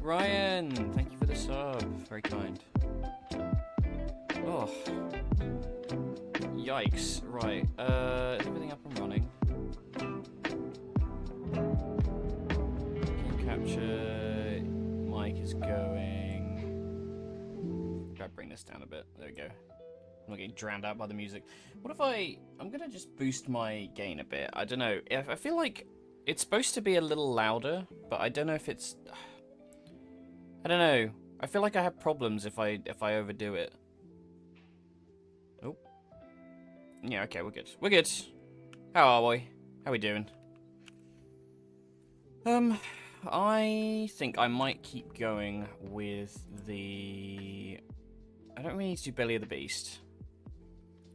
Ryan, thank you for the sub. Very kind. Oh. Yikes. Right. Is everything up and running? Game capture. Mic is going. Gotta bring this down a bit. There we go. I'm not getting drowned out by the music. What if I'm gonna just boost my gain a bit. I don't know. I feel like it's supposed to be a little louder, but I don't know if it's... I don't know. I feel like I have problems if I overdo it. Oh. Yeah, okay, we're good. We're good. How are we? How we doing? I think I might keep going with the... I don't really need to do Belly of the Beast,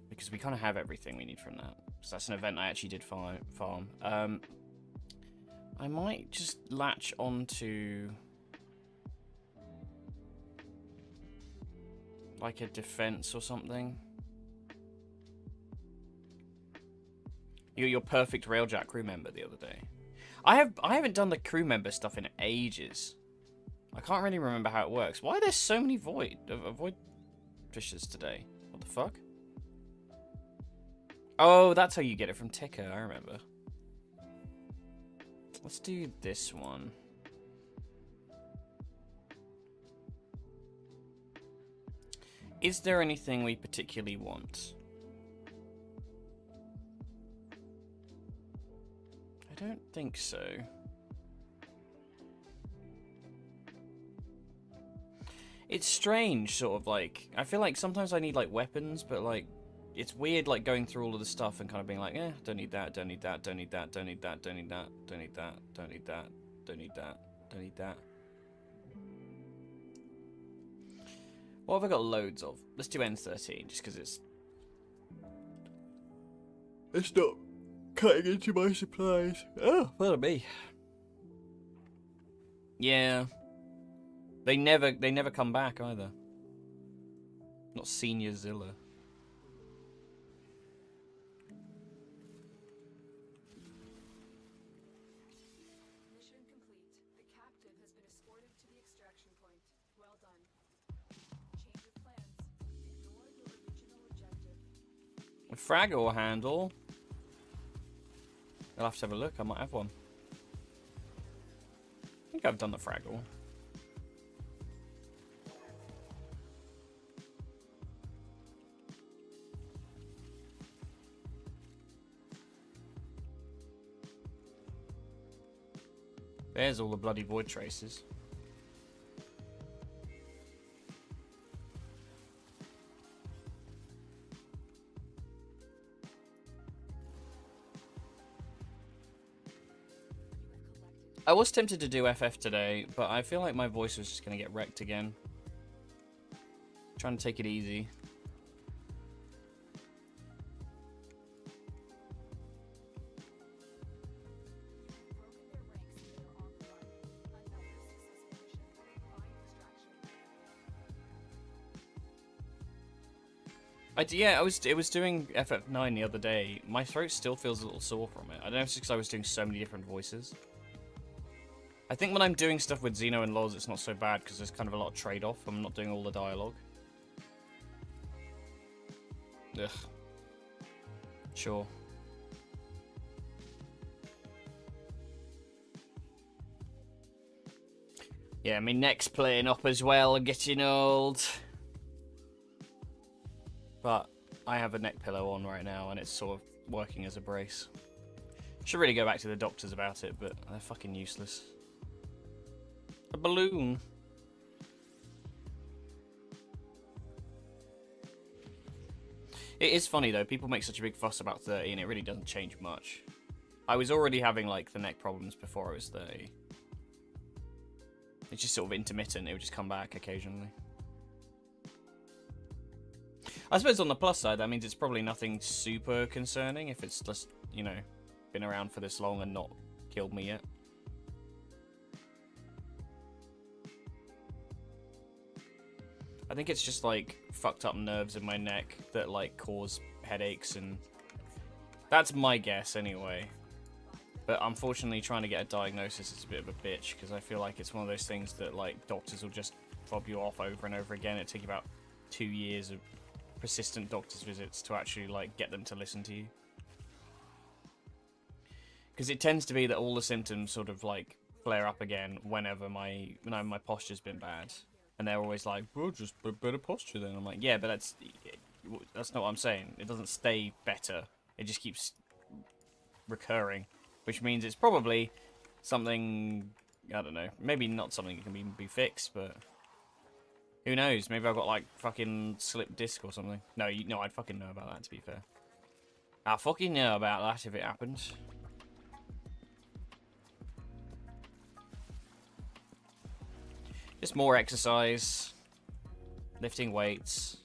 because we kind of have everything we need from that. So that's an event I actually did farm. I might just latch onto like a defense or something. You got your perfect Railjack crew member the other day. I haven't done the crew member stuff in ages. I can't really remember how it works. Why are there so many void fishes today? What the fuck? Oh, that's how you get it from Ticker, I remember. Let's do this one. Is there anything we particularly want? I don't think so. It's strange, sort of like, I feel like sometimes I need like weapons, but like, it's weird like going through all of the stuff and kind of being like, eh, don't need that, don't need that, don't need that, don't need that, don't need that, don't need that, don't need that, don't need that, don't need that. What have I got loads of? Let's do N13, just because it's not cutting into my supplies. Oh, that'll be. Yeah. They never come back either. Not Senior Zilla. Mission complete. The captive has been escorted to the extraction point. Well done. Change of plans. Ignore your original objective. A Fraggle handle. I'll have to have a look. I might have one. I think I've done the Fraggle. There's all the bloody void traces. I was tempted to do FF today, but I feel like my voice was just going to get wrecked again. Trying to take it easy. Yeah, it was doing FF9 the other day. My throat still feels a little sore from it. I don't know if it's because I was doing so many different voices. I think when I'm doing stuff with Xeno and Loz, it's not so bad because there's kind of a lot of trade-off. I'm not doing all the dialogue. Ugh. Sure. Yeah, my neck's playing up as well, getting old. But I have a neck pillow on right now and it's sort of working as a brace. Should really go back to the doctors about it, but they're fucking useless. A balloon. It is funny though, people make such a big fuss about 30 and it really doesn't change much. I was already having like the neck problems before I was 30. It's just sort of intermittent, it would just come back occasionally. I suppose on the plus side, that means it's probably nothing super concerning if it's just, you know, been around for this long and not killed me yet. I think it's just like fucked up nerves in my neck that like cause headaches, and that's my guess anyway. But unfortunately, trying to get a diagnosis is a bit of a bitch, because I feel like it's one of those things that, like, doctors will just fob you off over and over again. It'd take you about 2 years of persistent doctor's visits to actually, like, get them to listen to you. Because it tends to be that all the symptoms sort of, like, flare up again whenever my posture's been bad. And they're always like, well, just put better posture then. I'm like, yeah, but that's not what I'm saying. It doesn't stay better. It just keeps recurring. Which means it's probably something, I don't know, maybe not something that can be fixed, but who knows? Maybe I've got, like, fucking slipped disc or something. No, I'd fucking know about that, to be fair. I'll fucking know about that if it happens. Just more exercise. Lifting weights.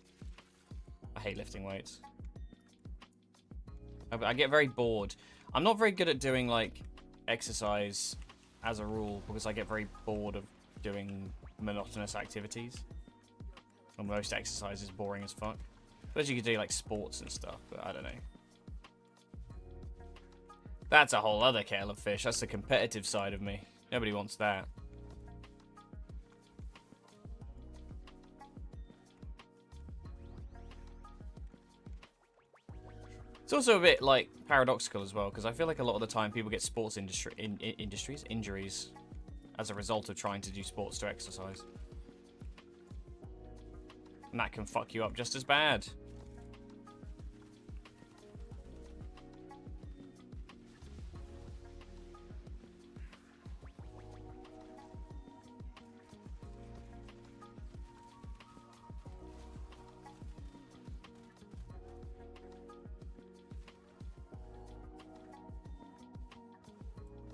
I hate lifting weights. I get very bored. I'm not very good at doing, like, exercise as a rule, because I get very bored of doing monotonous activities. And most exercise is boring as fuck. But you could do, like, sports and stuff, but I don't know. That's a whole other kettle of fish. That's the competitive side of me. Nobody wants that. It's also a bit, like, paradoxical as well, because I feel like a lot of the time people get sports injuries as a result of trying to do sports to exercise. And that can fuck you up just as bad.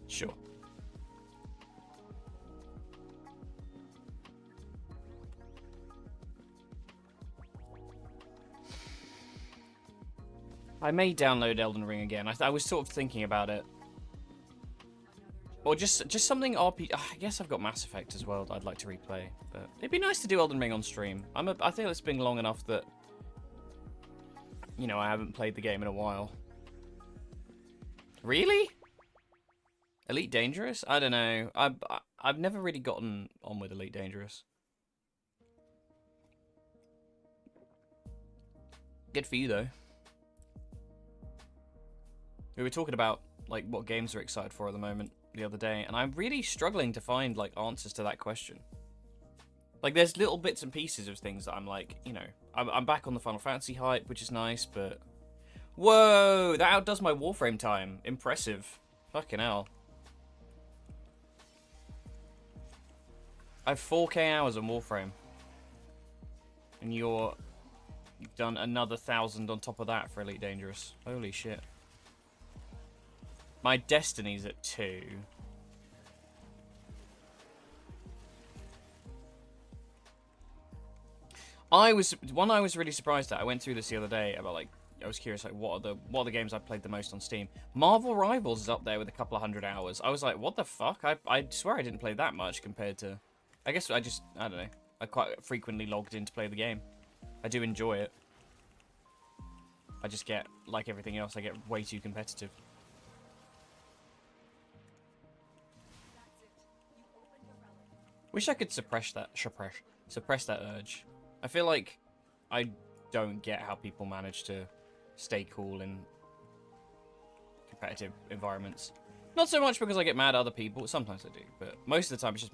Sure. I may download Elden Ring again. I was sort of thinking about it. Or just something RPG. I guess I've got Mass Effect as well that I'd like to replay. But it'd be nice to do Elden Ring on stream. I think it's been long enough that, you know, I haven't played the game in a while. Really? Elite Dangerous? I don't know. I've never really gotten on with Elite Dangerous. Good for you, though. We were talking about, like, what games we're excited for at the moment the other day, and I'm really struggling to find, like, answers to that question. Like, there's little bits and pieces of things that I'm like, you know, I'm back on the Final Fantasy hype, which is nice, but... Whoa! That outdoes my Warframe time. Impressive. Fucking hell. I have 4K hours on Warframe. And you've done another 1,000 on top of that for Elite Dangerous. Holy shit. My Destiny's at 2. I was really surprised at. I went through this the other day about, like, I was curious, like, what are the games I've played the most on Steam. Marvel Rivals is up there with a couple of 100 hours. I was like, what the fuck? I swear I didn't play that much compared to... I guess I don't know. I quite frequently logged in to play the game. I do enjoy it. I just get, like everything else, I get way too competitive. Wish I could suppress that urge. I feel like I don't get how people manage to stay cool in competitive environments. Not so much because I get mad at other people. Sometimes I do, but most of the time it's just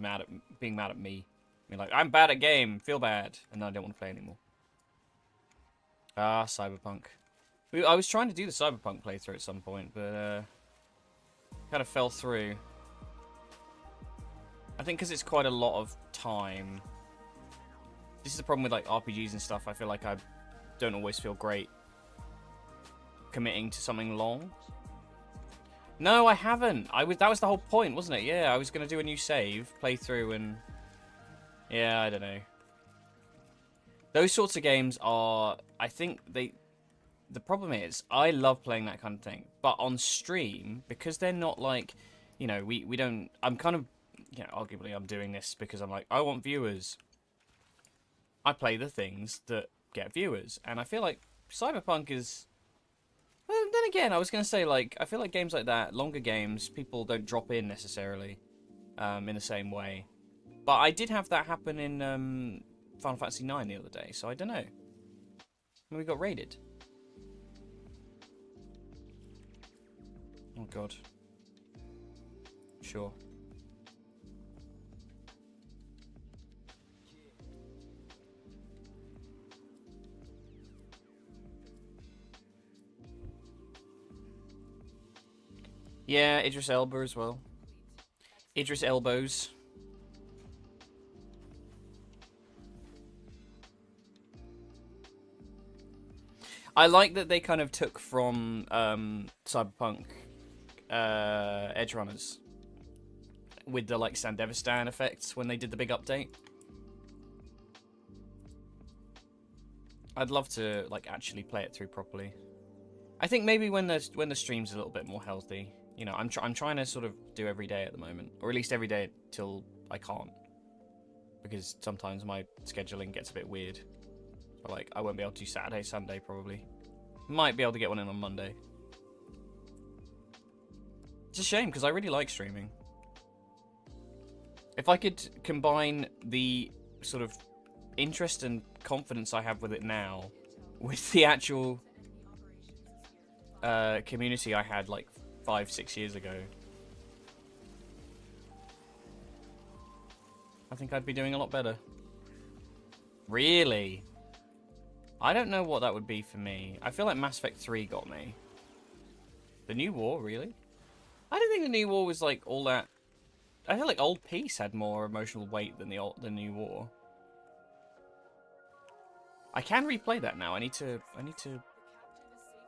being mad at me. I mean, like, I'm bad at game, feel bad, and then I don't want to play anymore. Ah, Cyberpunk. I was trying to do the Cyberpunk playthrough at some point, but kind of fell through. I think because it's quite a lot of time. This is the problem with, like, RPGs and stuff. I feel like I don't always feel great committing to something long. No, I haven't. That was the whole point, wasn't it? Yeah, I was going to do a new save, play through, and... Yeah, I don't know. Those sorts of games are... I think they... The problem is, I love playing that kind of thing. But on stream, because they're not like... You know, we don't... I'm kind of... You know, arguably I'm doing this because I'm like, I want viewers. I play the things that get viewers. And I feel like Cyberpunk is... Well, then again, I was going to say, like, I feel like games like that, longer games, people don't drop in necessarily in the same way. But I did have that happen in Final Fantasy IX the other day, so I don't know. When we got raided. Oh, God. Sure. Yeah, Idris Elba as well. Idris Elbows. I like that they kind of took from Cyberpunk Edge Runners with the like Sandevistan effects when they did the big update. I'd love to like actually play it through properly. I think maybe when the stream's a little bit more healthy. You know, I'm trying to sort of do every day at the moment, or at least every day till I can't, because sometimes my scheduling gets a bit weird. So, like, I won't be able to do Saturday, Sunday probably. Might be able to get one in on Monday. It's a shame because I really like streaming. If I could combine the sort of interest and confidence I have with it now with the actual community I had like 5-6 years ago, I think I'd be doing a lot better. Really? I don't know what that would be for me. I feel like Mass Effect 3 got me. The New War, really? I don't think the New War was like all that. I feel like Old Peace had more emotional weight than the New War. I can replay that now. I need to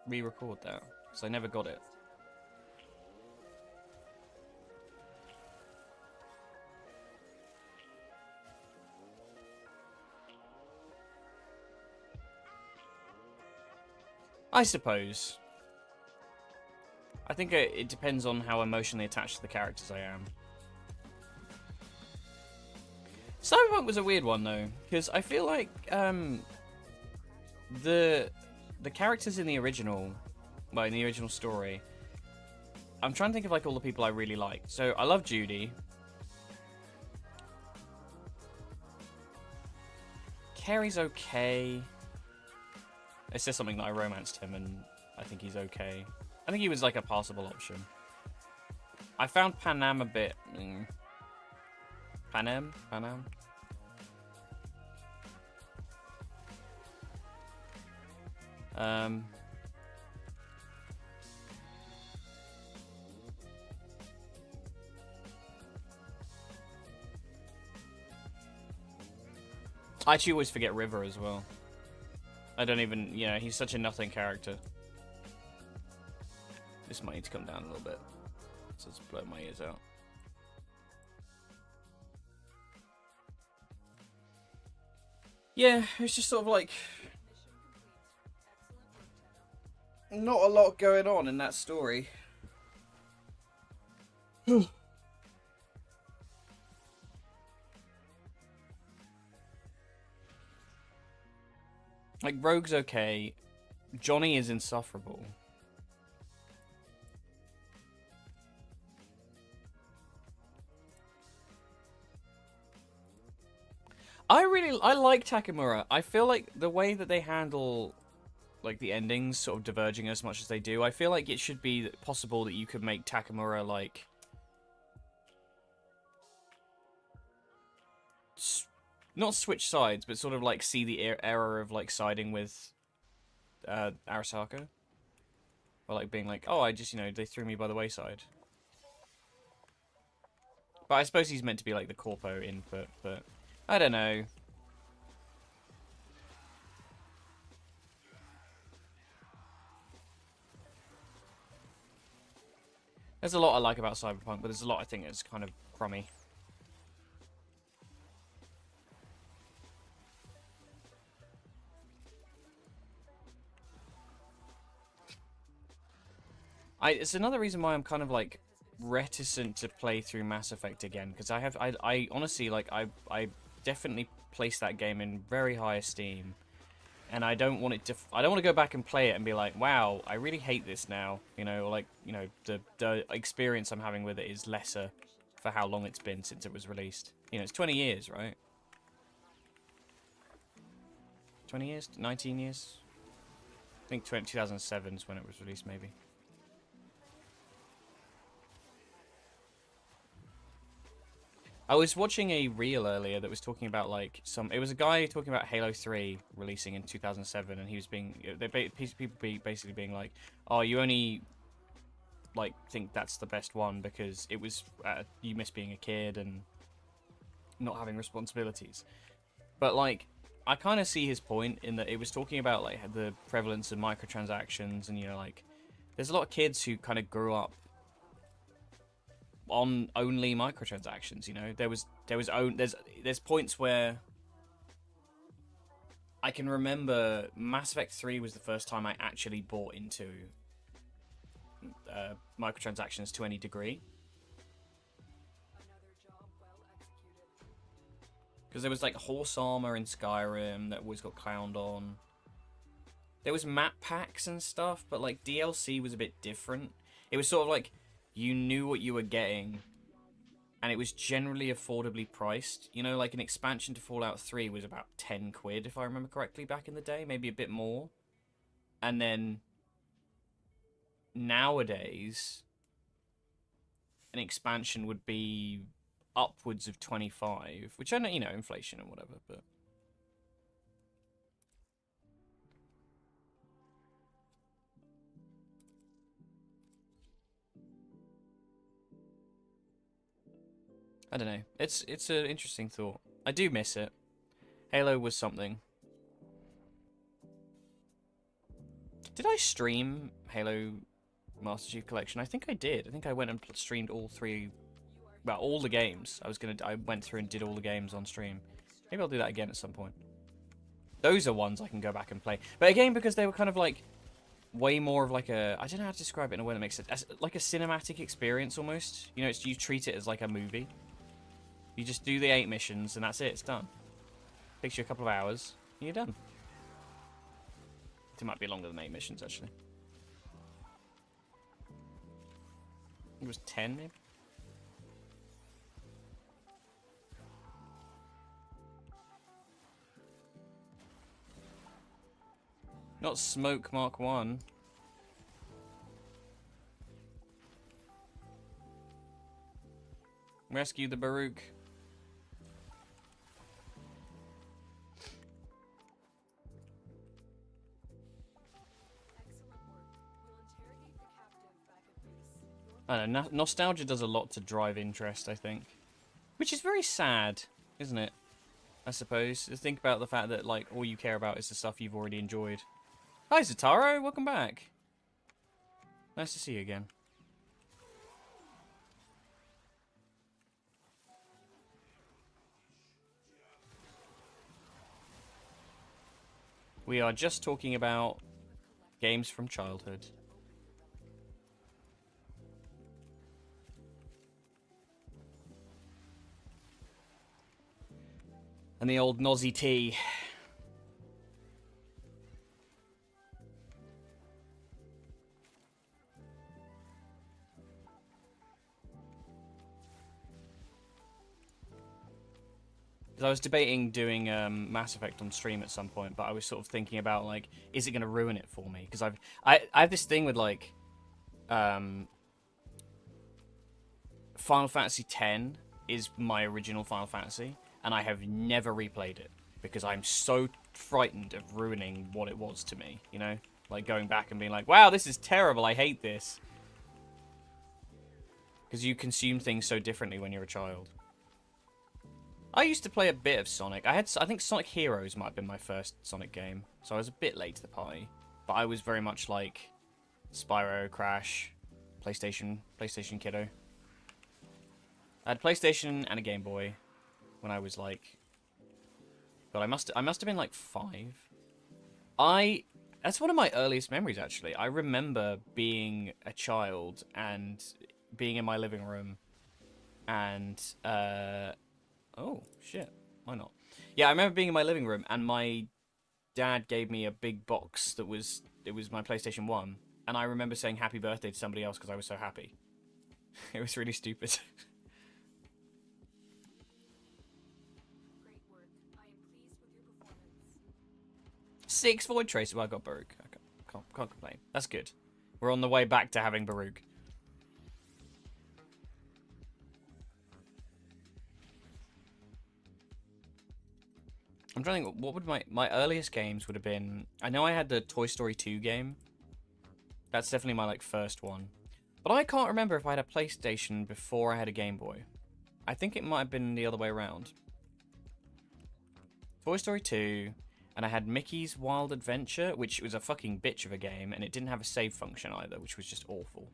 re-record that because I never got it. I suppose. I think it depends on how emotionally attached to the characters I am. Cyberpunk was a weird one though, because I feel like the characters in the original, well, in the original story, I'm trying to think of like all the people I really liked. So I love Judy. Carrie's okay. It says something that I romanced him, and I think he's okay. I think he was like a passable option. I found Panam a bit. Panam. I actually always forget River as well. I don't even, you know, he's such a nothing character. This might need to come down a little bit, so it's blowing my ears out. Yeah, it's just sort of like not a lot going on in that story. Like, Rogue's okay. Johnny is insufferable. I like Takamura. I feel like the way that they handle like the endings sort of diverging as much as they do, I feel like it should be possible that you could make Takamura like not switch sides, but sort of like see the error of like siding with Arasaka, or like being like, oh, I just, you know, they threw me by the wayside. But I suppose he's meant to be like the corpo input, but I don't know. There's a lot I like about Cyberpunk, but there's a lot I think is kind of crummy. It's another reason why I'm kind of like reticent to play through Mass Effect again, because I honestly, like, I definitely placed that game in very high esteem, and I don't want it to. I don't want to go back and play it and be like, wow, I really hate this now. You know, or like, you know, the experience I'm having with it is lesser for how long it's been since it was released. You know, it's 20 years, right? 20 years? 19 years? I think 2007 is when it was released, maybe. I was watching a reel earlier that was talking about, like, it was a guy talking about Halo 3 releasing in 2007, and he was people basically being like, oh, you only, like, think that's the best one because it was, you miss being a kid and not having responsibilities. But, like, I kind of see his point in that it was talking about, like, the prevalence of microtransactions, and, you know, like, there's a lot of kids who kind of grew up on only microtransactions. You know, there's points where I can remember Mass Effect 3 was the first time I actually bought into microtransactions to any degree. Another job well executed. Because there was like horse armor in Skyrim that always got clowned on. There was map packs and stuff, but like DLC was a bit different. It was sort of like you knew what you were getting, and it was generally affordably priced. You know, like an expansion to Fallout 3 was about 10 quid, if I remember correctly, back in the day, maybe a bit more. And then nowadays, an expansion would be upwards of 25, which I know, you know, inflation and whatever, but I don't know. It's an interesting thought. I do miss it. Halo was something. Did I stream Halo Master Chief Collection? I think I did. I think I went and streamed all three, well, all the games. I went through and did all the games on stream. Maybe I'll do that again at some point. Those are ones I can go back and play. But again, because they were kind of like way more of like a, I don't know how to describe it in a way that makes sense. As, like a cinematic experience almost. You know, you treat it as like a movie. You just do the 8 missions and that's it. It's done. Takes you a couple of hours and you're done. It might be longer than 8 missions actually. It was 10 maybe. Not Smoke Mark 1. Rescue the Baruch. I don't know, nostalgia does a lot to drive interest, I think. Which is very sad, isn't it? I suppose. To think about the fact that, like, all you care about is the stuff you've already enjoyed. Hi, Zataro! Welcome back. Nice to see you again. We are just talking about games from childhood. And the old Nozzy T. I was debating doing Mass Effect on stream at some point, but I was sort of thinking about, like, is it going to ruin it for me? Because I have this thing with, like, Final Fantasy X is my original Final Fantasy, and I have never replayed it because I'm so frightened of ruining what it was to me, you know? Like, going back and being like, wow, this is terrible, I hate this. Because you consume things so differently when you're a child. I used to play a bit of Sonic. I think Sonic Heroes might have been my first Sonic game, so I was a bit late to the party. But I was very much like Spyro, Crash, PlayStation kiddo. I had PlayStation and a Game Boy when I was like, God, I must have been like 5. That's one of my earliest memories actually. I remember being a child and being in my living room and oh, shit. Why not? Yeah, I remember being in my living room and my dad gave me a big box that was my PlayStation 1, and I remember saying happy birthday to somebody else because I was so happy. It was really stupid. Great work. I am pleased with your performance. 6 Void Tracer. Well, I got Baruch. I can't complain. That's good. We're on the way back to having Baruch. I'm trying to think, what would my earliest games would have been. I know I had the Toy Story 2 game. That's definitely my like first one. But I can't remember if I had a PlayStation before I had a Game Boy. I think it might have been the other way around. Toy Story 2, and I had Mickey's Wild Adventure, which was a fucking bitch of a game, and it didn't have a save function either, which was just awful.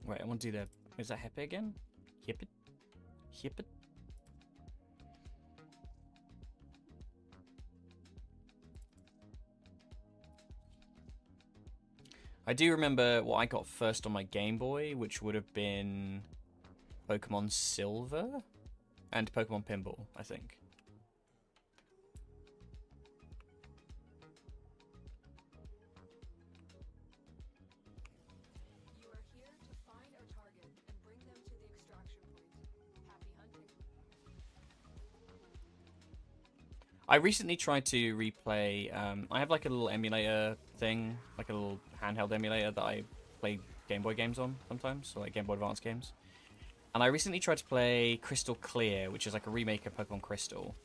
Wait, I want to do the... Is that Hepe again? Hippet? Hippet? I do remember what I got first on my Game Boy, which would have been Pokemon Silver and Pokemon Pinball, I think. You are here to find our target and bring them to the extraction point. Happy hunting. I recently tried to replay, I have like a little emulator thing, like a little handheld emulator that I play Game Boy games on sometimes, so like Game Boy Advance games. And I recently tried to play Crystal Clear, which is like a remake of Pokemon Crystal,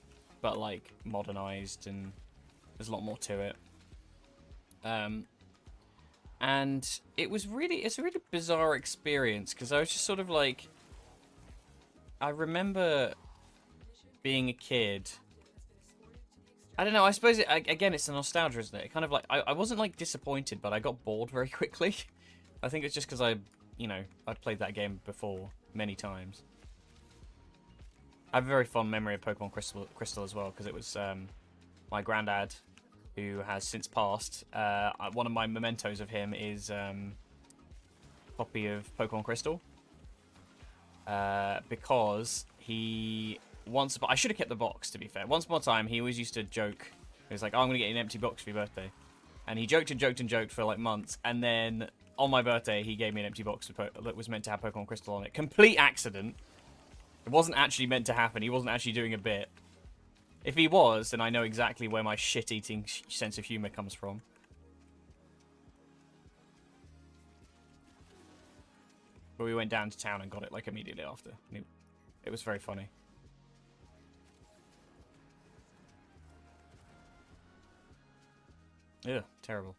but like modernized, and there's a lot more to it. And it's a really bizarre experience, because I was just sort of like, I remember being a kid. I don't know, I suppose, again, it's the nostalgia, isn't it? Kind of like, I wasn't, like, disappointed, but I got bored very quickly. I think it's just because I'd played that game before many times. I have a very fond memory of Pokemon Crystal as well, because it was my granddad, who has since passed. One of my mementos of him is a copy of Pokemon Crystal. Because he... I should have kept the box, to be fair. Once upon a time, he always used to joke. He was like, oh, I'm going to get you an empty box for your birthday. And he joked and joked and joked for like months. And then on my birthday, he gave me an empty box that was meant to have Pokemon Crystal on it. Complete accident. It wasn't actually meant to happen. He wasn't actually doing a bit. If he was, then I know exactly where my shit-eating sense of humor comes from. But we went down to town and got it like immediately after. It was very funny. Yeah, terrible.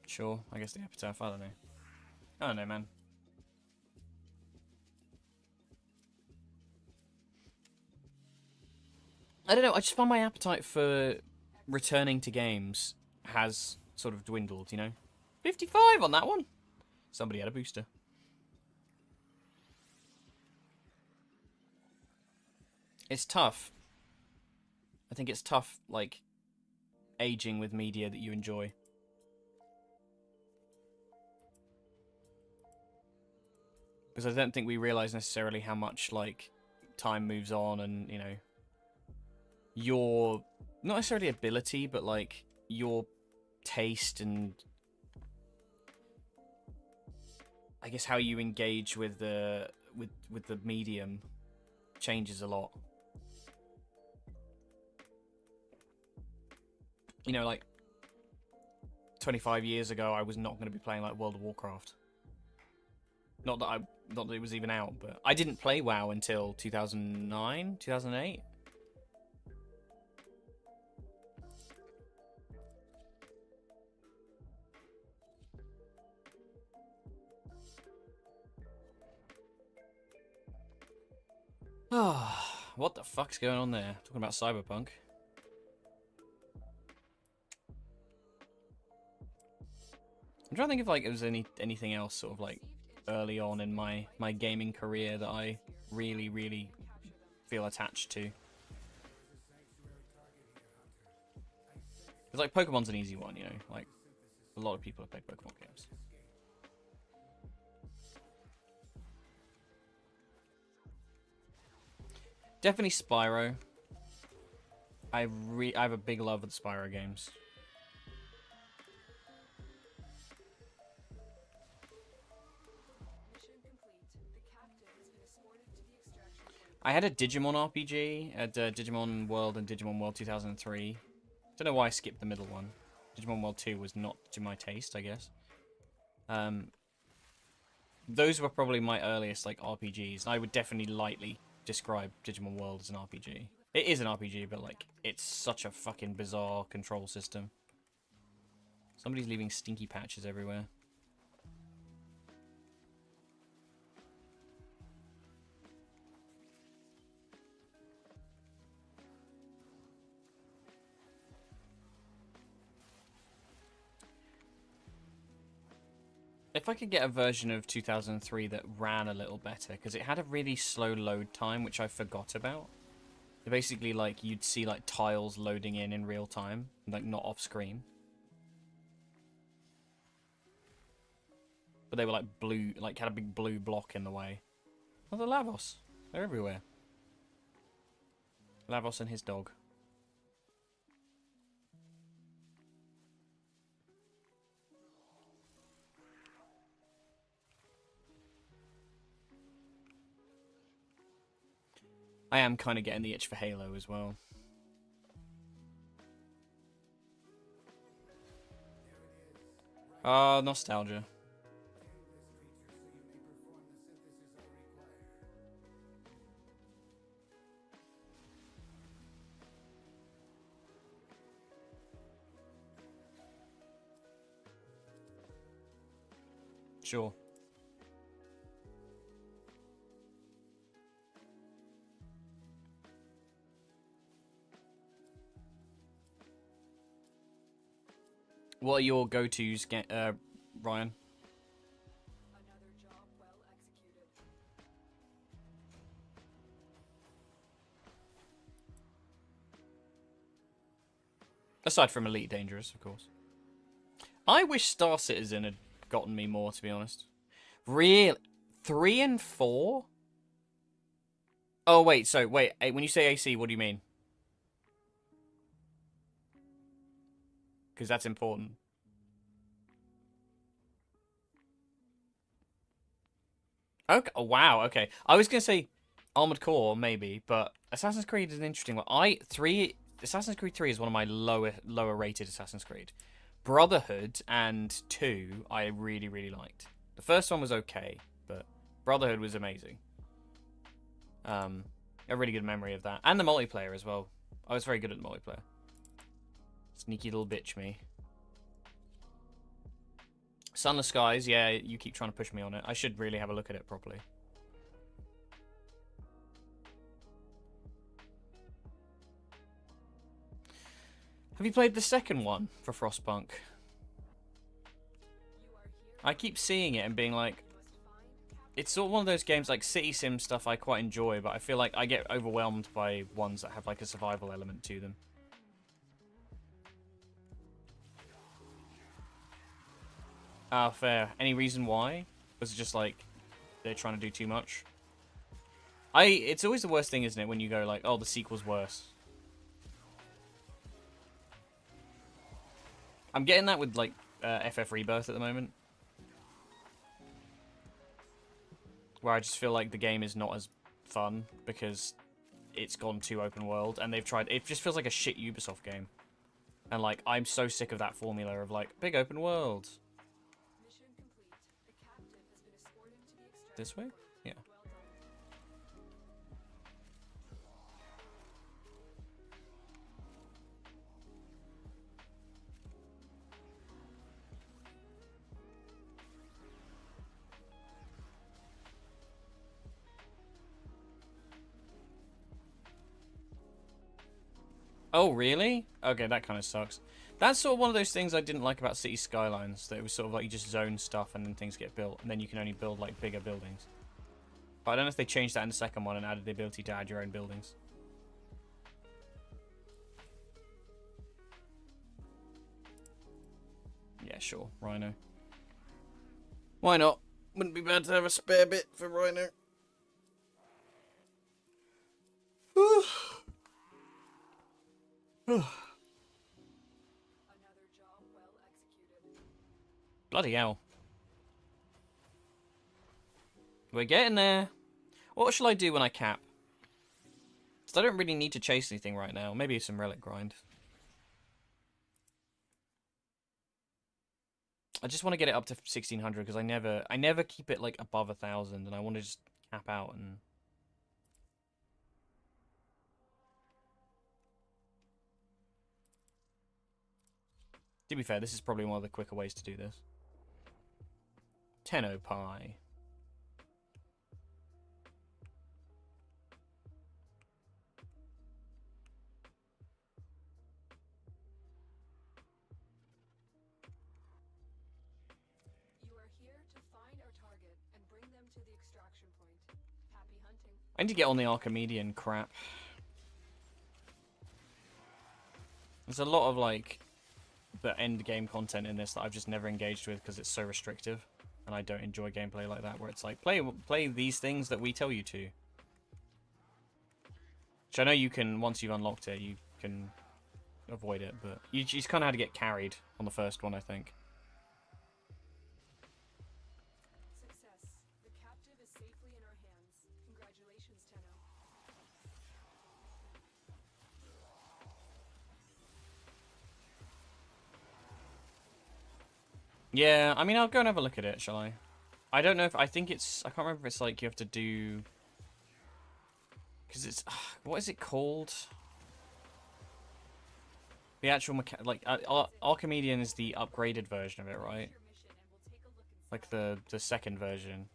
Sure, I guess the epitaph, I don't know. I don't know, man. I don't know, I just find my appetite for returning to games has sort of dwindled, you know? 55 on that one! Somebody had a booster. It's tough. I think it's tough, like, aging with media that you enjoy. Because I don't think we realise necessarily how much, like, time moves on and, you know, your, not necessarily ability, but, like, your taste and, I guess, how you engage with the, with the medium changes a lot. You know, like, 25 years ago, I was not going to be playing, like, World of Warcraft. Not that it was even out, but I didn't play WoW until 2009, 2008. Ah, what the fuck's going on there? Talking about Cyberpunk. I'm trying to think if like there was anything else sort of like early on in my gaming career that I really feel attached to. Because like Pokemon's an easy one, you know, like a lot of people have played Pokemon games. Definitely Spyro. I have a big love for the Spyro games. Mission complete. The captive has been escorted to the extraction point. I had a Digimon RPG at Digimon World and Digimon World 2003. Don't know why I skipped the middle one. Digimon World 2 was not to my taste, I guess. Those were probably my earliest like RPGs. I would definitely lightly describe Digimon World as an RPG. It is an RPG, but like it's such a fucking bizarre control system. Somebody's leaving stinky patches everywhere. If I could get a version of 2003 that ran a little better, because it had a really slow load time, which I forgot about. So basically, like, you'd see, like, tiles loading in real time, like, not off screen. But they were, like, blue, like, had a big blue block in the way. Oh, the Lavos. They're everywhere. Lavos and his dog. I am kind of getting the itch for Halo as well. Oh, nostalgia. Sure. What are your go-tos, Ryan? Another job well executed. Aside from Elite Dangerous, of course. I wish Star Citizen had gotten me more, to be honest. Real 3 and 4? Oh, wait, so, wait, when you say AC, what do you mean? Because that's important. Okay, oh, wow, okay. I was going to say Armored Core, maybe, but Assassin's Creed is an interesting one. Assassin's Creed 3 is one of my lower rated Assassin's Creed. Brotherhood and 2, I really, really liked. The first one was okay, but Brotherhood was amazing. A really good memory of that. And the multiplayer as well. I was very good at the multiplayer. Sneaky little bitch, me. Sunless Skies, yeah, you keep trying to push me on it. I should really have a look at it properly. Have you played the second one for Frostpunk? I keep seeing it and being like, it's sort of one of those games like City Sim stuff I quite enjoy, but I feel like I get overwhelmed by ones that have like a survival element to them. Ah, fair. Any reason why? Was it just like they're trying to do too much? It's always the worst thing, isn't it, when you go like, oh, the sequel's worse. I'm getting that with like FF Rebirth at the moment, where I just feel like the game is not as fun because it's gone too open world, and they've tried. It just feels like a shit Ubisoft game, and like I'm so sick of that formula of like big open world. Mission complete. The captive has been escorted to the extraction This way? point. Yeah. Well done. Oh, really? Okay, that kind of sucks. That's sort of one of those things I didn't like about City Skylines, that it was sort of like you just zone stuff and then things get built, and then you can only build like bigger buildings. But I don't know if they changed that in the second one and added the ability to add your own buildings. Yeah, sure, Rhino. Why not? Wouldn't be bad to have a spare bit for Rhino. Another job well executed. Bloody hell. We're getting there. What shall I do when I cap? Because I don't really need to chase anything right now. Maybe some relic grind. I just want to get it up to 1600 because I never keep it like above 1000, and I want to just cap out and. To be fair, this is probably one of the quicker ways to do this. Tenno Pi. You are here to find our target and bring them to the extraction point. Happy hunting. I need to get on the Archimedean crap. There's a lot of like the end game content in this that I've just never engaged with because it's so restrictive, and I don't enjoy gameplay like that where it's like play these things that we tell you to. Which I know you can, once you've unlocked it, you can avoid it, but you just kind of had to get carried on the first one, I think. Success. The captive is safely in our hands. Congratulations, Tenno. Yeah, I mean, I'll go and have a look at it, shall I? I don't know if, I think it's, I can't remember if it's like you have to do, because it's, what is it called? The actual, like, Archimedean is the upgraded version of it, right? Your mission and we'll take a look inside. Like the second version.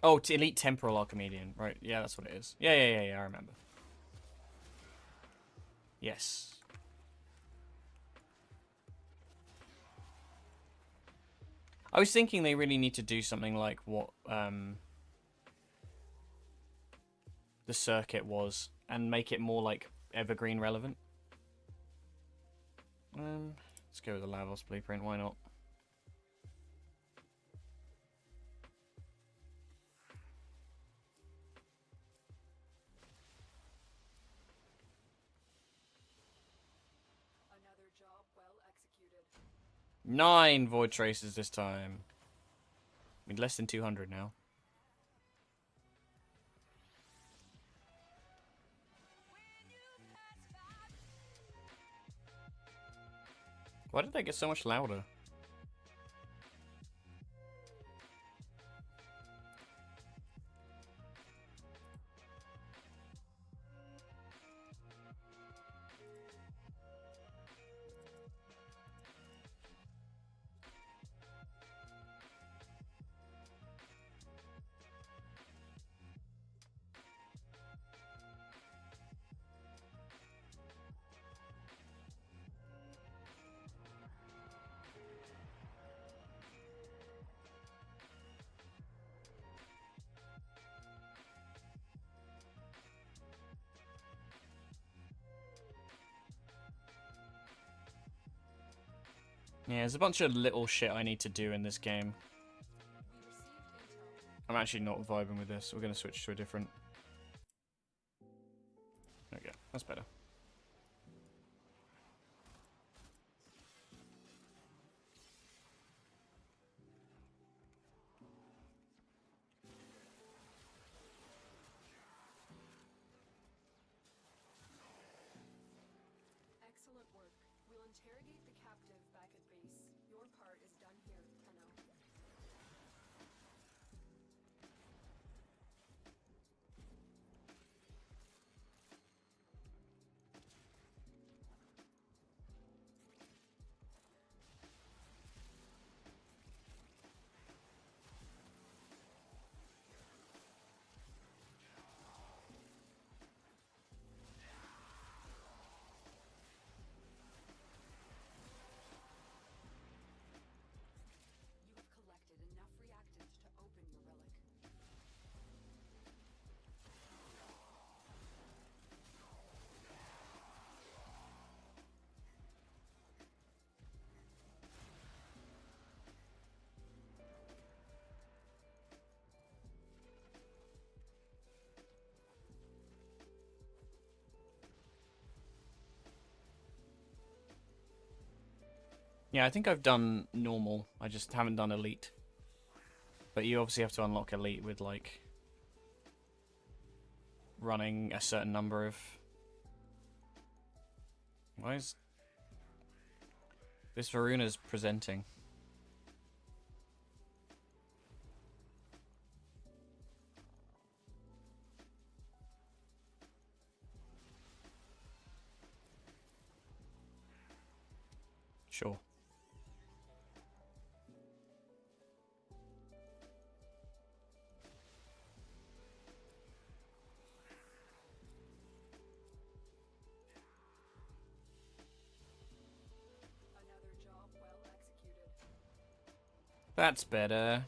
Oh, to Elite Temporal Archimedean. Right, yeah, that's what it is. Yeah, I remember. Yes. I was thinking they really need to do something like what the circuit was and make it more like evergreen relevant. Let's go with the Lavos blueprint, why not? Another job well executed. 9 Void Traces this time. I mean, less than 200 now. Why did they get so much louder? Yeah, there's a bunch of little shit I need to do in this game. We received intel. I'm actually not vibing with this. We're going to switch to a different... There we go. That's better. Excellent work. We'll interrogate the captive back at base. Your part is done here, Tenno. Yeah, I think I've done normal. I just haven't done elite. But you obviously have to unlock elite with, like, running a certain number of... Why is... This Varuna's presenting. Sure. Another job well executed. That's better.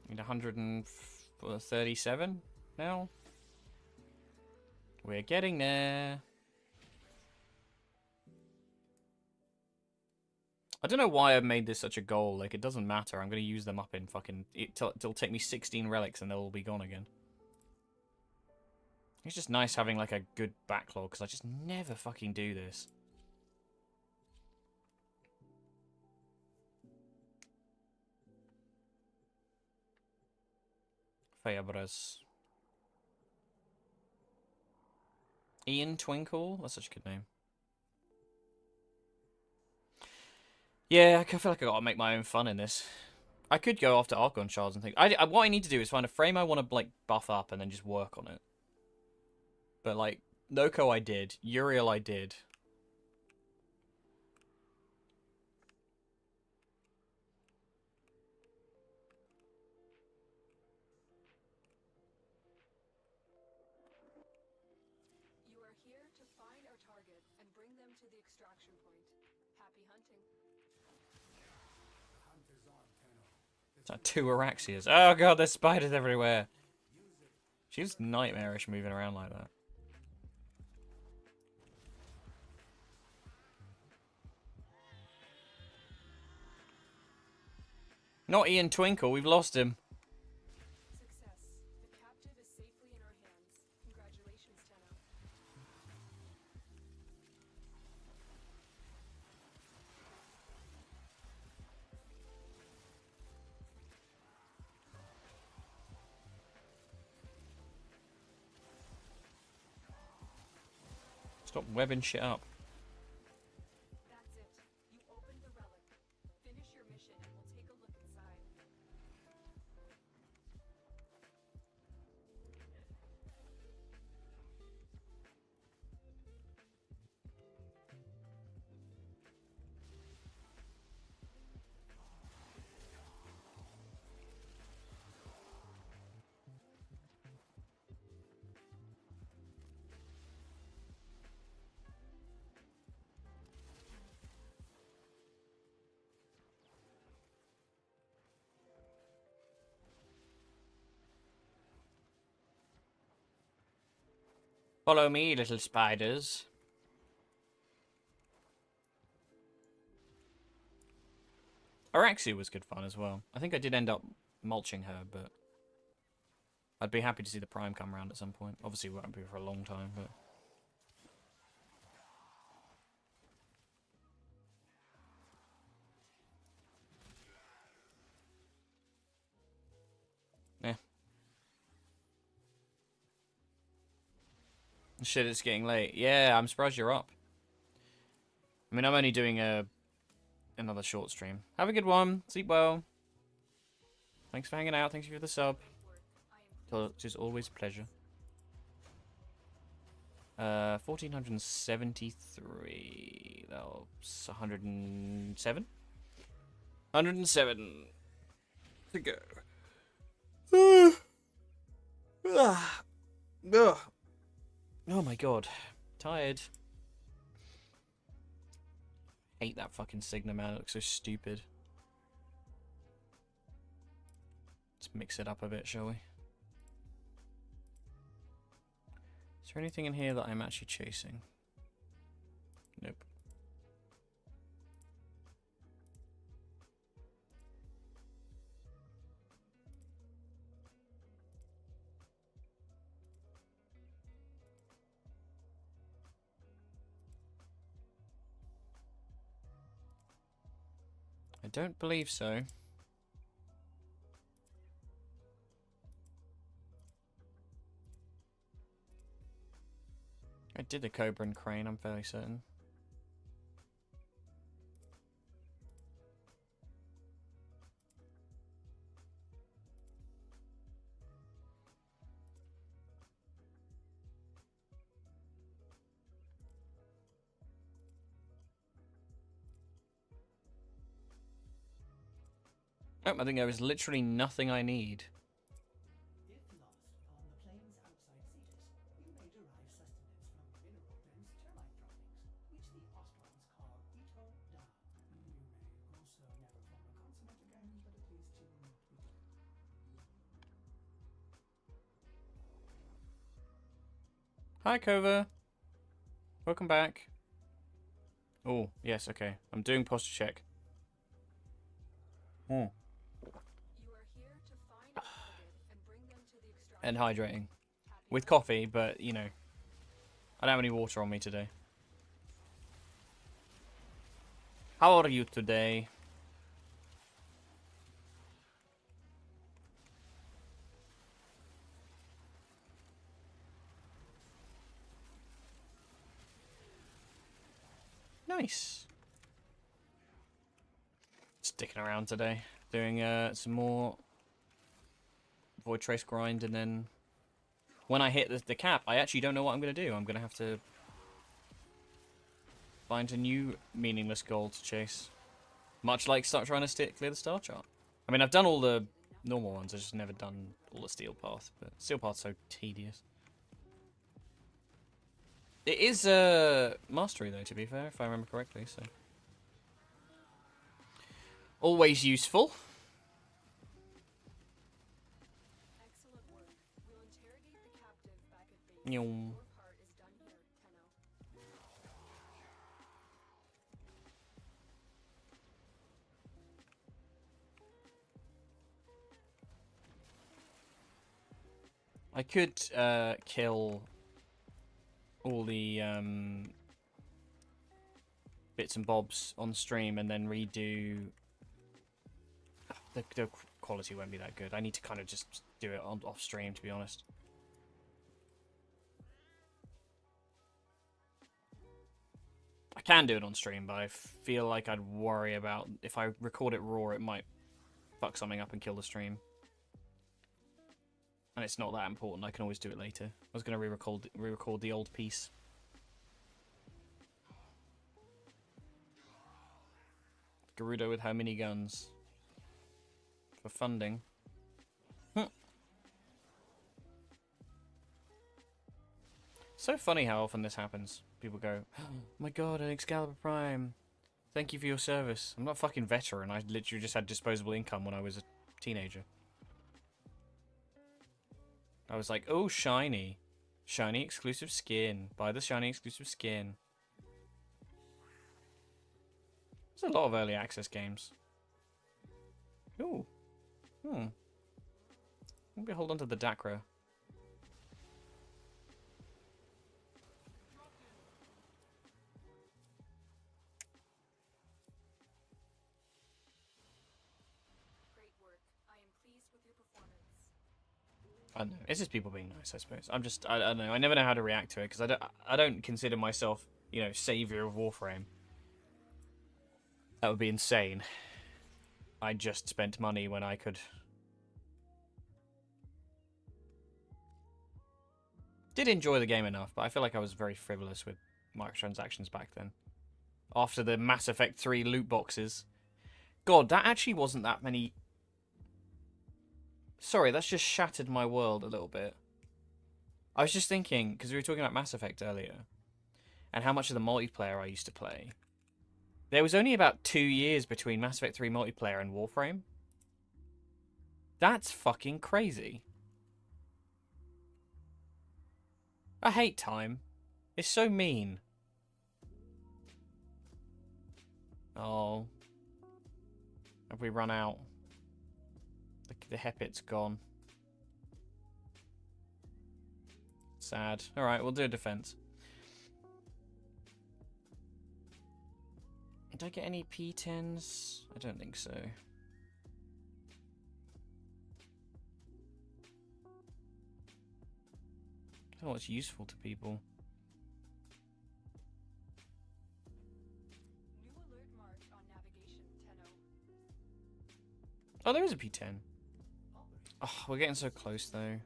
Need 137 now. We're getting there. I don't know why I've made this such a goal. Like, it doesn't matter. I'm going to use them up in fucking... It'll take me 16 relics and they'll all be gone again. It's just nice having, like, a good backlog, because I just never fucking do this. Feyabras. Ian Twinkle? That's such a good name. Yeah, I feel like I gotta make my own fun in this. I could go after Archon Shards and things. What I need to do is find a frame I want to, like, buff up and then just work on it. But, like, Noko I did. Uriel I did. You are here to find our target and bring them to the extraction point. Happy hunting. It's like 2 Araxias. Oh god, there's spiders everywhere. She's nightmarish moving around like that. Not Ian Twinkle, we've lost him. Success. The captive is safely in our hands. Congratulations, Tenno. Stop webbing shit up. That's it. You opened the relic. Finish your mission and we'll take a look inside. Follow me, little spiders. Araxia was good fun as well. I think I did end up mulching her, but I'd be happy to see the Prime come around at some point. Obviously, it won't be for a long time, but... Yeah. Shit, it's getting late. Yeah, I'm surprised you're up. I mean, I'm only doing another short stream. Have a good one. Sleep well. Thanks for hanging out. Thanks for the sub. It is always a pleasure. 1473. That's 107. 107 to go. Oh my god. Tired. Hate that fucking Signa, man. It looks so stupid. Let's mix it up a bit, shall we? Is there anything in here that I'm actually chasing? Nope. don't believe so. I did the Cobra and Crane, I'm fairly certain. Oh, I think there is literally nothing I need. If lost upon the plains outside Cetus, you may derive sustenance from mineral dense termite droppings, which the Ostrons call Ito Da. You may also never form a consonant again, but at least you will not be dead. Hi, Kova. Welcome back. Oh, yes, okay. I'm doing posture check. You are here to find a target and bring them to the extraction. And hydrating. Happy With hunting. coffee, but, you know. I don't have any water on me today. How are you today? Nice. Sticking around today. Doing some more Void Trace grind, and then when I hit the cap, I actually don't know what I'm going to do. I'm going to have to find a new meaningless goal to chase. Much like start trying to clear the star chart. I mean, I've done all the normal ones. I've just never done all the Steel Path. But Steel Path's so tedious. It is mastery, though, to be fair, if I remember correctly. So always useful. Excellent work. We'll interrogate the captive back at base. Nyong. Your part is done here, Tenno. I could kill all the bits and bobs on stream and then redo. The quality won't be that good. I need to kind of just do it off stream, to be honest. I can do it on stream, but I feel like I'd worry about if I record it raw, it might fuck something up and kill the stream. And it's not that important. I can always do it later. I was going to re-record the old piece. Gerudo with how many guns? For funding. So funny how often this happens. People go, oh my god, an Excalibur Prime. Thank you for your service. I'm not a fucking veteran. I literally just had disposable income when I was a teenager. I was like, oh, shiny. Shiny exclusive skin. Buy the shiny exclusive skin. There's a lot of early access games. Ooh. Maybe hold on to the Dacra. Great work. I am pleased with your performance. I don't know. It's just people being nice, I suppose. I don't know. I never know how to react to it because I don't consider myself, you know, savior of Warframe. That would be insane. I just spent money when I could. Did enjoy the game enough, but I feel like I was very frivolous with microtransactions back then. After the Mass Effect 3 loot boxes. God, that actually wasn't that many. Sorry, that's just shattered my world a little bit. I was just thinking, because we were talking about Mass Effect earlier, and how much of the multiplayer I used to play. There was only about 2 years between Mass Effect 3 multiplayer and Warframe. That's fucking crazy. I hate time. It's so mean. Oh. Have we run out? The Hepit's gone. Sad. Alright, we'll do a defense. Did I get any P10s? I don't think so. I don't know what's useful to people. New alert marked on navigation 10-0. Oh, there is a P10. Oh, we're getting so close, though.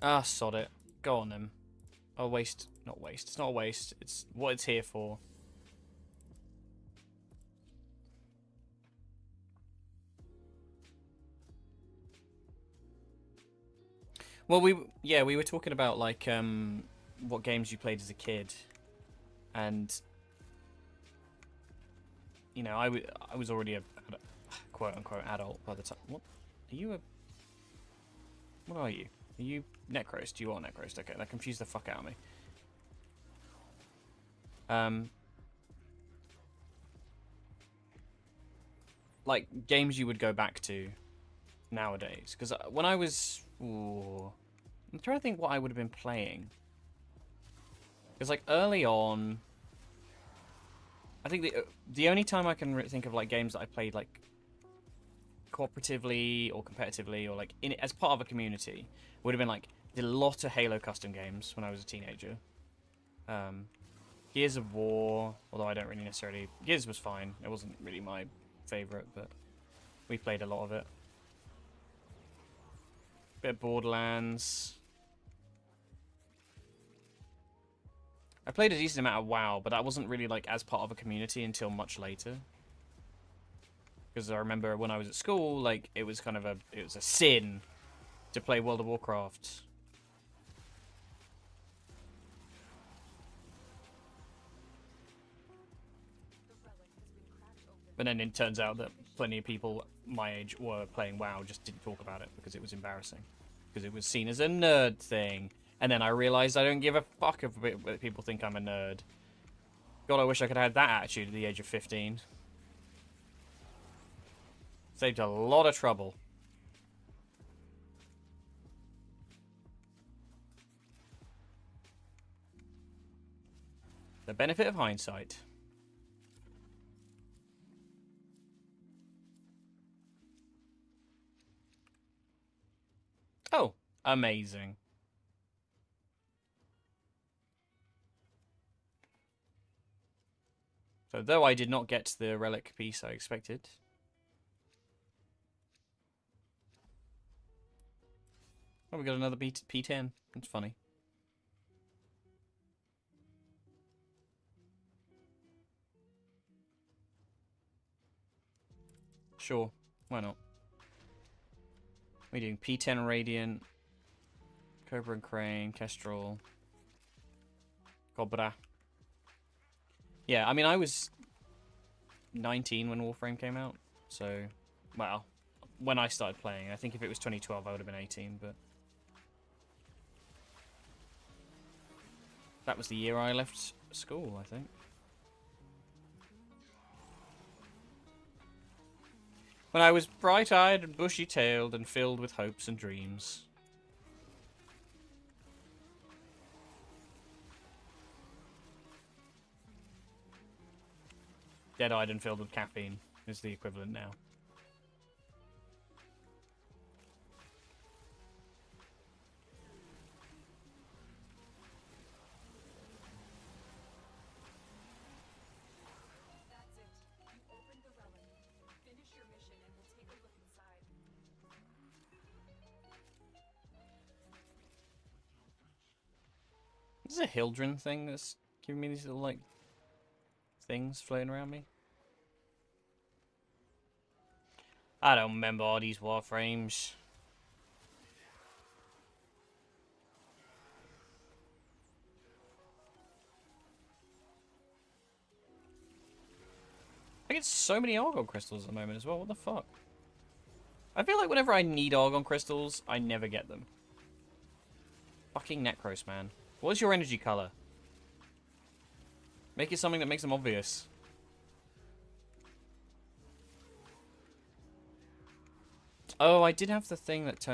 Ah, sod it. Go on, then. Oh, waste. Not waste. It's not a waste. It's what it's here for. Well, we were talking about, like, what games you played as a kid. And, you know, I was already a quote-unquote adult by the time... What? Are you a... What are you? Are you Necrost? You are Necrost. Okay, that confused the fuck out of me. Like, games you would go back to nowadays. Because when I was... Ooh, I'm trying to think what I would have been playing. Because, like, early on... I think the only time I can think of, like, games that I played, like, cooperatively or competitively or, like, as part of a community would have been, like, did a lot of Halo custom games when I was a teenager. Gears of War, although I don't really necessarily... Gears was fine. It wasn't really my favourite, but we played a lot of it. Bit of Borderlands. I played a decent amount of WoW, but that wasn't really, like, as part of a community until much later. Because I remember when I was at school, like, it was kind of a sin to play World of Warcraft. But then it turns out that plenty of people my age were playing WoW, just didn't talk about it because it was embarrassing. Because it was seen as a nerd thing. And then I realized I don't give a fuck if people think I'm a nerd. God, I wish I could have had that attitude at the age of 15. Saved a lot of trouble. The benefit of hindsight. Oh, amazing. So, though I did not get the relic piece I expected... Oh, we got another P10. That's funny. Sure, why not? What are we doing? P10 Radiant, Cobra and Crane, Kestrel, Cobra. Yeah, I mean, I was 19 when Warframe came out, so, well, when I started playing. I think if it was 2012, I would have been 18, but... That was the year I left school, I think. When I was bright-eyed and bushy-tailed and filled with hopes and dreams. Dead-eyed and filled with caffeine is the equivalent now. That's it. You opened the relic. Finish your mission and we'll take a look inside. This is a Hildren thing that's giving me these little, like, things floating around me. I don't remember all these Warframes. I get so many Argon crystals at the moment as well. What the fuck? I feel like whenever I need Argon crystals, I never get them. Fucking Necros, man. What is your energy color? Make it something that makes them obvious. Oh, I did have the thing that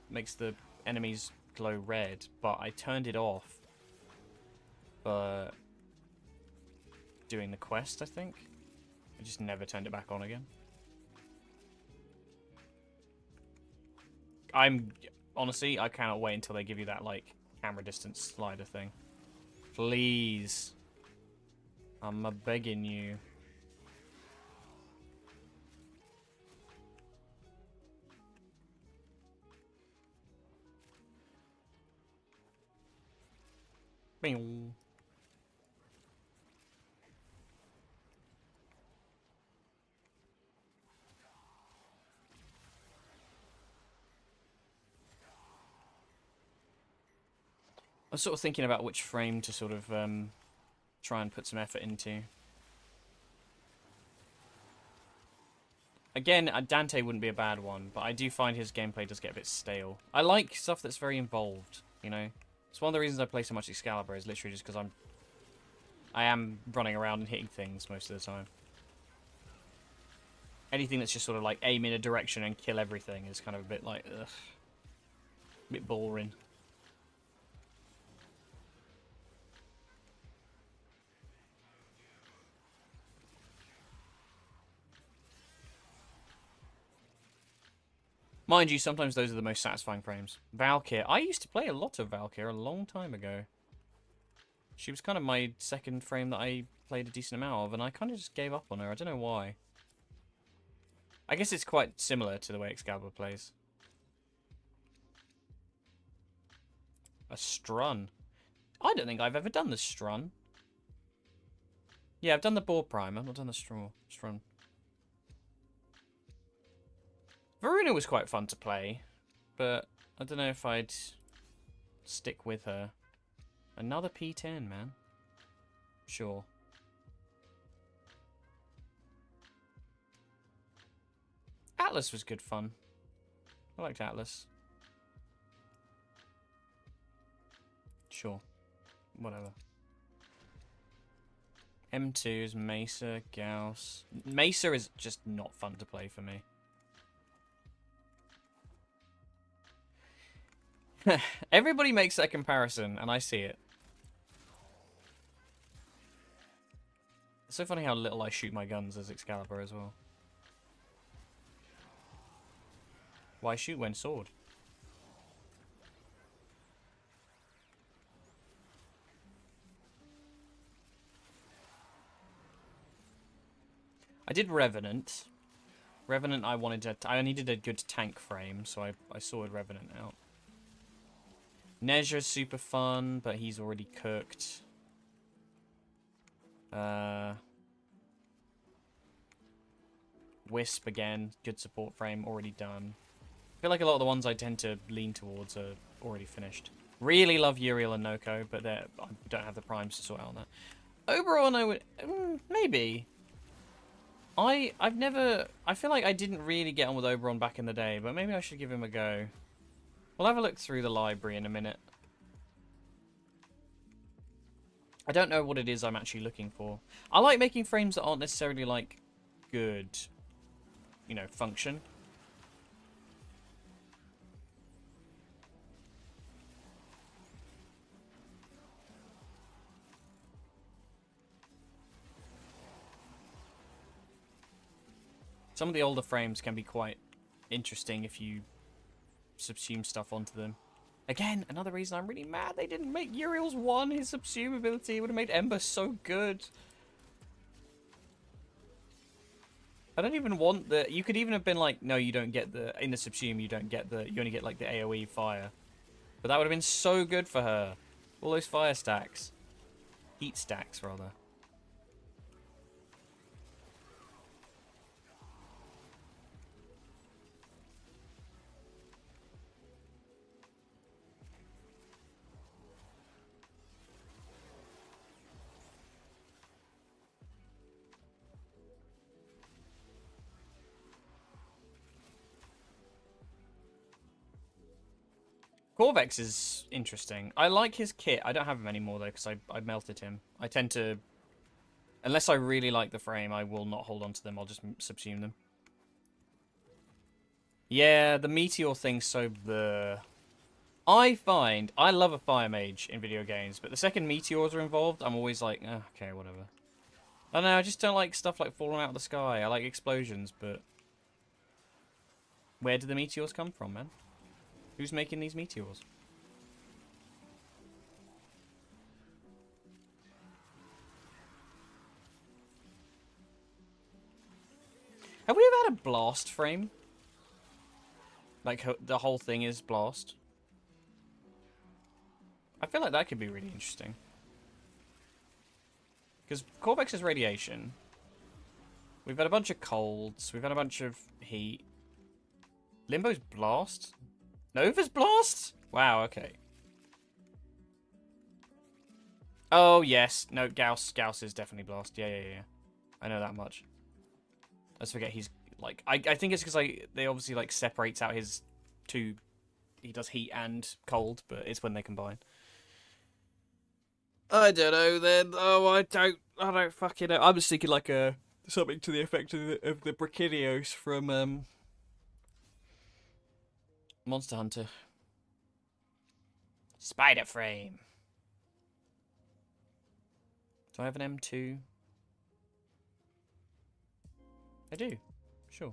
makes the enemies glow red, but I turned it off. But doing the quest, I think. I just never turned it back on again. Honestly, I cannot wait until they give you that, like, camera distance slider thing. Please. I'm begging you. Bing. I was sort of thinking about which frame to sort of try and put some effort into. Again, Dante wouldn't be a bad one, but I do find his gameplay does get a bit stale. I like stuff that's very involved, you know? It's one of the reasons I play so much Excalibur, is literally just because I am running around and hitting things most of the time. Anything that's just sort of like aim in a direction and kill everything is kind of a bit like, ugh. A bit boring. Mind you, sometimes those are the most satisfying frames. Valkyr. I used to play a lot of Valkyr a long time ago. She was kind of my second frame that I played a decent amount of, and I kind of just gave up on her. I don't know why. I guess it's quite similar to the way Excalibur plays. A strun. I don't think I've ever done the strun. Yeah, I've done the bore prime. I've not done the strun. Varuna was quite fun to play, but I don't know if I'd stick with her. Another P10, man. Sure. Atlas was good fun. I liked Atlas. Sure. Whatever. M2 is Mesa, Gauss. Mesa is just not fun to play for me. Everybody makes that comparison, and I see it. It's so funny how little I shoot my guns as Excalibur as well. Why shoot when sword? I did Revenant. Revenant I needed a good tank frame, so I sorted Revenant out. Nezha's super fun, but he's already cooked. Wisp again, good support frame, already done. I feel like a lot of the ones I tend to lean towards are already finished. Really love Uriel and Noko, but I don't have the primes to sort out on that. Oberon, I would... maybe. I feel like I didn't really get on with Oberon back in the day, but maybe I should give him a go. We'll have a look through the library in a minute. I don't know what it is I'm actually looking for. I like making frames that aren't necessarily, like, good, you know, function. Some of the older frames can be quite interesting if you subsume stuff onto them. Again, another reason I'm really mad they didn't make Uriel's 1 his subsume ability. It would have made Ember so good. I don't even want the... You could even have been like, no, you don't get the... In the subsume, you don't get the... You only get, like, the AoE fire. But that would have been so good for her. All those fire stacks. Heat stacks, rather. Corvex is interesting. I like his kit. I don't have him anymore, though, because I melted him. I tend to... Unless I really like the frame, I will not hold on to them. I'll just subsume them. Yeah, the Meteor thing's so bleh. I find... I love a Fire Mage in video games, but the second Meteors are involved, I'm always like, okay, whatever. I don't know, I just don't like stuff like falling out of the sky. I like explosions, but where do the meteors come from, man? Who's making these meteors? Have we ever had a blast frame? Like, the whole thing is blast. I feel like that could be really interesting. Because Corvex is radiation. We've had a bunch of colds. We've had a bunch of heat. Limbo's blast? Nova's blast? Wow, okay. Oh, yes. No, Gauss is definitely blast. Yeah. I know that much. Let's forget he's, like... I think it's because, like, they obviously, like, separates out his two... He does heat and cold, but it's when they combine. I don't know, then. Oh, I don't fucking know. I'm just thinking, like, something to the effect of the Brachinios from, Monster Hunter. Spider frame. Do I have an M2? I do. Sure.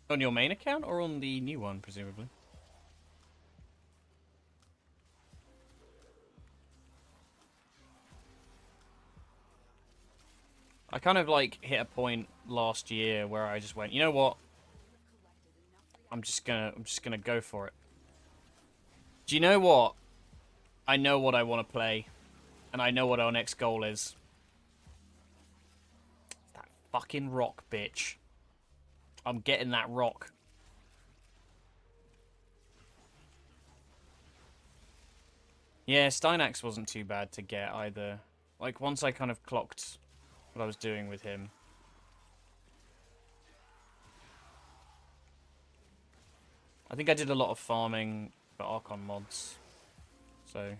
On your main account or on the new one, presumably? I kind of like hit a point last year where I just went, you know what? I'm just gonna go for it. Do you know what? I know what I want to play, and I know what our next goal is. That fucking rock, bitch. I'm getting that rock. Yeah, Steinax wasn't too bad to get either. Like, once I kind of clocked what I was doing with him. I think I did a lot of farming for Archon mods. So...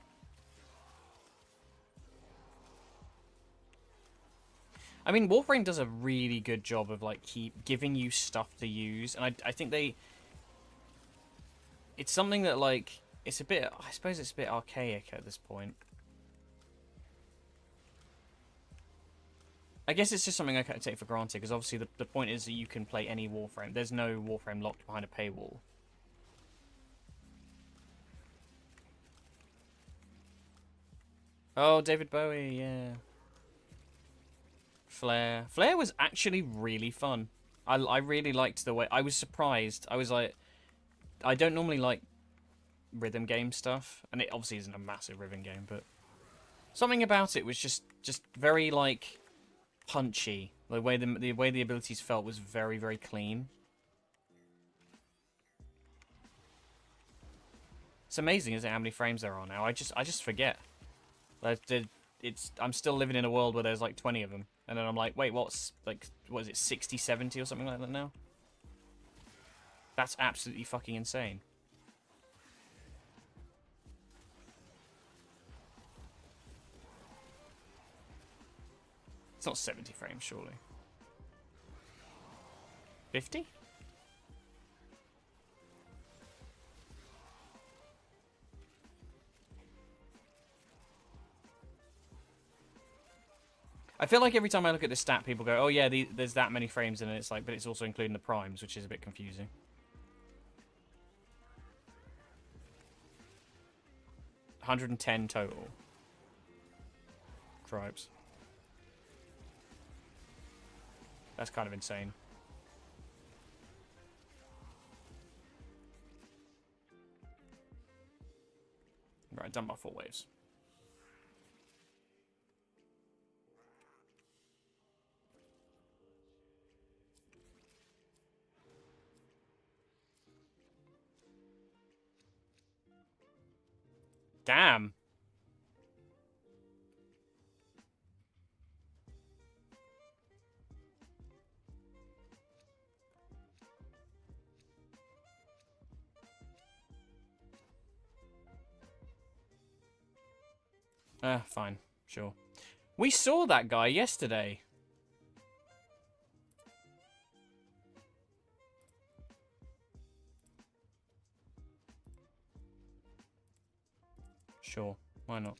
I mean, Warframe does a really good job of, like, keep giving you stuff to use. And I think they... It's something that, like... It's a bit... I suppose it's a bit archaic at this point. I guess it's just something I can't take for granted, because obviously the point is that you can play any Warframe. There's no Warframe locked behind a paywall. Oh, David Bowie, yeah. Flare. Flare was actually really fun. I really liked the way... I was surprised. I was like... I don't normally like rhythm game stuff, and it obviously isn't a massive rhythm game, but something about it was just very, like, punchy. The way the abilities felt was very, very clean. It's amazing, isn't it, how many frames there are now? I just forget. I'm still living in a world where there's like 20 of them, and then I'm like, wait, what is it, 60, 70 or something like that now? That's absolutely fucking insane. It's not 70 frames, surely. 50? I feel like every time I look at this stat, people go, oh yeah, there's that many frames in it. It's like, but it's also including the primes, which is a bit confusing. $110 total. Tribes. That's kind of insane. Right, done by 4 waves. Damn. Fine. Sure. We saw that guy yesterday. Sure. Why not?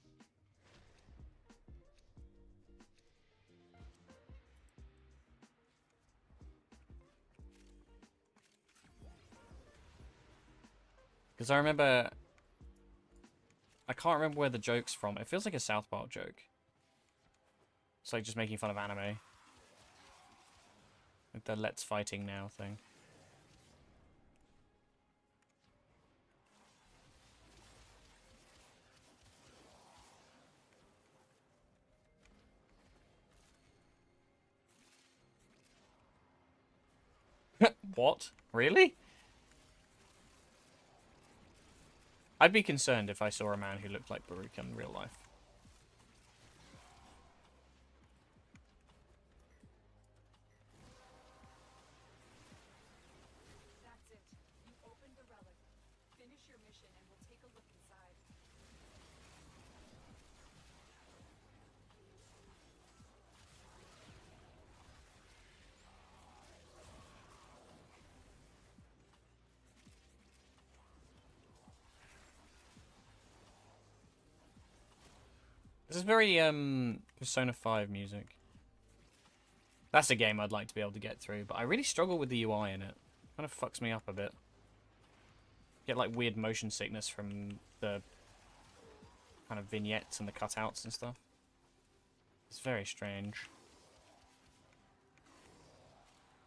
Because I remember... I can't remember where the joke's from. It feels like a South Park joke. It's like just making fun of anime. Like the let's fighting now thing. What? Really? I'd be concerned if I saw a man who looked like Baruch in real life. That's it. You opened the relic. Finish your mission and we'll take a look inside. This is very Persona 5 music. That's a game I'd like to be able to get through, but I really struggle with the UI in it. Kind of fucks me up a bit. Get like weird motion sickness from the kind of vignettes and the cutouts and stuff. It's very strange.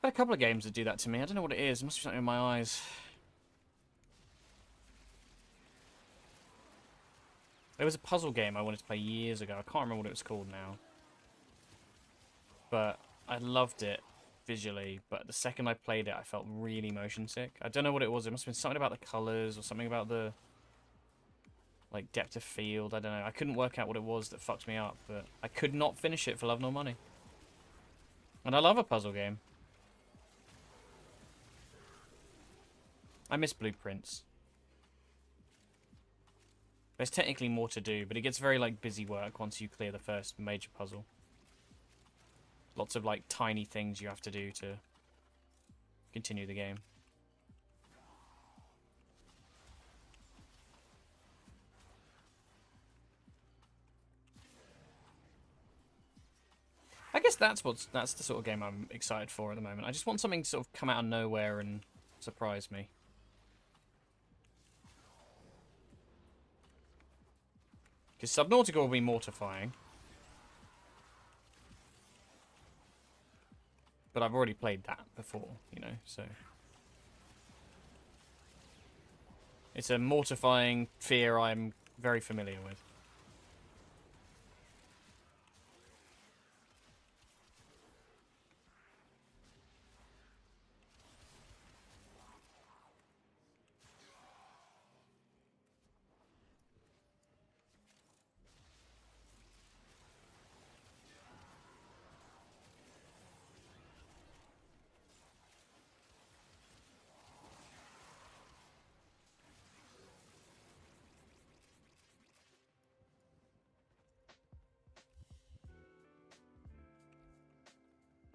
Got a couple of games that do that to me. I don't know what it is. It must be something in my eyes. There was a puzzle game I wanted to play years ago. I can't remember what it was called now. But I loved it visually. But the second I played it, I felt really motion sick. I don't know what it was. It must have been something about the colours or something about the like depth of field. I don't know. I couldn't work out what it was that fucked me up. But I could not finish it for love nor money. And I love a puzzle game. I miss Blueprints. There's technically more to do, but it gets very, like, busy work once you clear the first major puzzle. Lots of, like, tiny things you have to do to continue the game. I guess that's the sort of game I'm excited for at the moment. I just want something to sort of come out of nowhere and surprise me. Because Subnautica will be mortifying. But I've already played that before, you know, so... It's a mortifying fear I'm very familiar with.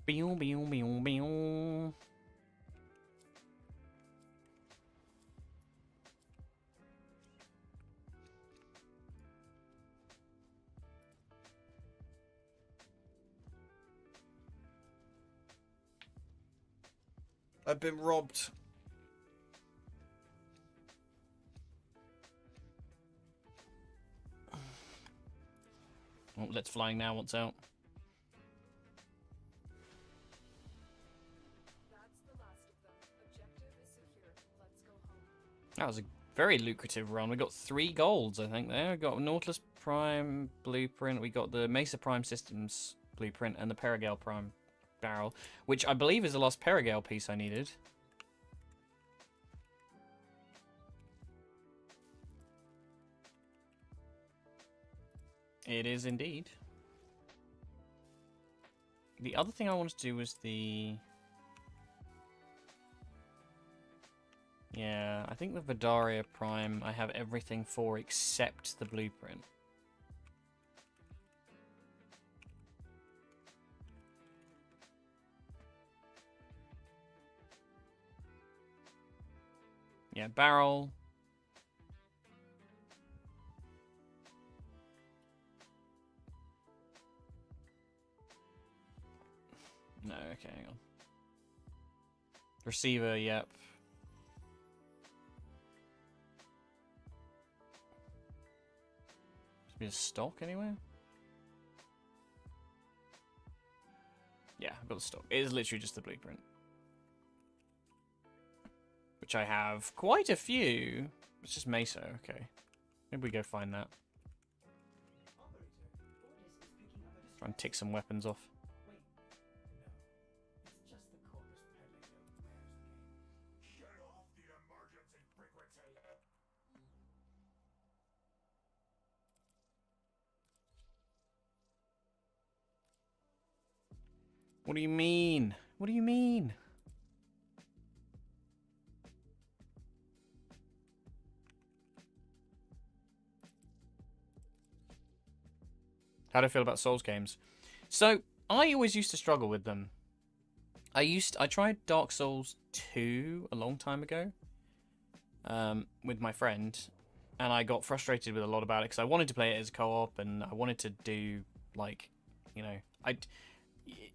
Beow, beow, beow, beow. I've been robbed. Oh, let's flying now. What's out? That's the last of them. Objective is secure. Let's go home. That was a very lucrative run. We got 3 golds, I think, there. We got Nautilus Prime blueprint. We got the Mesa Prime Systems blueprint and the Perigale Prime barrel, which I believe is the last Perigale piece I needed. It is indeed. The other thing I wanted to do was the... Yeah, I think the Vidaria Prime I have everything for except the blueprint. Yeah, barrel. No, okay, hang on. Receiver, yep. Should be a stock anywhere? Yeah, I've got the stock. It is literally just the blueprint. Which I have quite a few. It's just Meso, okay. Maybe we go find that. Try and tick some weapons off. Wait, no. It's just the corpus peddling the wares again. Get off the emergency frequency. What do you mean? What do you mean? How do I feel about Souls games? So, I always used to struggle with them. I tried Dark Souls 2 a long time ago with my friend, and I got frustrated with a lot about it because I wanted to play it as a co-op, and I wanted to do, like, you know,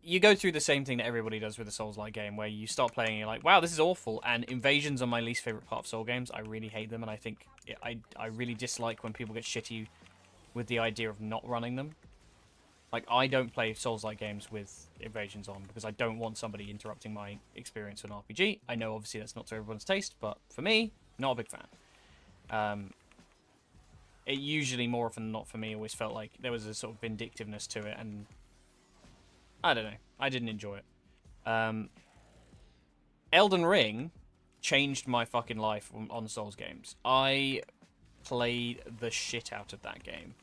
you go through the same thing that everybody does with a Souls-like game, where you start playing and you're like, wow, this is awful, and invasions are my least favorite part of Soul games. I really hate them, and I think I really dislike when people get shitty with the idea of not running them. Like, I don't play Souls-like games with invasions on because I don't want somebody interrupting my experience with an RPG. I know, obviously, that's not to everyone's taste, but for me, not a big fan. It usually, more often than not for me, always felt like there was a sort of vindictiveness to it, and I don't know. I didn't enjoy it. Elden Ring changed my fucking life on Souls games. I played the shit out of that game.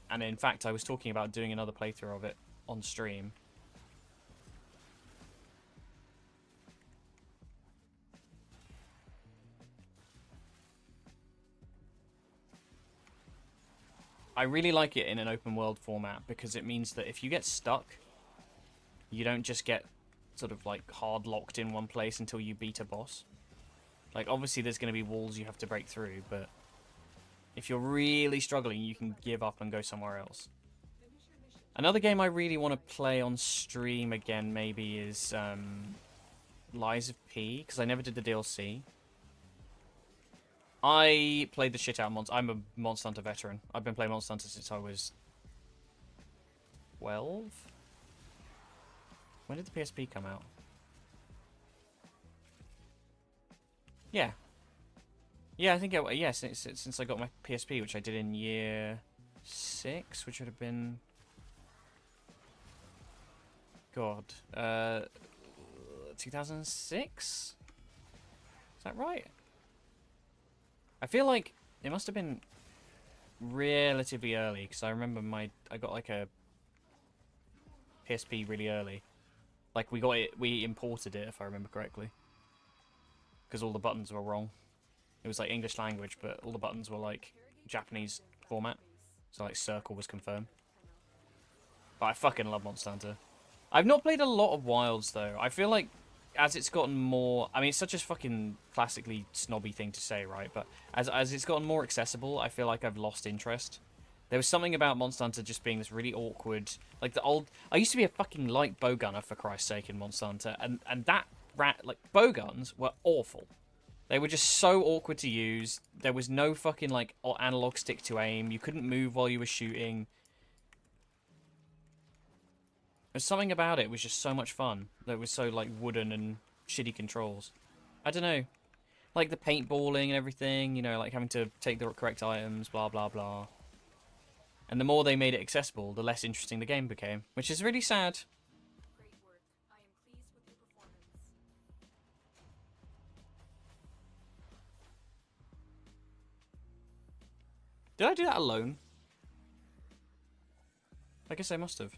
And in fact, I was talking about doing another playthrough of it on stream. I really like it in an open world format because it means that if you get stuck, you don't just get sort of like hard locked in one place until you beat a boss. Like, obviously there's going to be walls you have to break through, but if you're really struggling, you can give up and go somewhere else. Another game I really want to play on stream again maybe is Lies of P, because I never did the DLC. I played the shit out of Monster. I'm a Monster Hunter veteran. I've been playing Monster Hunter since I was 12? When did the PSP come out? Yeah. Yeah, I think since I got my PSP, which I did in year 6, which would have been... God. 2006? Is that right? I feel like it must have been relatively early, because I remember I got like a PSP really early. Like, we imported it, if I remember correctly. Because all the buttons were wrong. It was like English language, but all the buttons were like Japanese format. So like circle was confirmed. But I fucking love Monster Hunter. I've not played a lot of Wilds though. I feel like as it's gotten more... I mean, it's such a fucking classically snobby thing to say, right? But as it's gotten more accessible, I feel like I've lost interest. There was something about Monster Hunter just being this really awkward... Like the old... I used to be a fucking light bowgunner, for Christ's sake, in Monster Hunter. And that... Like, bowguns were awful. They were just so awkward to use. There was no fucking, like, analog stick to aim. You couldn't move while you were shooting. There's something about it was just so much fun. That was so, like, wooden and shitty controls. I don't know. Like, the paintballing and everything, you know, like, having to take the correct items, blah, blah, blah. And the more they made it accessible, the less interesting the game became. Which is really sad. Great work. I am pleased with your performance. Did I do that alone? I guess I must have.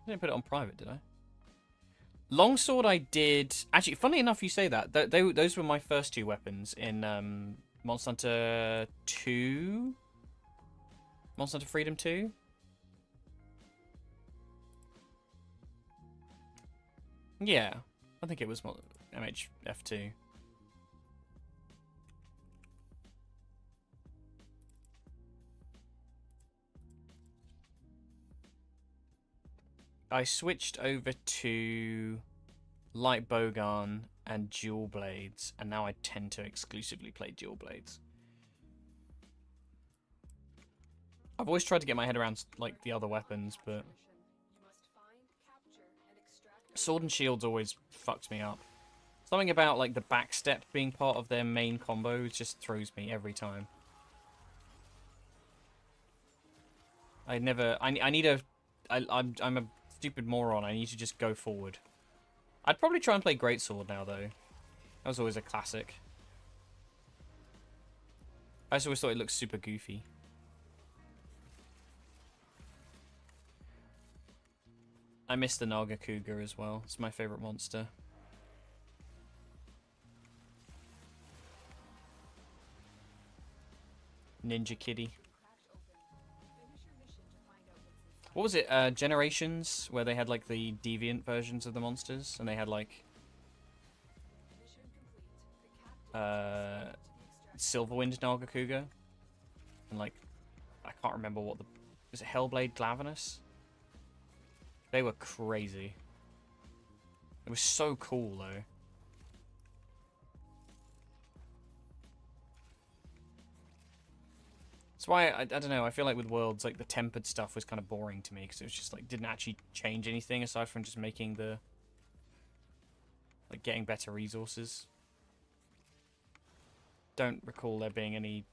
I didn't put it on private, did I? Longsword I did... Actually, funny enough you say that. Those were my first two weapons in Monster Hunter 2? Monster Hunter Freedom 2? Yeah, I think it was MHF2. I switched over to Light Bowgun and Dual Blades, and now I tend to exclusively play Dual Blades. I've always tried to get my head around like the other weapons, but You must find, capture, and extract Sword and Shield's always fucked me up. Something about like the backstep being part of their main combo just throws me every time. I'm a stupid moron. I need to just go forward. I'd probably try and play Greatsword now, though. That was always a classic. I just always thought it looked super goofy. I miss the Naga Cougar as well. It's my favorite monster. Ninja Kitty. What was it? Generations, where they had like the deviant versions of the monsters, and they had like Silverwind Naga Cougar, and like I can't remember what the was it Hellblade Glavenus. They were crazy. It was so cool though. That's why I don't know. I feel like with Worlds, like the tempered stuff was kind of boring to me because it was just like didn't actually change anything aside from just making the like getting better resources. Don't recall there being any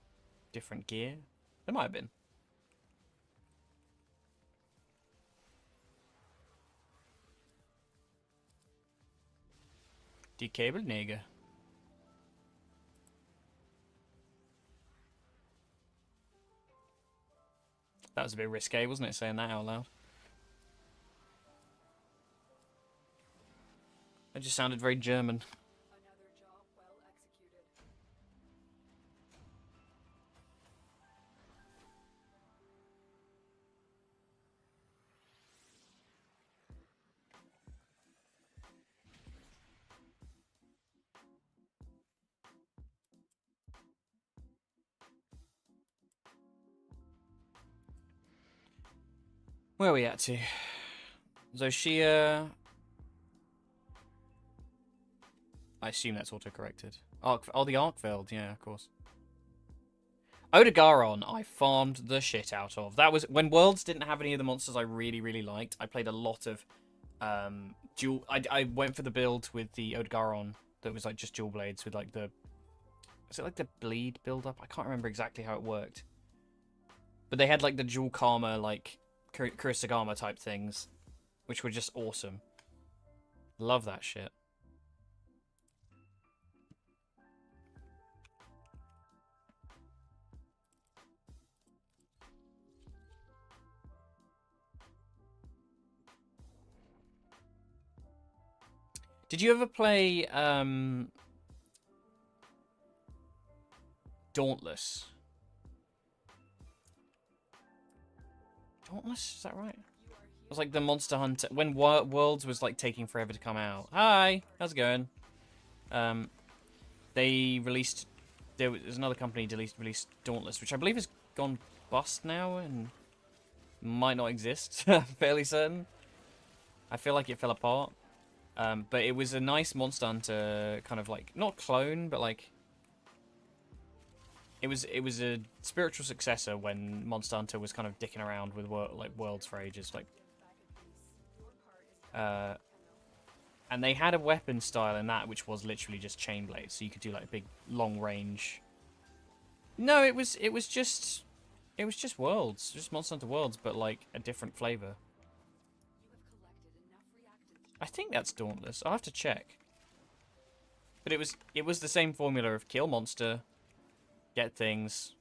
different gear. There might have been. Decable nigger. That was a bit risque, wasn't it, saying that out loud? It just sounded very German. another job well executed. Where are we at to? Zoshia. I assume that's auto-corrected. Oh, the Arkveld, yeah, of course. Odegaron, I farmed the shit out of. That was when Worlds didn't have any of the monsters I really, really liked. I played a lot of dual. I went for the build with the Odegaron that was like just dual blades with like the. Was it like the bleed build up? I can't remember exactly how it worked. But they had like the dual karma, like Kurosagama type things, which were just awesome. Love that shit. Did you ever play Dauntless? Dauntless? Is that right? It was like the Monster Hunter when Worlds was like taking forever to come out. Hi, how's it going? They released. There's another company released Dauntless, which I believe has gone bust now and might not exist. Fairly certain. I feel like it fell apart. But it was a nice Monster Hunter kind of like not clone, but like it was a spiritual successor when Monster Hunter was kind of dicking around with Worlds for ages, like. And they had a weapon style in that which was literally just chain blades, so you could do like big long range. No, it was just Worlds, just Monster Hunter Worlds, but like a different flavor. I think that's Dauntless. I'll have to check. But it was the same formula of kill monster, get things.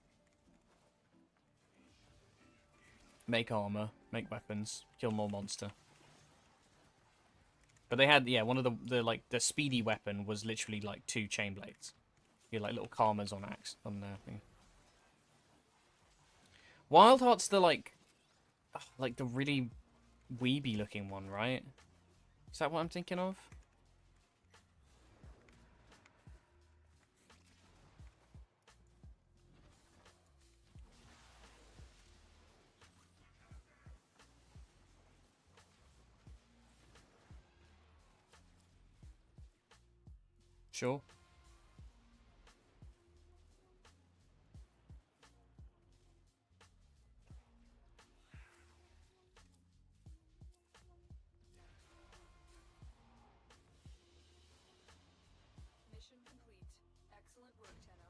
make armor, make weapons, kill more monster. But they had, yeah, one of the speedy weapon was literally like 2 chain blades. You had like little karmas on on their thing. Wild Heart's the like the really weeby looking one, right? Is that what I'm thinking of? Sure. Mission complete. Excellent work, Tenno.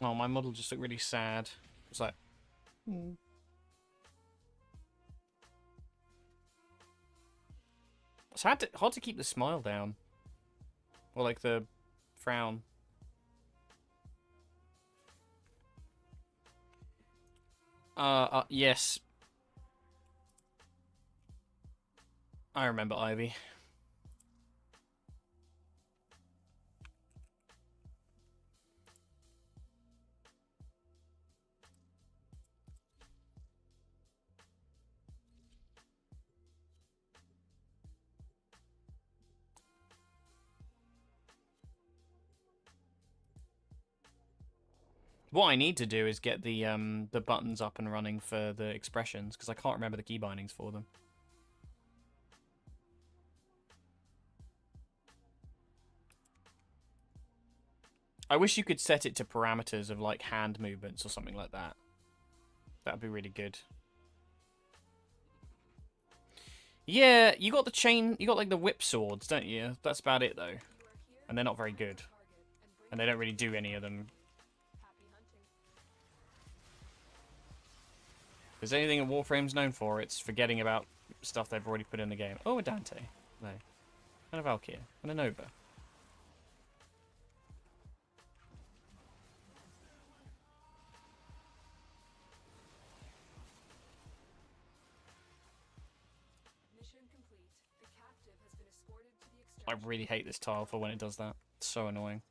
Oh, my model just looked really sad. It's like... It's hard to keep the smile down. Or like the frown. Yes. I remember Ivy. What I need to do is get the buttons up and running for the expressions, because I can't remember the key bindings for them. I wish you could set it to parameters of like hand movements or something like that. That'd be really good. Yeah, you got the chain, you got like the whip swords, don't you? That's about it though. And they're not very good. And they don't really do any of them. Happy hunting. If there's anything that Warframe's known for, it's forgetting about stuff they've already put in the game. Oh, a Dante. No. And a Valkyr. And a Nova. Mission complete. The captive has been escorted to the I extraction. really hate this tile for when it does that. It's so annoying.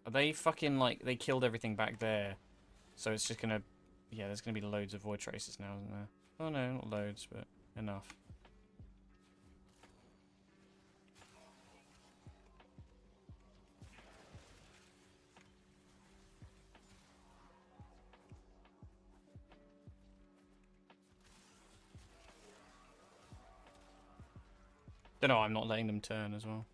Are they fucking like, they killed everything back there. So it's just gonna, yeah, there's gonna be loads of void traces now, isn't there? Oh no, not loads, but enough. Don't know, I'm not letting them turn as well.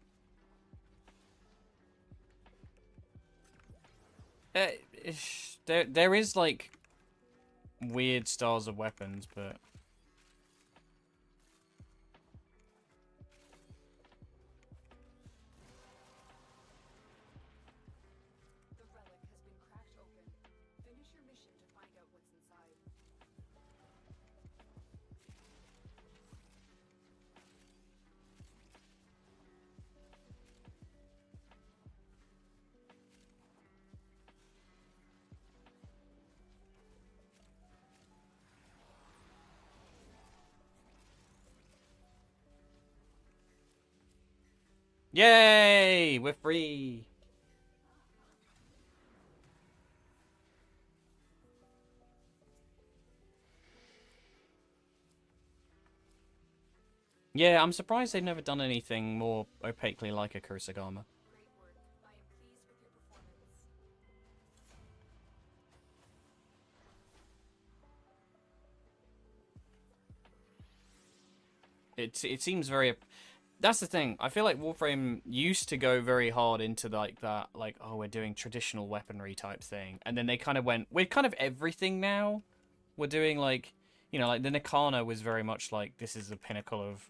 There is like weird styles of weapons, but The relic has been cracked open. Finish your mission to find out what's inside. yay, we're free. Yeah, I'm surprised they've never done anything more opaquely like a Kurosagama. Great work. I am pleased with your performance. It seems very. That's the thing. I feel like Warframe used to go very hard into like that, like, oh, we're doing traditional weaponry type thing, and then they kind of went, we're kind of everything now. We're doing like, you know, like the Nikana was very much like, this is the pinnacle of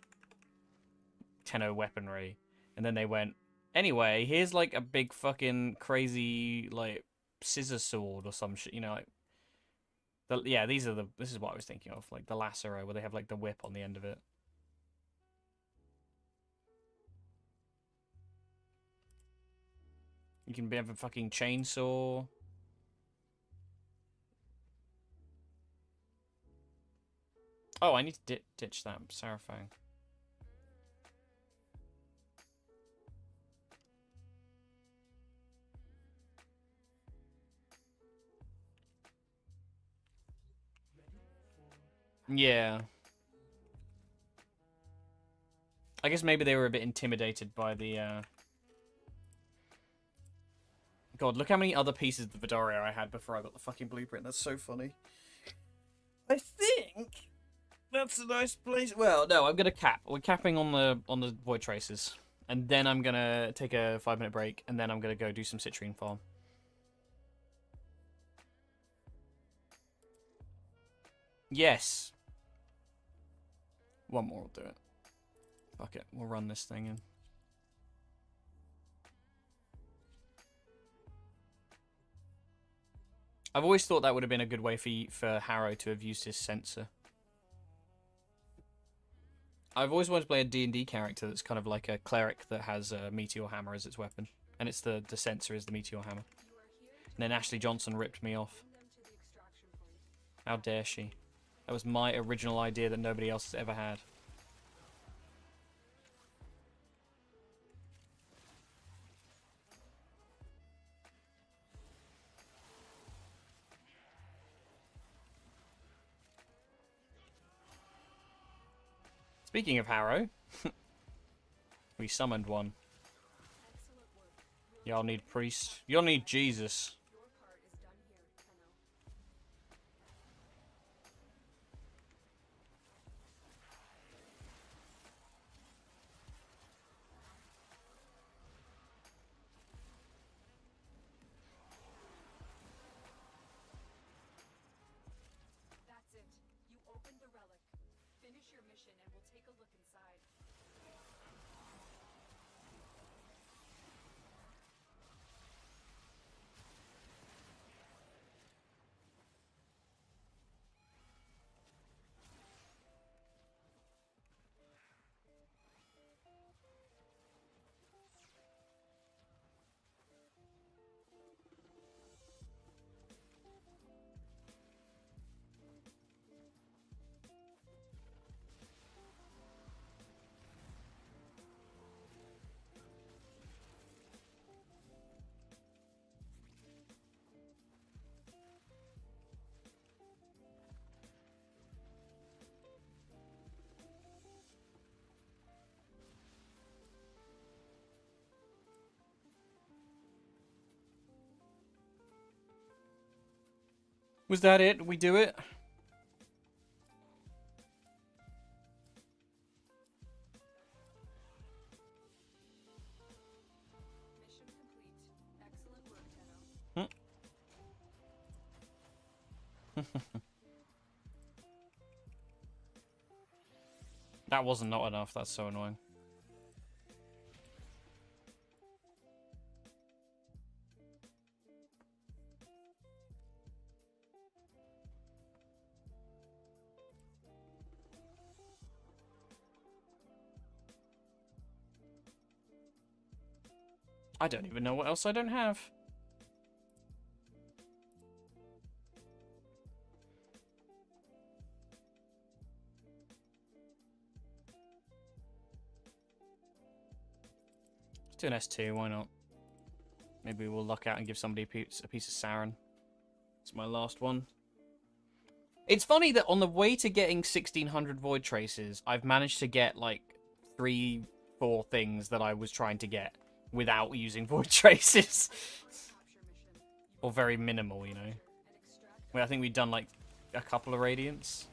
Tenno weaponry, and then they went, anyway, here's like a big fucking crazy like scissor sword or some shit, you know, like Yeah, these are the. This is what I was thinking of, like the lasso where they have like the whip on the end of it. You can have a fucking chainsaw. Oh, I need to ditch that Sarafang. Yeah. I guess maybe they were a bit intimidated by the, God, look how many other pieces of the Vidario I had before I got the fucking blueprint. That's so funny. I think that's a nice place. Well, no, I'm gonna cap. We're capping on the void traces, and then I'm gonna take a 5-minute break, and then I'm gonna go do some citrine farm. Yes. One more will do it. Fuck it. We'll run this thing in. I've always thought that would have been a good way for Harrow to have used his sensor. I've always wanted to play a D&D character that's kind of like a cleric that has a meteor hammer as its weapon. And it's the sensor is the meteor hammer. And then Ashley Johnson ripped me off. How dare she? That was my original idea that nobody else has ever had. Speaking of Harrow, we summoned one. Y'all need priest. Y'all need Jesus. That's it. You opened the relic. Finish your mission and we'll take a look inside. Was that it? We do it? Mission complete. Excellent work, Tenno. That wasn't not enough. That's so annoying. I don't even know what else I don't have. Let's do an S2, why not? Maybe we'll luck out and give somebody a piece of Saren. It's my last one. It's funny that on the way to getting 1600 void traces, I've managed to get like 3-4 things that I was trying to get without using void traces. Or very minimal, you know. Well, I think we've done like a couple of radiants.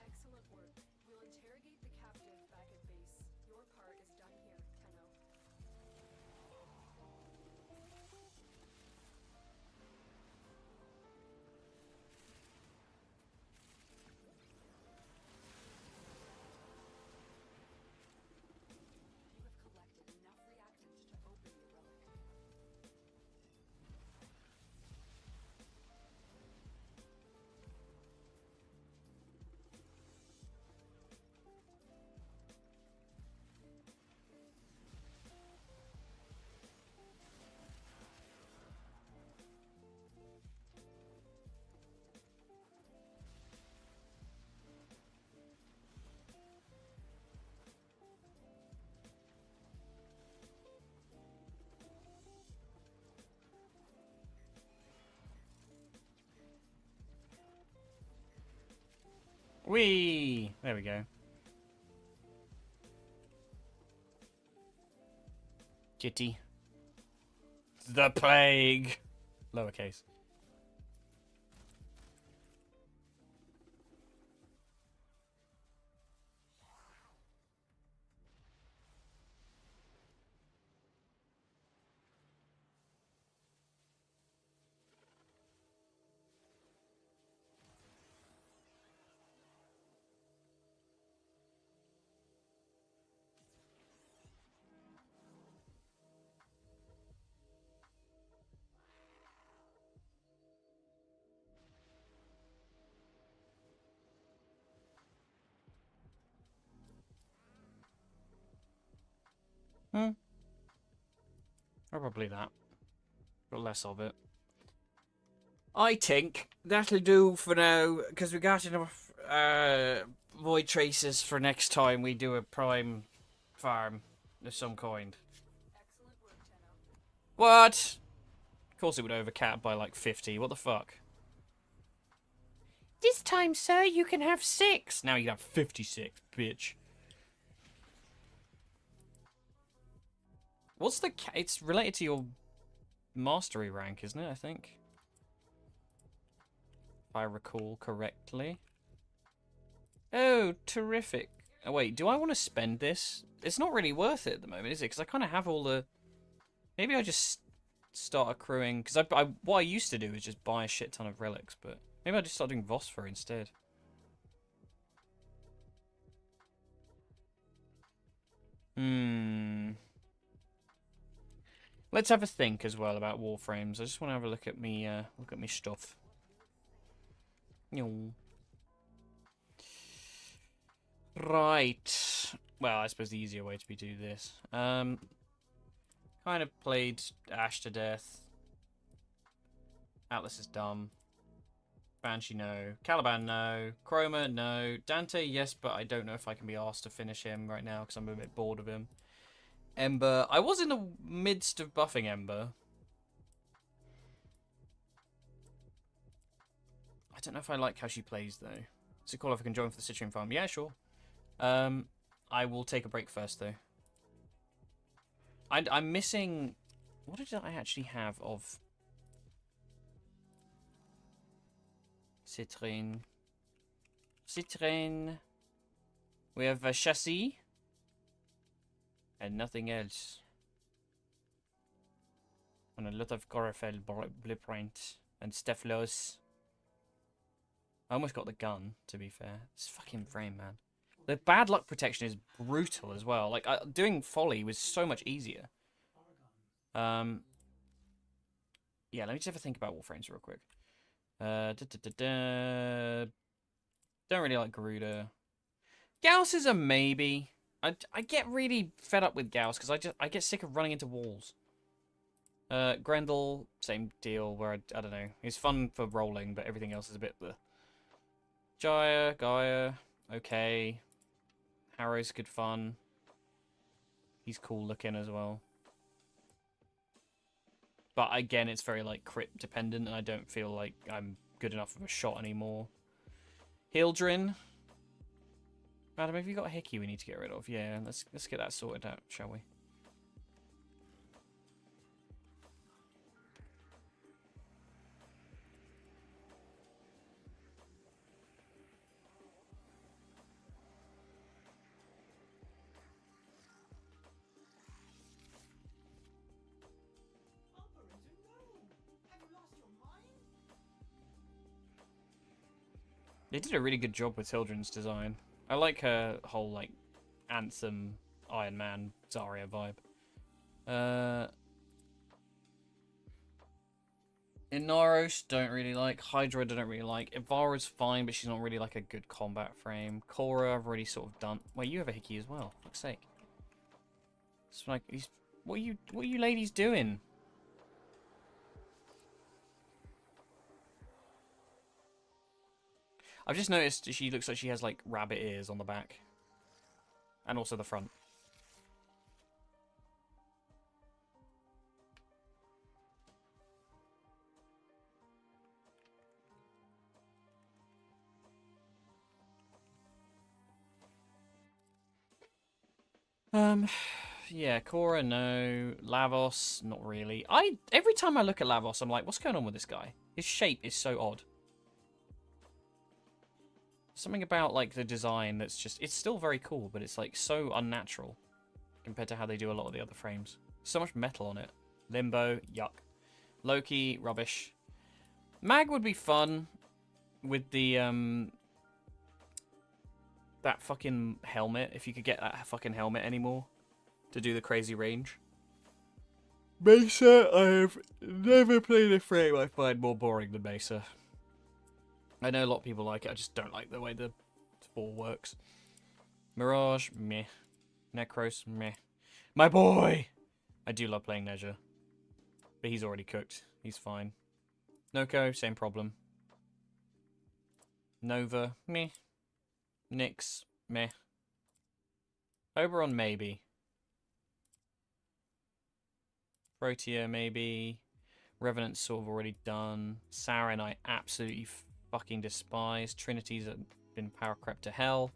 Excellent work. We'll interrogate the captive back at base. Your part is done here, Tenno. Whee! There we go. Kitty. The plague! Lowercase. Hmm. Probably that. But less of it. I think that'll do for now, because we got enough void traces for next time we do a prime farm of some kind. Excellent work, Tenno. What? Of course it would overcap by like 50. What the fuck? This time, sir, you can have 6. Now you have 56, bitch. What's the... It's related to your mastery rank, isn't it, I think? If I recall correctly. Oh, terrific. Oh, wait, do I want to spend this? It's not really worth it at the moment, is it? Because I kind of have all the... Maybe I just start accruing... Because what I used to do is just buy a shit ton of relics, but... Maybe I just start doing Vosper instead. Let's have a think as well about Warframes. I just want to have a look at me stuff. Right. Well, I suppose the easier way to do this. Kind of played Ash to death. Atlas is dumb. Banshee, no. Caliban, no. Chroma, no. Dante, yes, but I don't know if I can be asked to finish him right now because I'm a bit bored of him. Ember. I was in the midst of buffing Ember. I don't know if I like how she plays, though. Is it cool if I can join for the Citrium farm? Yeah, sure. I will take a break first, though. I'm missing... What did I actually have of... Citrine. Citrine. We have a chassis. And nothing else. And a lot of chlorophyll blueprint. And Stephalos. I almost got the gun, to be fair. It's fucking frame, man. The bad luck protection is brutal as well. Like, doing Folly was so much easier. Yeah, let me just have a think about Warframes real quick. Don't really like Garuda. Gauss is a maybe. I get really fed up with Gauss because I get sick of running into walls. Grendel, same deal where I don't know. He's fun for rolling, but everything else is a bit the. Gaia, okay. Harrow's good fun. He's cool looking as well. But again, it's very like crit dependent, and I don't feel like I'm good enough of a shot anymore. Hildrin. Madam, have you got a Hickey we need to get rid of? Yeah, let's get that sorted out, shall we? They did a really good job with Hildren's design. I like her whole, like, Anthem, Iron Man, Zarya vibe. Inaros, don't really like. Hydra, don't really like. Ivara's fine, but she's not really, like, a good combat frame. Korra, I've already sort of done. Wait, you have a Hickey as well. For fuck's sake. It's like, what are you ladies doing? I've just noticed she looks like she has, like, rabbit ears on the back. And also the front. Yeah, Cora, no. Lavos, not really. Every time I look at Lavos, I'm like, what's going on with this guy? His shape is so odd. Something about, like, the design that's just... It's still very cool, but it's, like, so unnatural compared to how they do a lot of the other frames. So much metal on it. Limbo, yuck. Loki, rubbish. Mag would be fun with the, that fucking helmet, if you could get that fucking helmet anymore to do the crazy range. Mesa, I have never played a frame I find more boring than Mesa. I know a lot of people like it, I just don't like the way the ball works. Mirage, meh. Necros, meh. My boy! I do love playing Neja. But he's already cooked. He's fine. Noko, same problem. Nova, meh. Nyx, meh. Oberon, maybe. Protea, maybe. Revenant's sort of already done. Saren, I absolutely fucking despise. Trinity's been power crept to hell.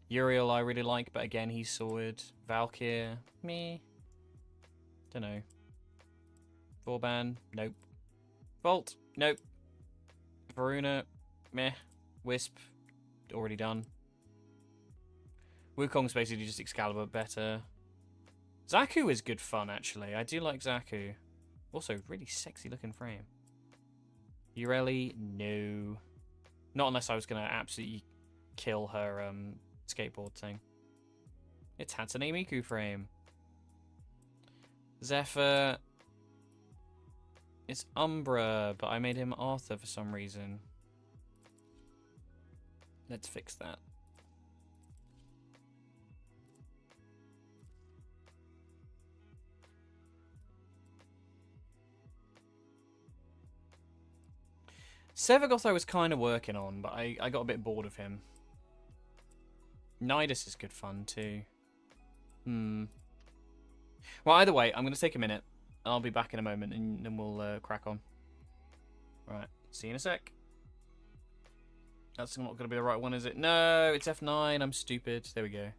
Uriel, I really like, but again, he's sorted. Valkyr, me. Dunno. Vauban, nope. Volt, nope. Varuna, meh. Wisp, already done. Wukong's basically just Excalibur better. Zaku is good fun, actually. I do like Zaku. Also, really sexy looking frame. Ureli, no. Not unless I was going to absolutely kill her skateboard thing. It's Hatsune Miku frame. Zephyr. It's Umbra, but I made him Arthur for some reason. Let's fix that. Sevagoth I was kind of working on, but I got a bit bored of him. Nidus is good fun too. Well, either way, I'm going to take a minute. I'll be back in a moment and then we'll crack on. Right, see you in a sec. That's not going to be the right one, is it? No, it's F9. I'm stupid. There we go.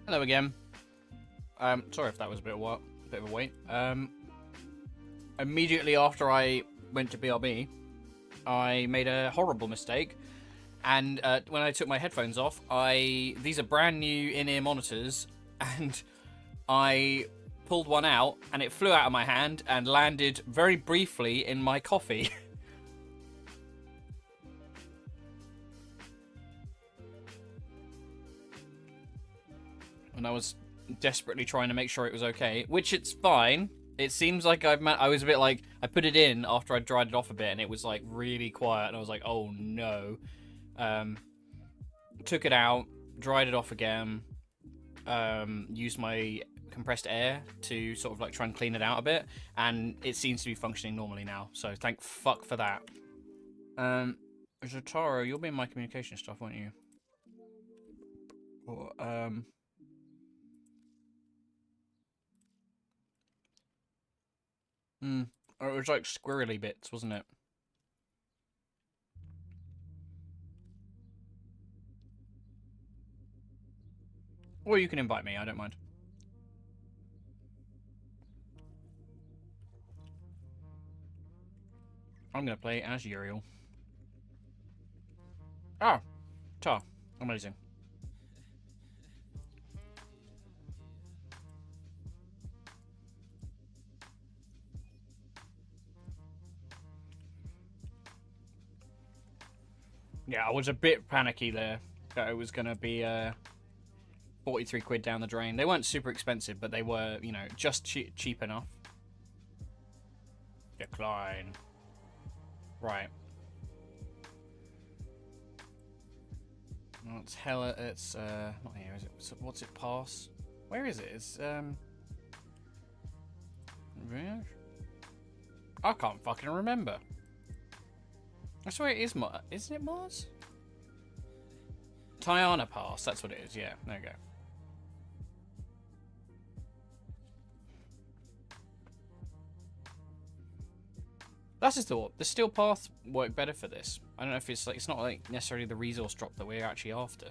Hello again. Sorry if that was a bit of a wait. Immediately after I went to BRB, I made a horrible mistake, and when I took my headphones off, these are brand new in-ear monitors, and I pulled one out, and it flew out of my hand and landed very briefly in my coffee. And I was desperately trying to make sure it was okay, which it's fine. It seems like I was a bit like, I put it in after I dried it off a bit, and it was like really quiet, and I was like, oh no. Took it out, dried it off again, used my compressed air to sort of like try and clean it out a bit, and it seems to be functioning normally now, so thank fuck for that. Jotaro, you'll be in my communication stuff, won't you? Or, Or it was like squirrely bits, wasn't it? Or you can invite me, I don't mind. I'm gonna play as Uriel. Oh, Tar. Amazing. Yeah, I was a bit panicky there that it was gonna be 43 quid down the drain. They weren't super expensive, but they were, you know, just cheap enough. Decline. Right. Well, it's hella. It's not here, is it? So what's it pass? Where is it? It's I can't fucking remember. I swear it is Mars. Isn't it Mars? Tiana Pass. That's what it is. Yeah. There you go. That's his thought. The steel path worked better for this. I don't know if it's like, it's not like necessarily the resource drop that we're actually after.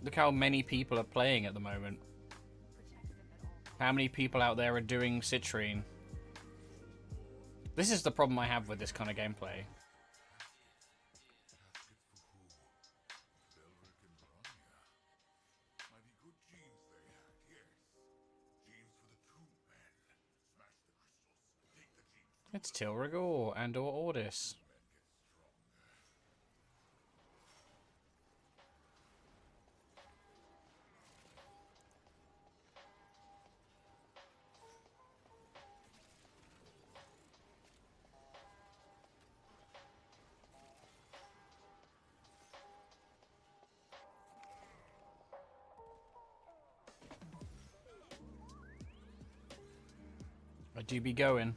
Look how many people are playing at the moment. How many people out there are doing citrine? This is the problem I have with this kind of gameplay. It's Tilrigor and or Ordis. I do be going.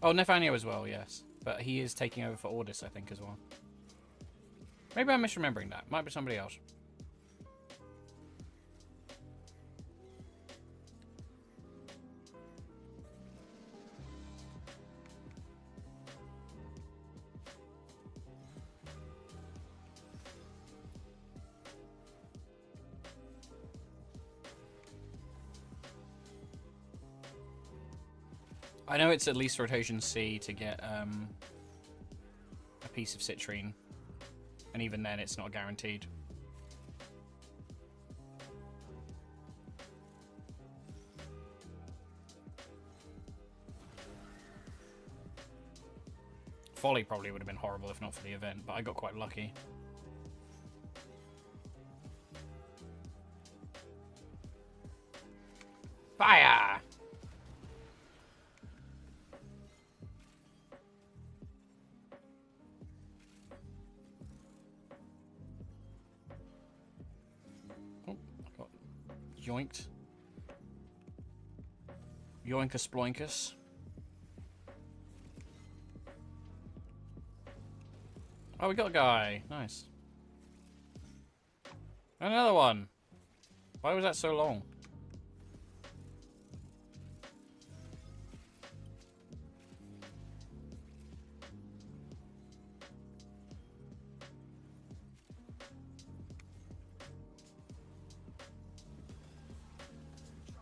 Oh, Nefanio as well, yes. But he is taking over for Ordis, I think, as well. Maybe I'm misremembering that. Might be somebody else. I know it's at least rotation C to get a piece of citrine, and even then it's not guaranteed. Folly probably would have been horrible if not for the event, but I got quite lucky. Fire! Yoinked. Yoinkus Sploinkus. Oh, we got a guy. Nice. Another one. Why was that so long?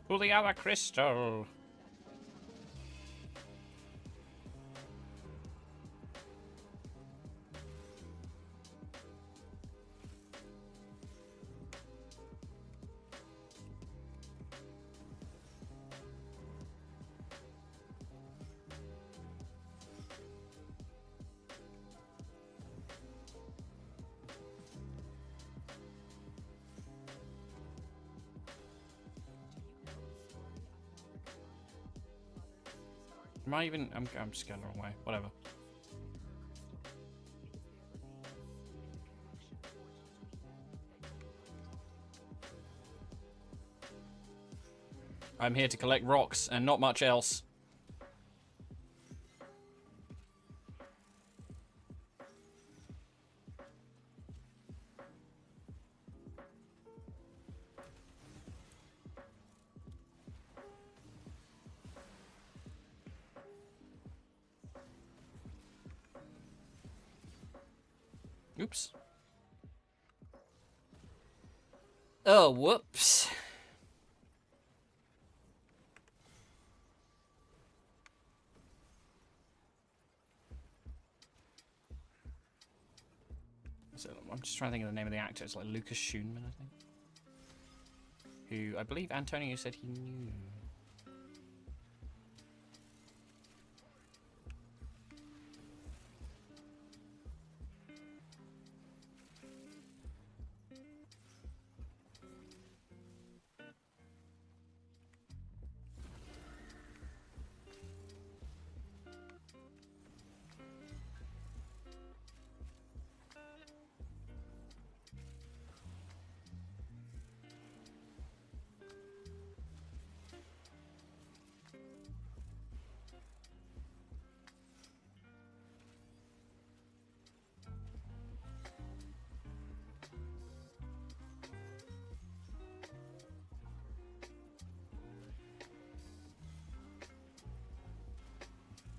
Pull the other crystal. Am I even? I'm just going the wrong way. Whatever. I'm here to collect rocks and not much else. Oops. Oh, whoops. So I'm just trying to think of the name of the actor. It's like Lucas Schoonman, I think. Who I believe Antonio said he knew.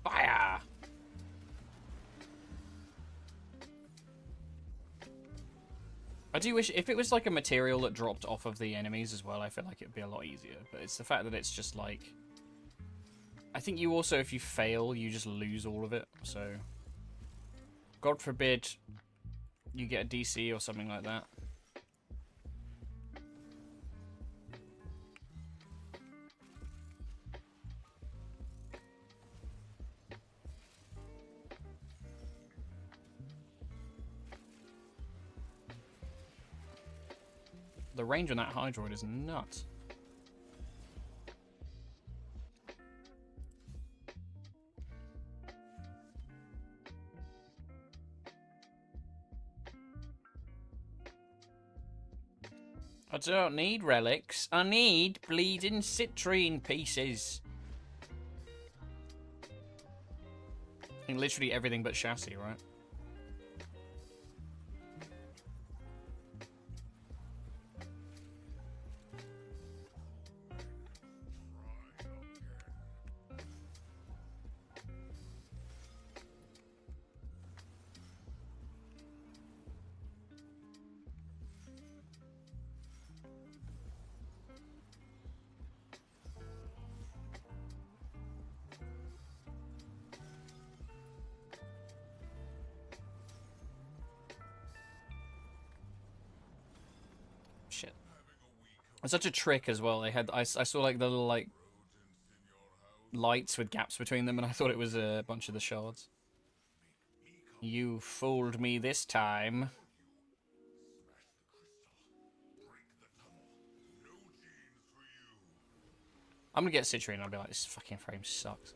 Fire! I do wish if it was like a material that dropped off of the enemies as well, I feel like it'd be a lot easier. But it's the fact that it's just like... I think you also, if you fail, you just lose all of it. So, God forbid you get a DC or something like that. The range on that Hydroid is nuts. I don't need relics. I need bleeding citrine pieces. I think literally everything but chassis, right? Shit. It's such a trick as well. They had I saw like the little like lights with gaps between them, and I thought it was a bunch of the shards. You fooled me this time. I'm gonna get citrine and I'll be like, this fucking frame sucks.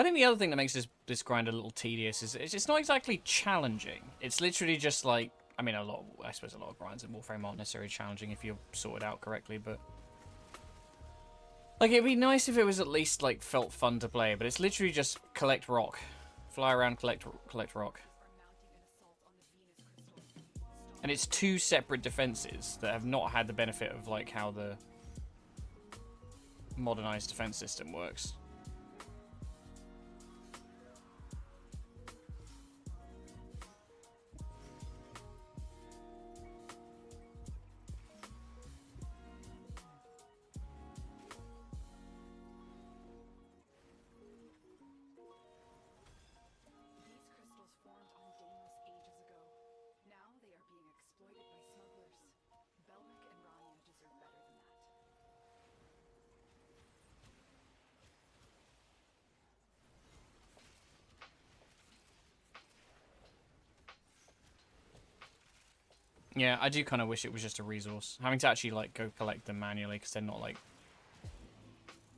I think the other thing that makes this grind a little tedious is it's not exactly challenging. It's literally just like, I mean, I suppose a lot of grinds in Warframe aren't necessarily challenging if you're sorted out correctly, but like it'd be nice if it was at least like felt fun to play. But it's literally just collect rock, fly around, collect rock, and it's two separate defenses that have not had the benefit of like how the modernized defense system works. Yeah, I do kind of wish it was just a resource. Having to actually, like, go collect them manually because they're not, like,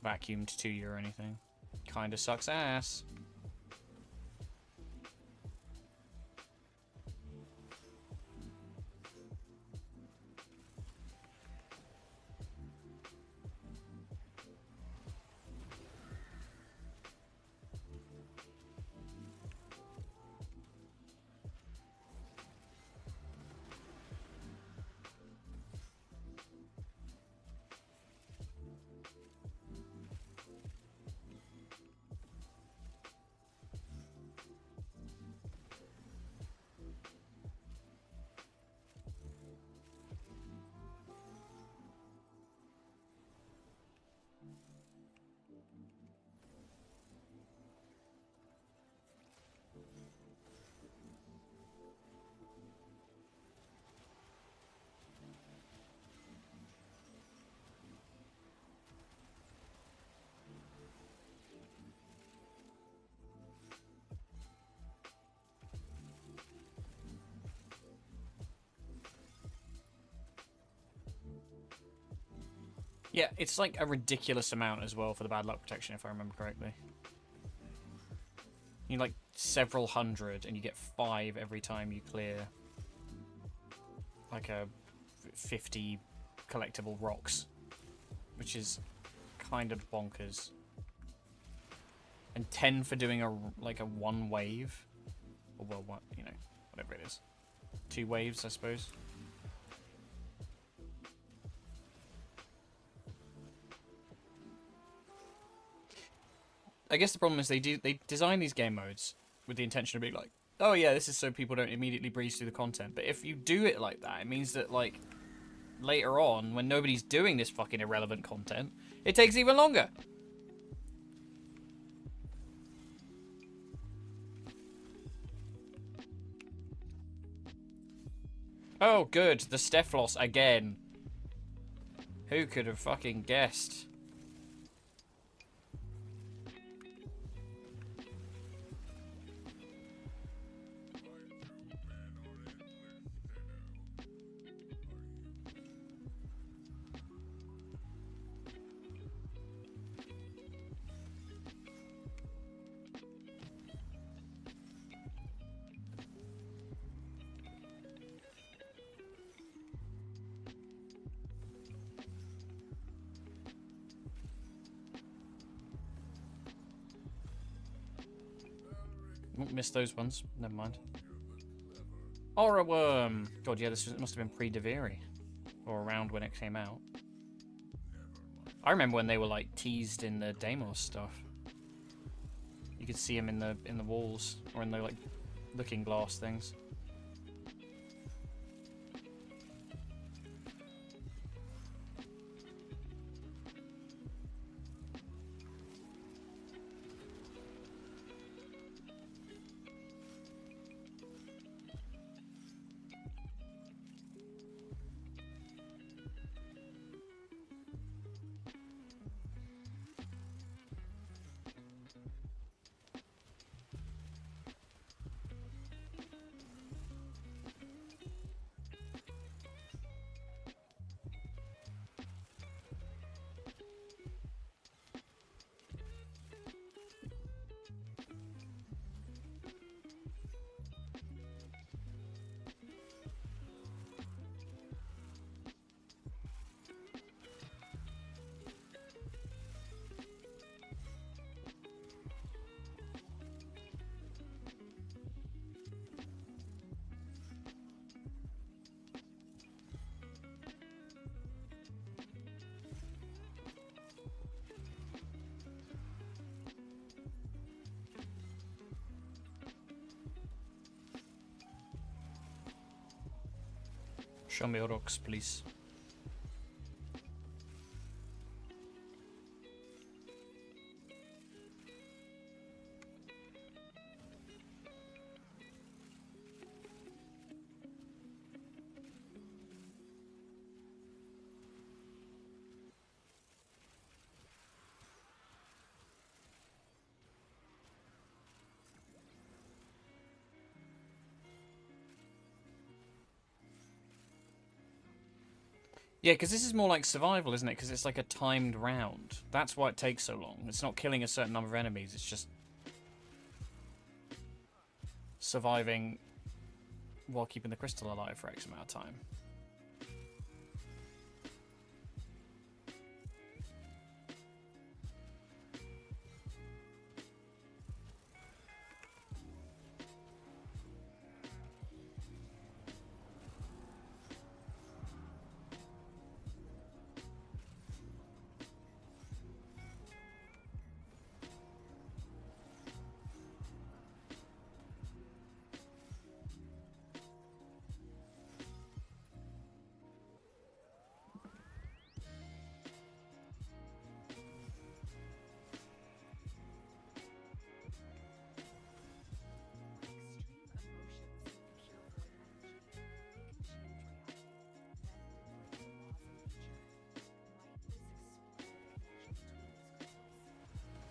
vacuumed to you or anything. Kinda sucks ass. Yeah, it's like a ridiculous amount as well for the bad luck protection, if I remember correctly. You need like several hundred, and you get 5 every time you clear like a 50 collectible rocks, which is kind of bonkers. And 10 for doing a one wave, or well, one, you know, whatever it is, 2 waves, I suppose. I guess the problem is they design these game modes with the intention of being like, oh yeah, this is so people don't immediately breeze through the content. But if you do it like that, it means that like later on, when nobody's doing this fucking irrelevant content, it takes even longer. Oh good, the Stephalos again. Who could have fucking guessed? Missed those ones. Never mind. Aura Worm. God, yeah, this must have been pre-Deviri, or around when it came out. I remember when they were like teased in the Deimos stuff. You could see them in the walls or in the like looking glass things. Show me rocks, please. Yeah, because this is more like survival, isn't it? Because it's like a timed round. That's why it takes so long. It's not killing a certain number of enemies. It's just surviving while keeping the crystal alive for X amount of time.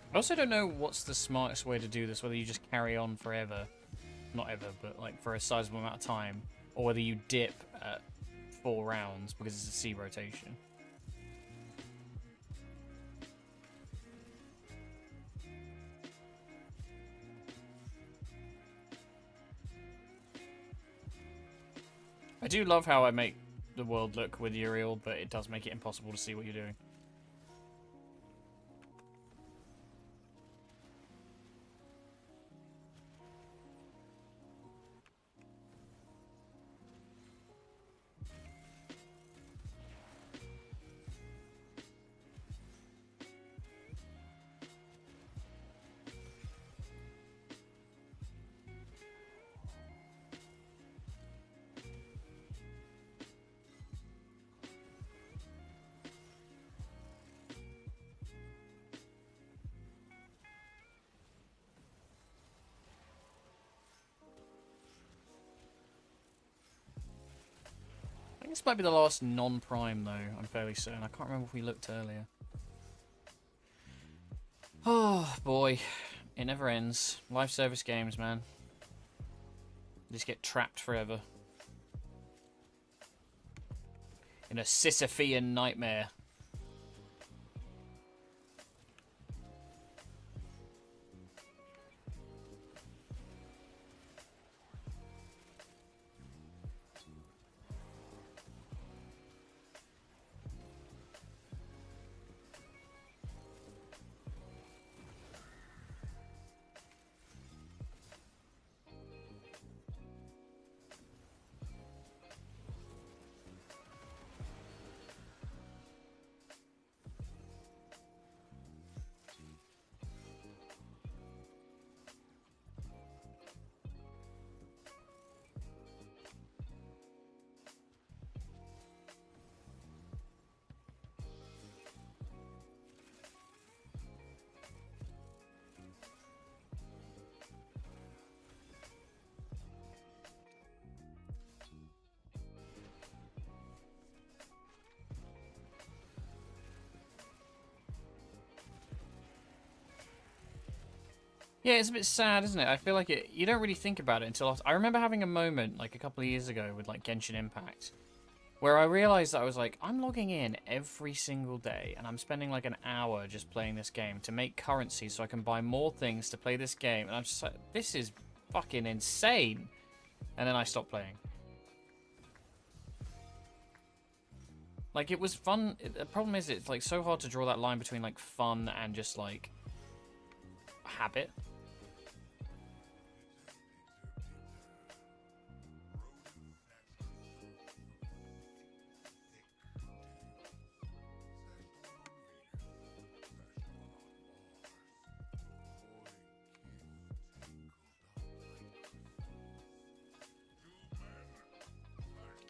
I also don't know what's the smartest way to do this, whether you just carry on forever, not ever, but like for a sizable amount of time, or whether you dip at 4 rounds because it's a C rotation. I do love how I make the world look with Uriel, but it does make it impossible to see what you're doing. I think this might be the last non-prime, though. I'm fairly certain. I can't remember if we looked earlier. Oh, boy. It never ends. Life service games, man. You just get trapped forever. In a Sisyphean nightmare. Yeah, it's a bit sad, isn't it? I feel like you don't really think about it until after. I remember having a moment like a couple of years ago with like Genshin Impact where I realized that I was like, I'm logging in every single day and I'm spending like an hour just playing this game to make currency so I can buy more things to play this game, and I'm just like, this is fucking insane. And then I stopped playing. Like, it was fun. The problem is it's like so hard to draw that line between like fun and just like habit.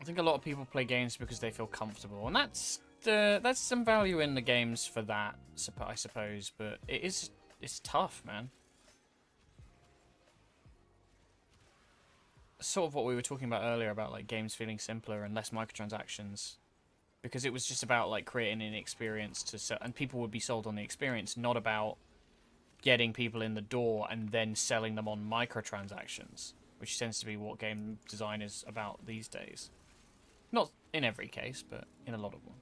I think a lot of people play games because they feel comfortable, and that's some value in the games for that, I suppose. But it's tough, man. Sort of what we were talking about earlier about like games feeling simpler and less microtransactions, because it was just about like creating an experience to sell, and people would be sold on the experience, not about getting people in the door and then selling them on microtransactions, which tends to be what game design is about these days. Not in every case, but in a lot of them.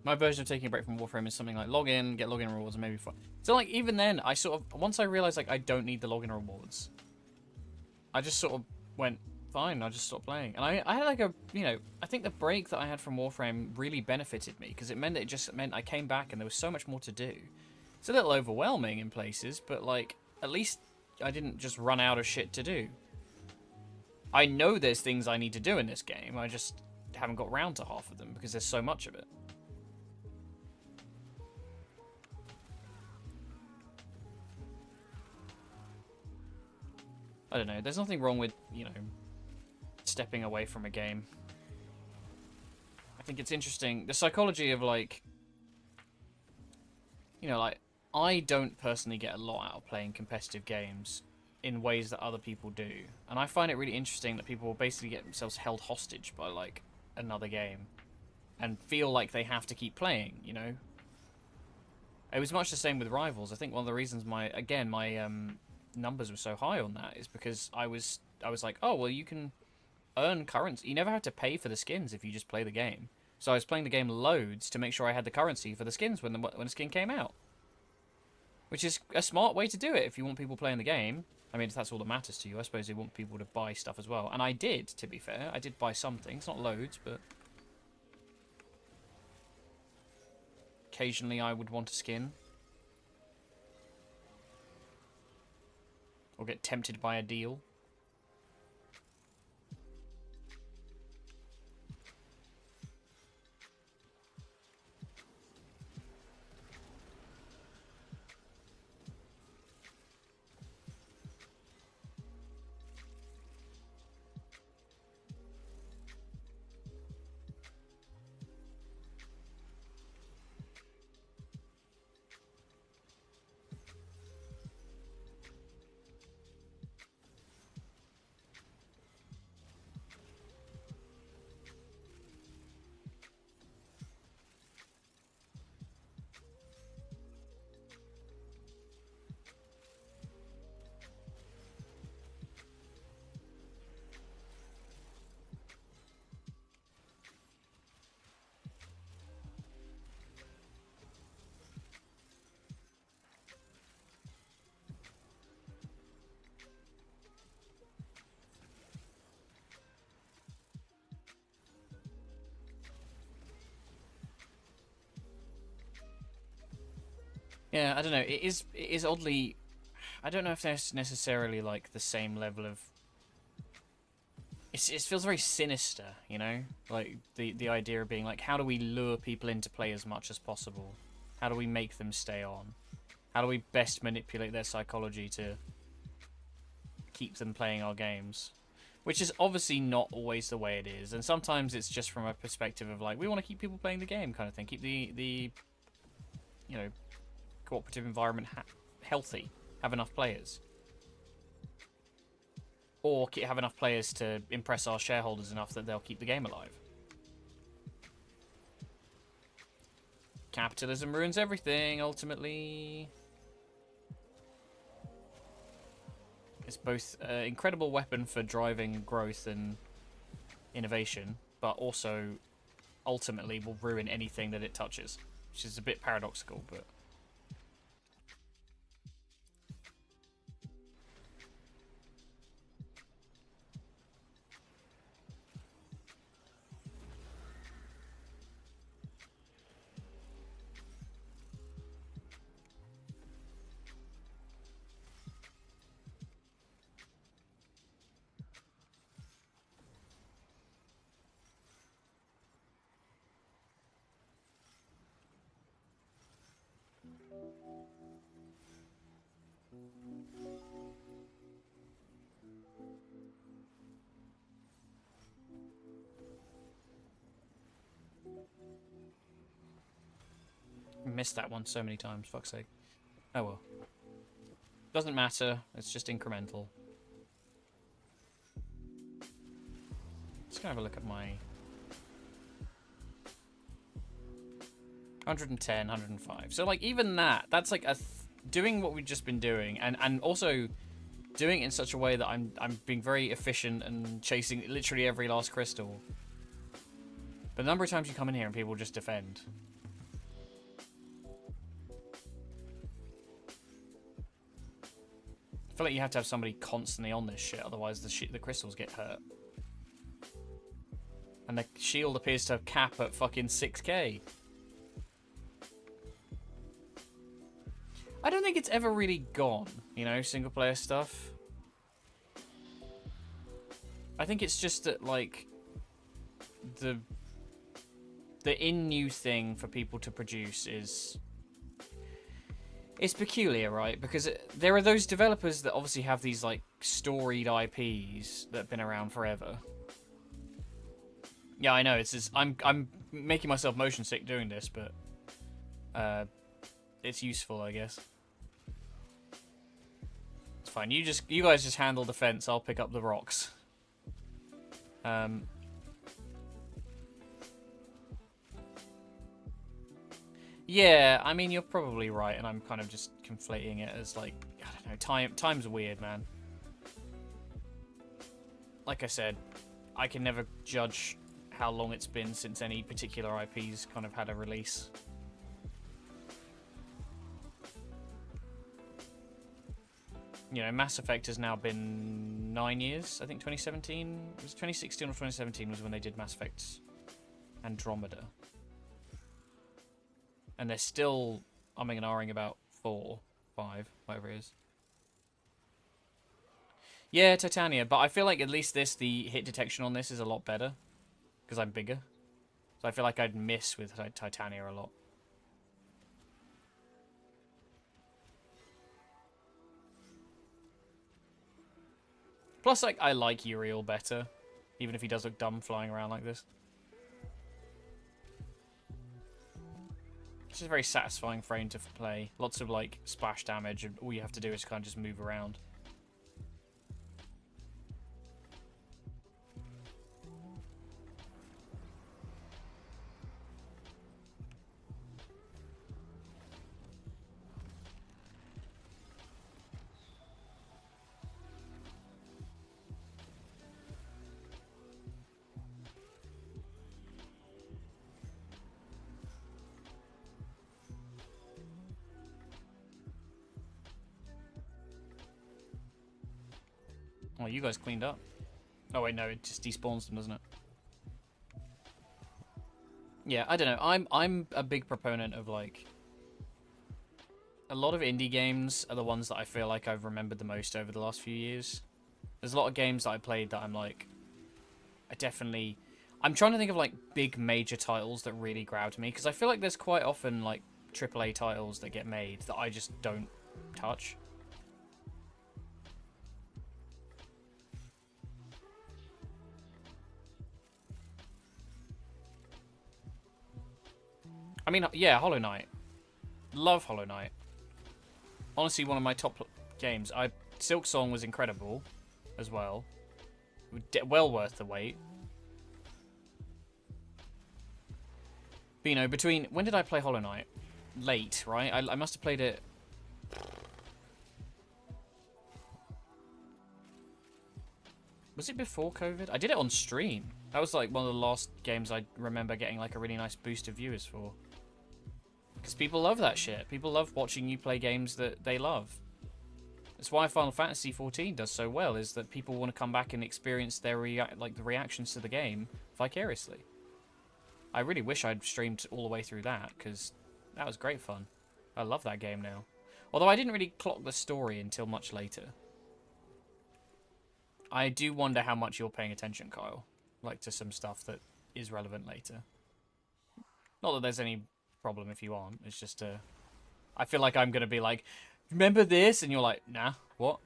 My version of taking a break from Warframe is something like log in, get login rewards, and maybe fun. So like even then, I sort of once I realized like I don't need the login rewards, I just sort of went fine. I just stopped playing, and I had like a I think the break that I had from Warframe really benefited me because it just meant I came back and there was so much more to do. It's a little overwhelming in places, but like at least I didn't just run out of shit to do. I know there's things I need to do in this game. I just haven't got round to half of them because there's so much of it. I don't know. There's nothing wrong with, stepping away from a game. I think it's interesting. The psychology of, like, like, I don't personally get a lot out of playing competitive games in ways that other people do. And I find it really interesting that people basically get themselves held hostage by, like, another game and feel like they have to keep playing, It was much the same with Rivals. I think one of the reasons my numbers were so high on that is because I was like, oh well, you can earn currency. You never had to pay for the skins if you just play the game. So I was playing the game loads to make sure I had the currency for the skins when the skin came out, which is a smart way to do it if you want people playing the game. I mean, if that's all that matters to you, I suppose you want people to buy stuff as well. And I did, to be fair, I did buy some things, not loads, but occasionally I would want a skin. Or get tempted by a deal. Yeah, I don't know. It is oddly. I don't know if there's necessarily like the same level of. It feels very sinister, like the idea of being like, how do we lure people in to play as much as possible? How do we make them stay on? How do we best manipulate their psychology to keep them playing our games? Which is obviously not always the way it is, and sometimes it's just from a perspective of like, we want to keep people playing the game kind of thing, keep the cooperative environment healthy, have enough players, or have enough players to impress our shareholders enough that they'll keep the game alive. Capitalism ruins everything, ultimately. It's both an incredible weapon for driving growth and innovation, but also ultimately will ruin anything that it touches, which is a bit paradoxical, but... Missed that one so many times, fuck's sake. Oh well. Doesn't matter, it's just incremental. Let's go have a look at my 110, 105. So like even that's like doing what we've just been doing, and also doing it in such a way that I'm being very efficient and chasing literally every last crystal. But the number of times you come in here and people just defend. I feel like you have to have somebody constantly on this shit, otherwise the crystals get hurt. And the shield appears to cap at fucking 6k. I don't think it's ever really gone, you know, single player stuff. I think it's just that, like, the in-new thing for people to produce is... It's peculiar, right? Because there are those developers that obviously have these, like, storied IPs that have been around forever. Yeah, I know, it's just... I'm making myself motion sick doing this, but... it's useful, I guess. It's fine. You guys just handle the fence. I'll pick up the rocks. Yeah, I mean, you're probably right, and I'm kind of just conflating it as, like, I don't know, time's weird, man. Like I said, I can never judge how long it's been since any particular IP's kind of had a release. You know, Mass Effect has now been 9 years. I think 2017 it was 2016 or 2017 was when they did Mass Effect Andromeda, and they're still umming and ahhing about 4, 5, whatever it is. Yeah, Titania, but I feel like at least the hit detection on this is a lot better because I'm bigger, so I feel like I'd miss with Titania a lot. Plus, like, I like Uriel better, even if he does look dumb flying around like this. It's just a very satisfying frame to play. Lots of, like, splash damage, and all you have to do is kind of just move around. Oh, you guys cleaned up. Oh wait, no, it just despawns them, doesn't it? Yeah, I don't know. I'm a big proponent of, like, a lot of indie games are the ones that I feel like I've remembered the most over the last few years. There's a lot of games that I played that I'm like, I'm trying to think of, like, big major titles that really grabbed me, because I feel like there's quite often, like, AAA titles that get made that I just don't touch. I mean, yeah, Hollow Knight. Love Hollow Knight. Honestly, one of my top games. Silk Song was incredible as well. Well worth the wait. But, you know, when did I play Hollow Knight? Late, right? I must have played it... Was it before COVID? I did it on stream. That was like one of the last games I remember getting like a really nice boost of viewers for. Because people love that shit. People love watching you play games that they love. That's why Final Fantasy XIV does so well, is that people want to come back and experience their the reactions to the game vicariously. I really wish I'd streamed all the way through that, because that was great fun. I love that game now. Although I didn't really clock the story until much later. I do wonder how much you're paying attention, Kyle. Like, to some stuff that is relevant later. Not that there's any problem if you aren't. It's just, I feel like I'm going to be like, remember this? And you're like, nah, what?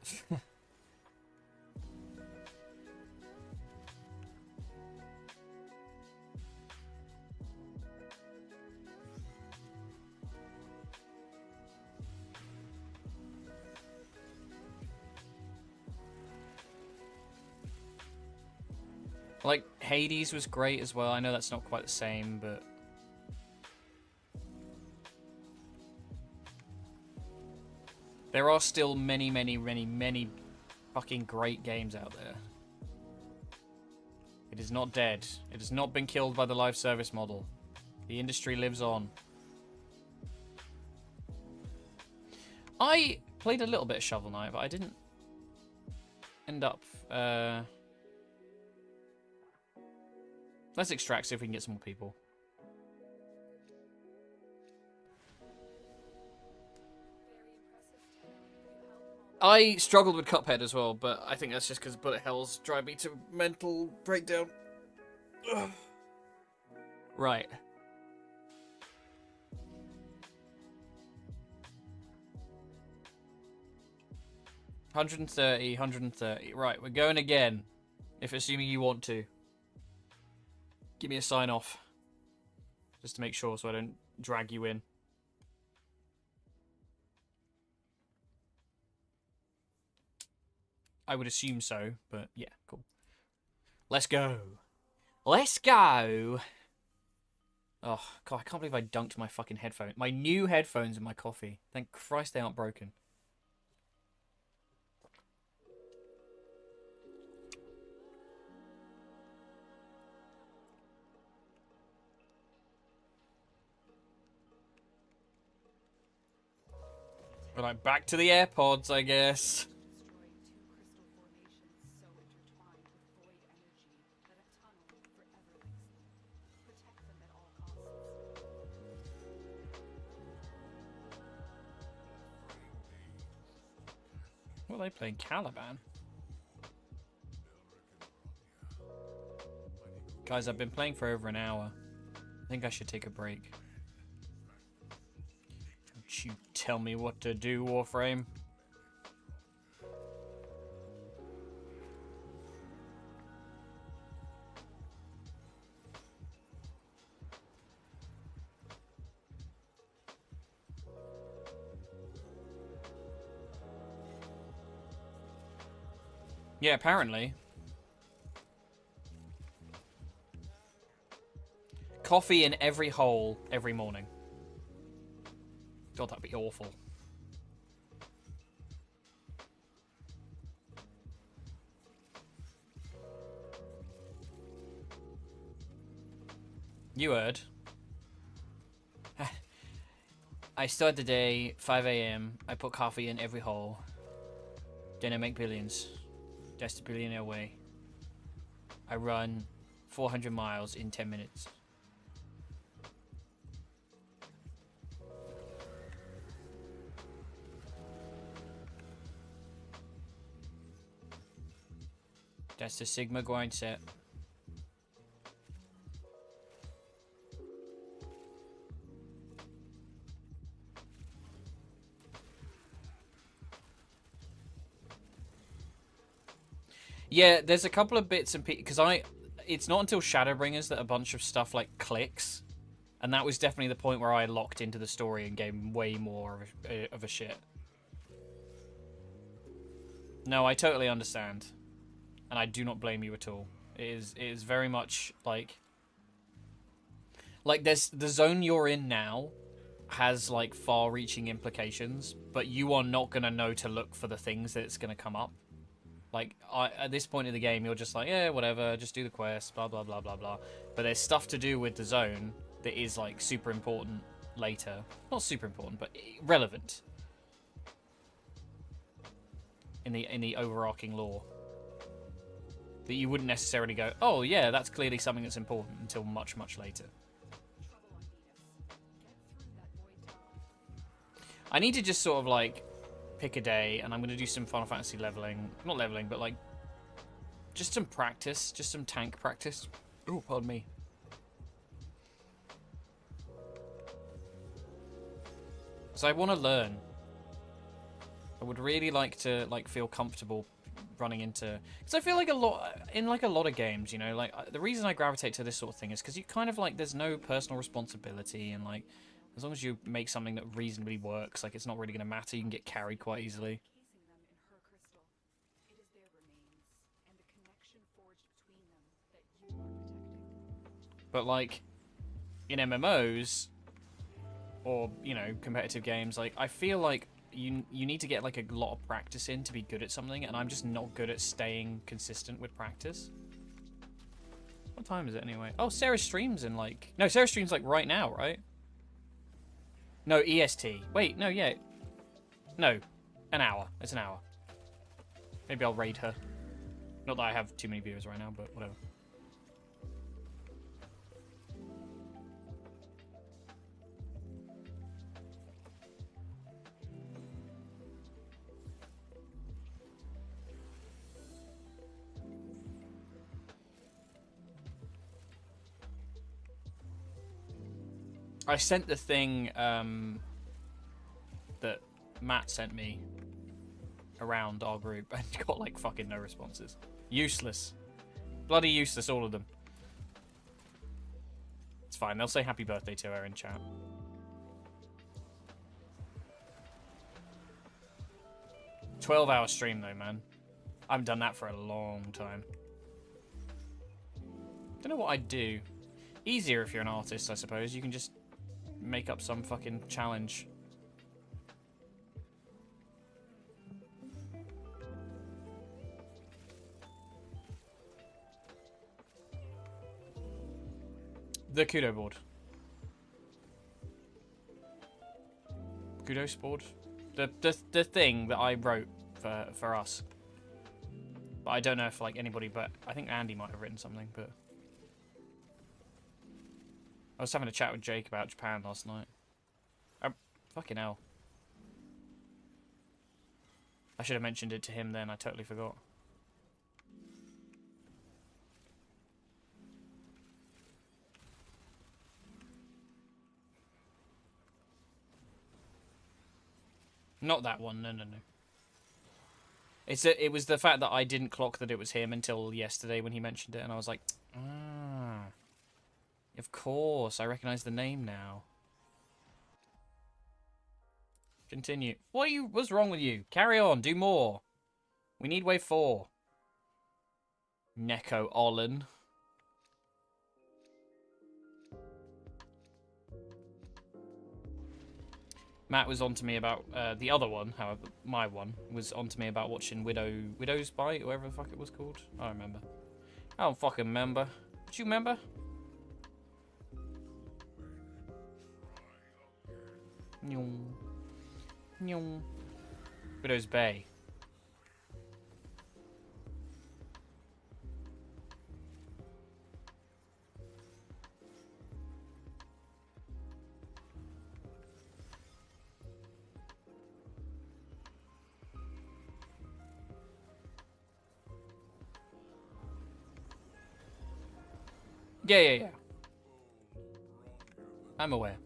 Like, Hades was great as well. I know that's not quite the same, but... there are still many, many, many, many fucking great games out there. It is not dead. It has not been killed by the live service model. The industry lives on. I played a little bit of Shovel Knight, but I didn't end up... Let's extract, see if we can get some more people. I struggled with Cuphead as well, but I think that's just because bullet hells drive me to mental breakdown. Ugh. Right. $130, $130. Right, we're going again. If assuming you want to. Give me a sign off. Just to make sure so I don't drag you in. I would assume so, but yeah, cool. Let's go. Let's go! Oh, God, I can't believe I dunked my fucking headphones. My new headphones in my coffee. Thank Christ they aren't broken. We're like, back to the AirPods, I guess. What are they playing? Caliban? Guys, I've been playing for over an hour. I think I should take a break. Don't you tell me what to do, Warframe. Yeah, apparently. Coffee in every hole every morning. God, that'd be awful. You heard. I start the day 5 a.m. I put coffee in every hole. Then I make billions. That's the billionaire way. I run 400 miles in 10 minutes. That's the Sigma grind set. Yeah, there's a couple of bits and pieces, because it's not until Shadowbringers that a bunch of stuff like clicks, and that was definitely the point where I locked into the story and gave way more of a shit. No, I totally understand, and I do not blame you at all. It is very much like there's the zone you're in now has like far-reaching implications, but you are not gonna know to look for the things that it's gonna come up. Like, at this point in the game, you're just like, yeah, whatever, just do the quest, blah, blah, blah, blah, blah. But there's stuff to do with the zone that is, like, super important later. Not super important, but relevant. In the overarching lore. That you wouldn't necessarily go, oh, yeah, that's clearly something that's important until much, much later. I need to just sort of, like, pick a day, and I'm going to do some Final Fantasy leveling. Not leveling, but, like, just some practice. Just some tank practice. Oh, pardon me. So I want to learn. I would really like to, like, feel comfortable running into... Because I feel like a lot of games, you know, like, the reason I gravitate to this sort of thing is because you kind of, like, there's no personal responsibility, and, like, as long as you make something that reasonably works, like, it's not really going to matter. You can get carried quite easily. Casing them in her crystal. It is their remains, and the connection forged between them that you are protecting. But, like, in MMOs, or, you know, competitive games, like, I feel like you need to get, like, a lot of practice in to be good at something, and I'm just not good at staying consistent with practice. What time is it, anyway? Oh, Sarah streams in, like... No, Sarah streams, like, right now, right? No, EST. Wait, no, yeah. No, an hour. It's an hour. Maybe I'll raid her. Not that I have too many viewers right now, but whatever. I sent the thing that Matt sent me around our group and got like fucking no responses. Useless. Bloody useless, all of them. It's fine, they'll say happy birthday to her in chat. "12-hour stream though, man. I haven't done that for a long time. Don't know what I'd do. Easier if you're an artist, I suppose. You can just make up some fucking challenge. The Kudo board. Kudos board? The thing that I wrote for us. But I don't know if like anybody, but I think Andy might have written something, but I was having a chat with Jake about Japan last night. Fucking hell. I should have mentioned it to him then, I totally forgot. Not that one, no. It was the fact that I didn't clock that it was him until yesterday when he mentioned it, and I was like, ah. Of course, I recognise the name now. Continue. What's wrong with you? Carry on, do more. We need wave 4. Neko Olin. Matt was on to me about the other one, however, my one, was on to me about watching Widow's Bite, or whatever the fuck it was called. I don't remember. I don't fucking remember. Do you remember? Widow's Bay. Yeah. I'm aware.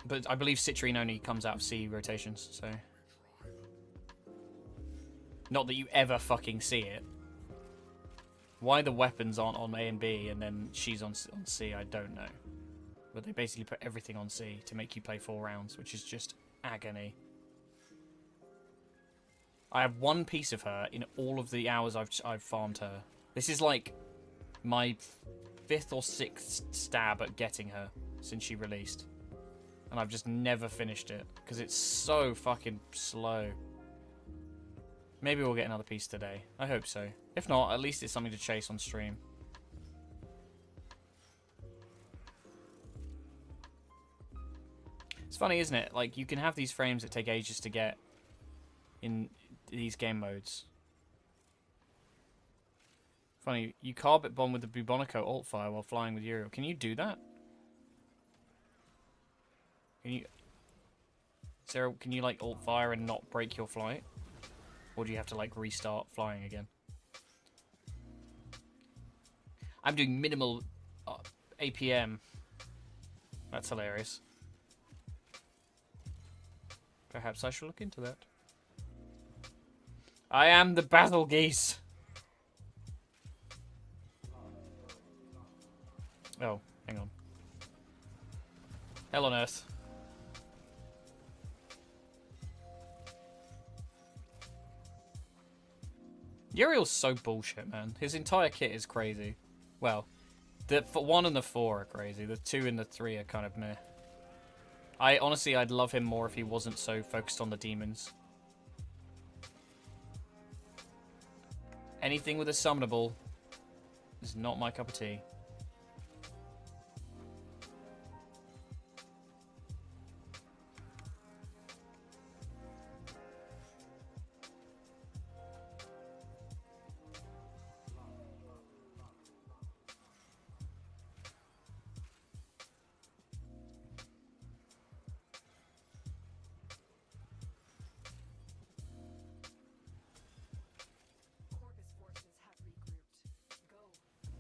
But I believe Citrine only comes out of C rotations, so... Not that you ever fucking see it. Why the weapons aren't on A and B and then she's on C, I don't know. But they basically put everything on C to make you play 4 rounds, which is just agony. I have one piece of her in all of the hours I've farmed her. This is like my 5th or 6th stab at getting her since she released. and I've just never finished it because it's so fucking slow. Maybe we'll get another piece today. I hope so. If not, at least it's something to chase on stream. It's funny, isn't it? Like, you can have these frames that take ages to get in these game modes. Funny, you carbit bomb with the Bubonico alt fire while flying with Uriel. Can you do that? Can you... Sarah, can you, like, alt fire and not break your flight? Or do you have to, like, restart flying again? I'm doing minimal APM. That's hilarious. Perhaps I shall look into that. I am the battle geese. Oh, hang on. Hell on Earth. Uriel's so bullshit, man. His entire kit is crazy. Well, the 1 and the 4 are crazy. The 2 and the 3 are kind of meh. Honestly, I'd love him more if he wasn't so focused on the demons. Anything with a summonable is not my cup of tea.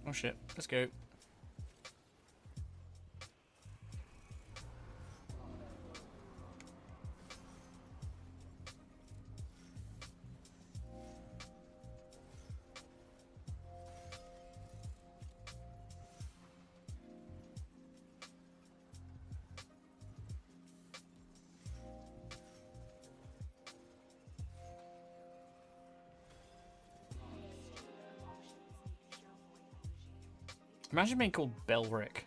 Oh shit, let's go. Imagine being called Belric.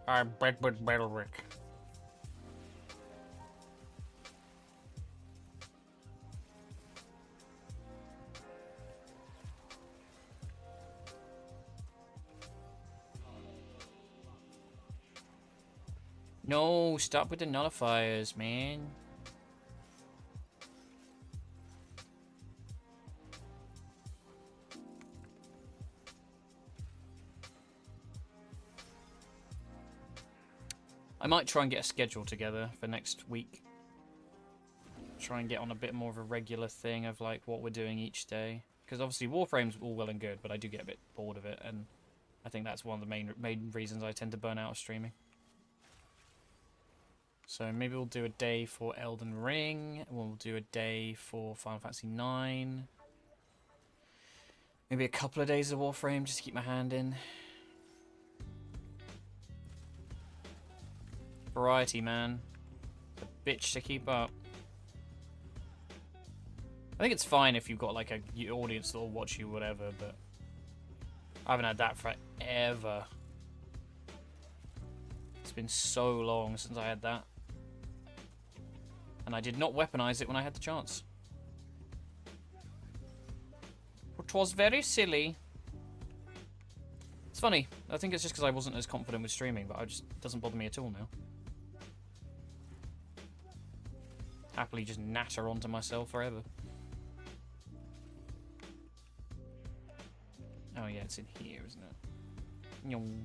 I'm Bedward Belric. No, stop with the nullifiers, man. I might try and get a schedule together for next week. Try and get on a bit more of a regular thing of like what we're doing each day. Because obviously Warframe's all well and good, but I do get a bit bored of it, and I think that's one of the main reasons I tend to burn out of streaming. So maybe we'll do a day for Elden Ring. We'll do a day for Final Fantasy 9. Maybe a couple of days of Warframe just to keep my hand in. Variety, man. A bitch to keep up. I think it's fine if you've got like a audience that'll watch you, whatever, but I haven't had that forever. It's been so long since I had that. And I did not weaponize it when I had the chance. It was very silly. It's funny. I think it's just because I wasn't as confident with streaming, but it doesn't bother me at all now. Happily just natter onto myself forever. Oh yeah, it's in here, isn't it? Nyong.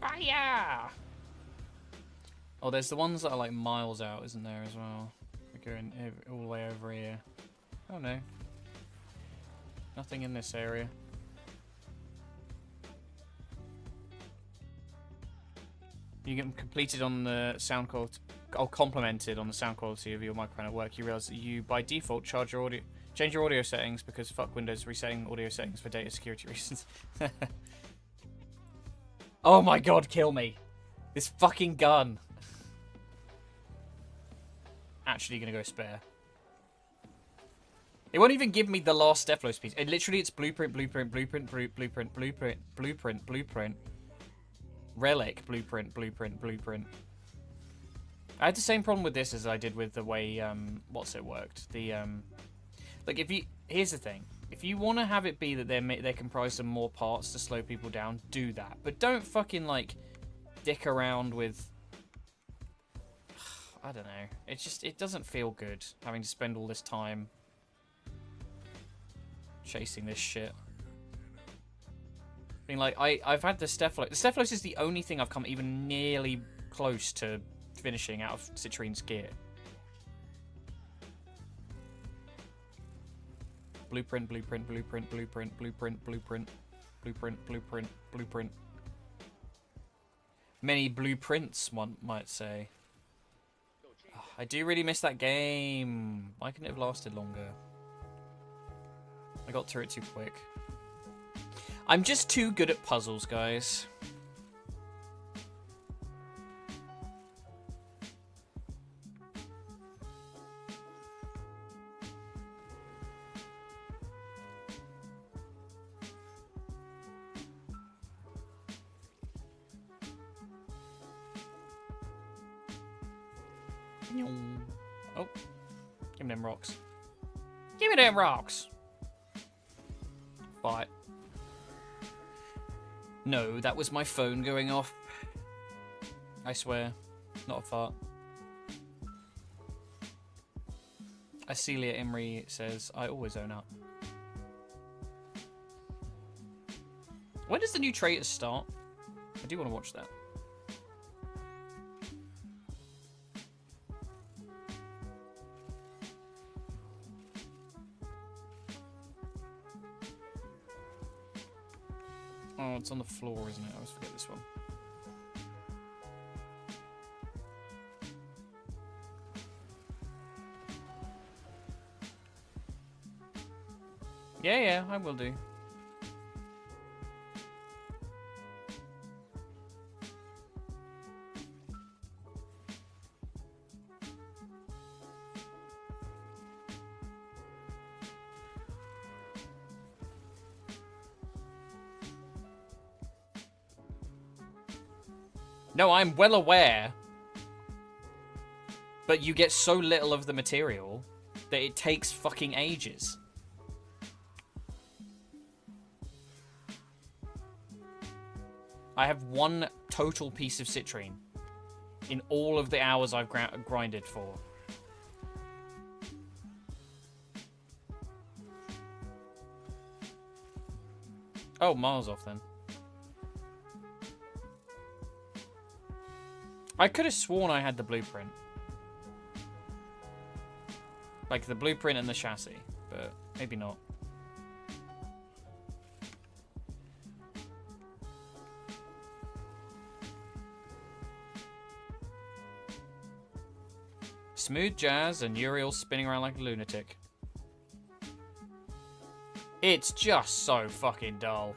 Fire! Oh, there's the ones that are like miles out, isn't there, as well? They're going all the way over here. Oh no. Nothing in this area. You get them completed on the sound quality, or complimented on the sound quality of your microphone at work. You realise that you, by default, change your audio settings because fuck Windows resetting audio settings for data security reasons. Oh my god, kill me! This fucking gun. actually going to go spare. It won't even give me the last Stephalos piece. It's blueprint, blueprint, blueprint, blueprint, blueprint, blueprint, blueprint. Relic, blueprint, blueprint, blueprint. I had the same problem with this as I did with the way, what's it worked. Like, here's the thing. If you want to have it be that they're comprised of more parts to slow people down, do that. But don't fucking, like, dick around with... I don't know. It doesn't feel good having to spend all this time chasing this shit. I mean, like, I've had the Stephalos. The Stephalos is the only thing I've come even nearly close to finishing out of Citrine's gear. Blueprint, blueprint, blueprint, blueprint, blueprint, blueprint, blueprint, blueprint, blueprint. Many blueprints, one might say. I do really miss that game. Why couldn't it have lasted longer? I got through it too quick. I'm just too good at puzzles, guys. Oh, give me them rocks. Give me them rocks. Fight. No, that was my phone going off. I swear, not a fart. Acelia Emery says, I always own up. When does the new Traitors start? I do want to watch that. Oh, it's on the floor, isn't it? I always forget this one. Yeah, I will do. No, I'm well aware. But you get so little of the material that it takes fucking ages. I have one total piece of citrine in all of the hours I've grinded for. Oh, miles off then. I could have sworn I had the blueprint. Like the blueprint and the chassis, but maybe not. Smooth jazz and Uriel spinning around like a lunatic. It's just so fucking dull.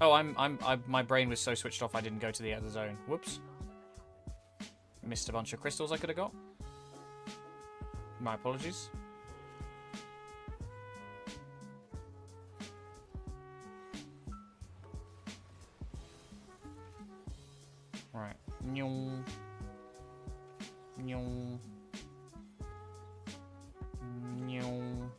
Oh, my brain was so switched off I didn't go to the other zone. Whoops. Missed a bunch of crystals I could have got. My apologies. Right. Nyong. Nyong. Nyong.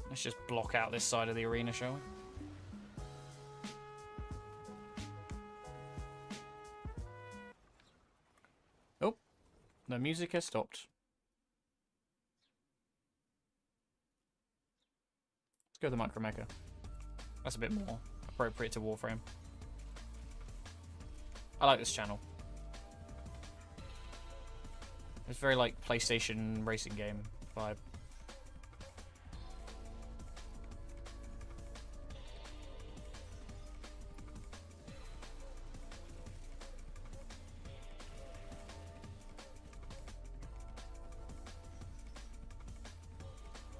Let's just block out this side of the arena, shall we? Oh, the music has stopped. Let's go to the Micro Mecha. That's a bit more appropriate to Warframe. I like this channel. It's very like PlayStation racing game vibe.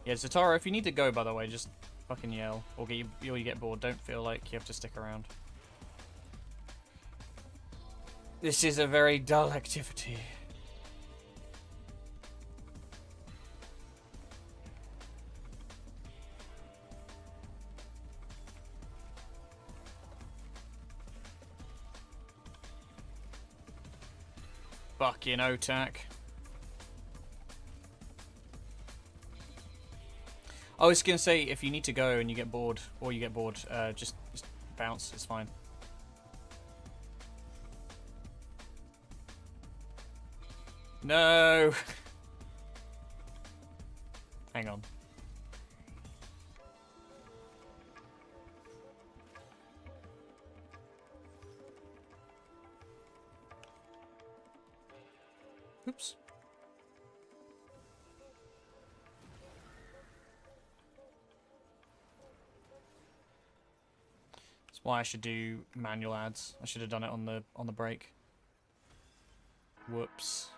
Yeah, Zatara, if you need to go, by the way, just fucking yell or you get bored. Don't feel like you have to stick around. This is a very dull activity. Fucking Otak. I was gonna say, if you need to go and you get bored, just bounce. It's fine. No. Hang on. Oops. That's why I should do manual ads. I should have done it on the break. Whoops.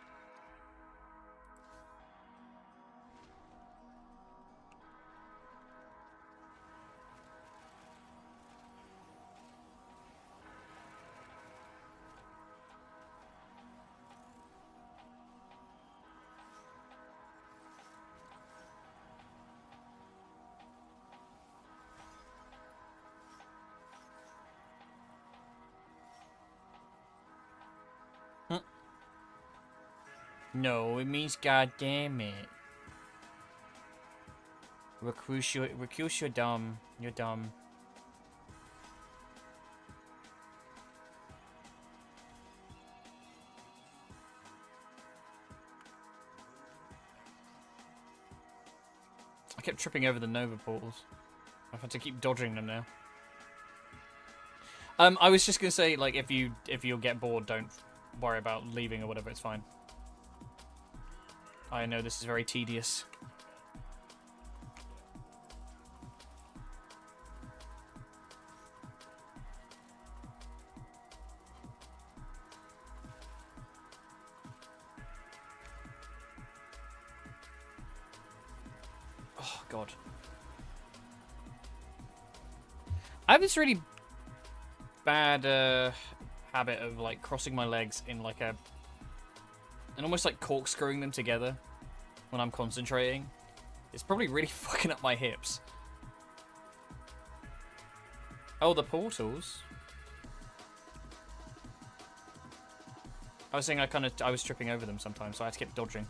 No, it means God damn it. Recuse, you're dumb. You're dumb. I kept tripping over the Nova portals. I've had to keep dodging them now. I was just gonna say, like, if you'll get bored, don't worry about leaving or whatever. It's fine. I know this is very tedious. Oh, God. I have this really bad habit of, like, crossing my legs in, like, and almost, like, corkscrewing them together when I'm concentrating. It's probably really fucking up my hips. Oh, the portals. I was saying I was tripping over them sometimes, so I had to keep dodging.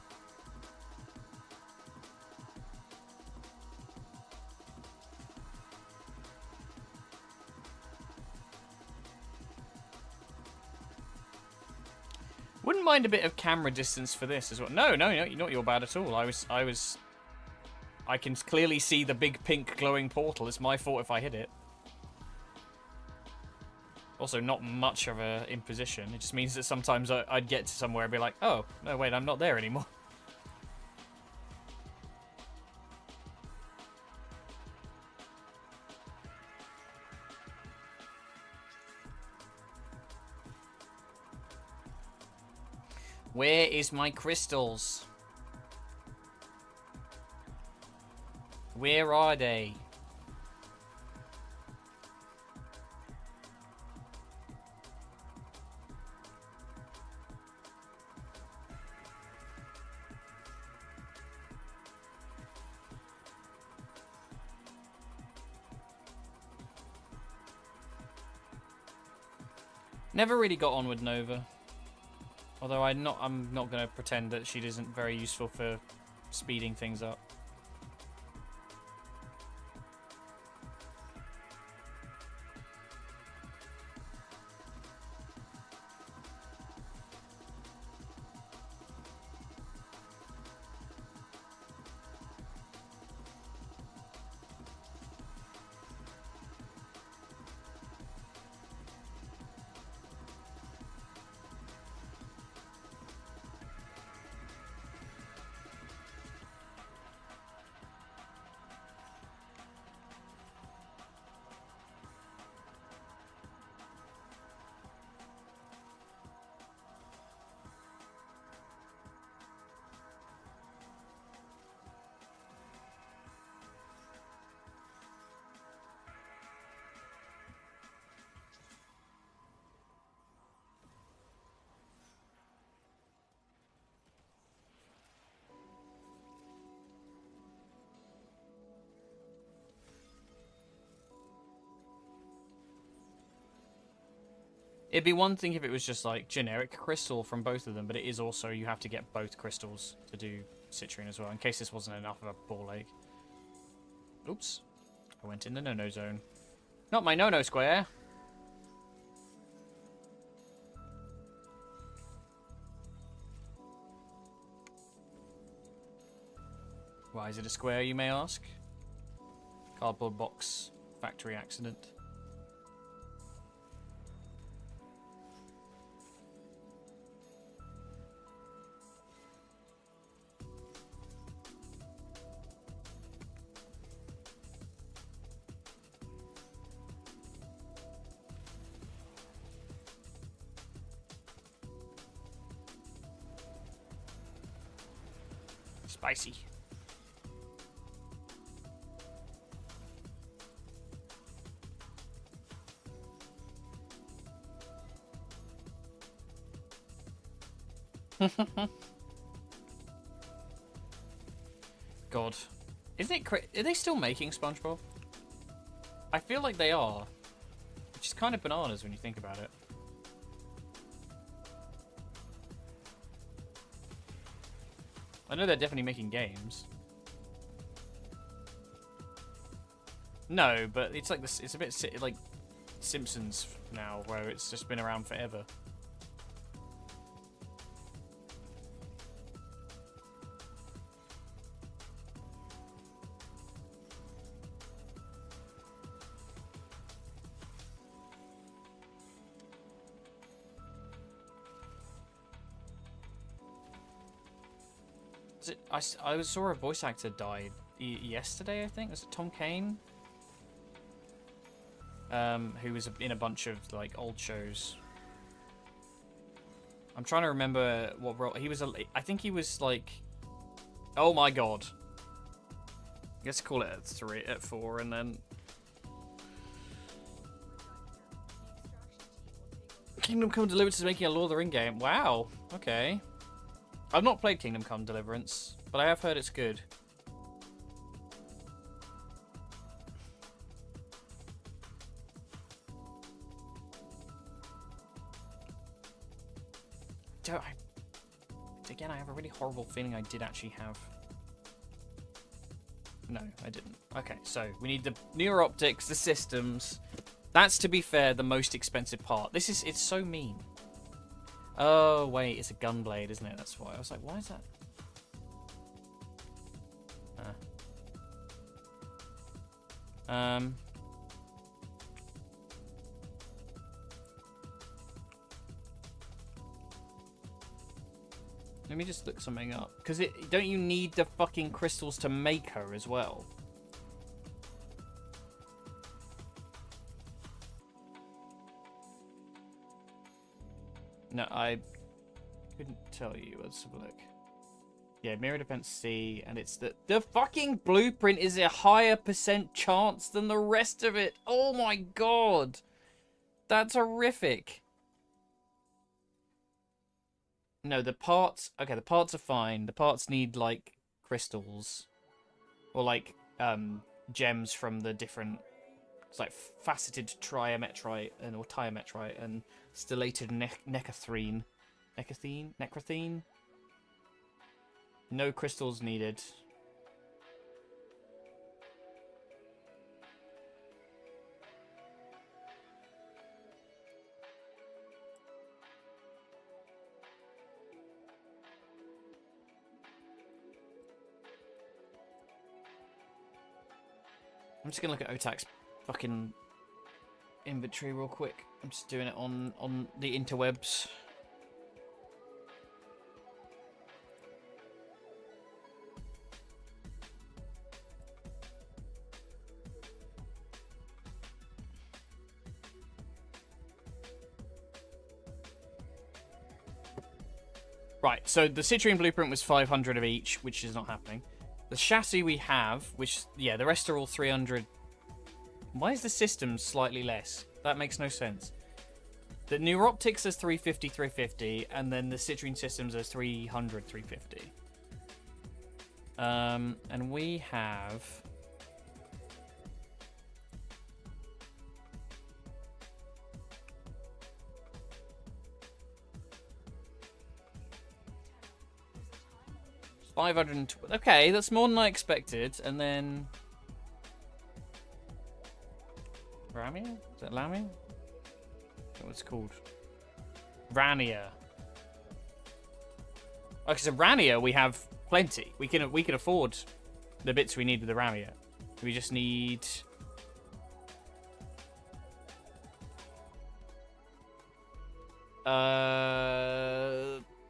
Wouldn't mind a bit of camera distance for this as well. No, not your bad at all. I can clearly see the big pink glowing portal. It's my fault if I hit it. Also, not much of a imposition. It just means that sometimes I'd get to somewhere and be like, oh, no, wait, I'm not there anymore. Where is my crystals? Where are they? Never really got on with Nova. Although I'm not going to pretend that she isn't very useful for speeding things up. It'd be one thing if it was just like generic crystal from both of them, but it is also you have to get both crystals to do citrine as well, in case this wasn't enough of a ball ache. Oops. I went in the no-no zone. Not my no-no square. Why is it a square, you may ask? Cardboard box factory accident. Spicy. God. Isn't it are they still making SpongeBob? I feel like they are. Which is kind of bananas when you think about it. I know they're definitely making games. No, but it's like this. It's a bit like Simpsons now, where it's just been around forever. I saw a voice actor died yesterday, I think. Was it Tom Kane? Who was in a bunch of like old shows. I'm trying to remember what role he was. I think he was like. Oh my god. Let's call it at 4, and then Kingdom Come Deliverance is making a Lord of the Ring game. Wow. Okay. I've not played Kingdom Come Deliverance, but I have heard it's good. Again, I have a really horrible feeling I did actually have. No, I didn't. Okay, so we need the neural optics, the systems. That's, to be fair, the most expensive part. It's so mean. Oh, wait, it's a gunblade, isn't it? That's why. I was like, why is that? Let me just look something up. Because don't you need the fucking crystals to make her as well? No, I couldn't tell you. Let's have a look. Yeah, Mirror Defense C, and it's the fucking blueprint is a higher % chance than the rest of it. Oh my god. That's horrific. No, the parts... Okay, the parts are fine. The parts need, like, crystals. Or, like, gems from the different... It's like faceted triametrite or tiametrite and stellated necrothene. Necrothene? No crystals needed. I'm just gonna look at Otak's fucking inventory real quick. I'm just doing it on the interwebs. Right, so the citrine blueprint was 500 of each, which is not happening. The chassis we have, which, yeah, the rest are all 300. Why is the system slightly less? That makes no sense. The neuroptics is 350, 350, and then the citrine systems is 300, 350. And we have... 520. Okay, that's more than I expected. And then... Ramia? Is that Lamia? What it's called? Rania. Okay, so Rania we have plenty. We can afford the bits we need with the Ramia. We just need...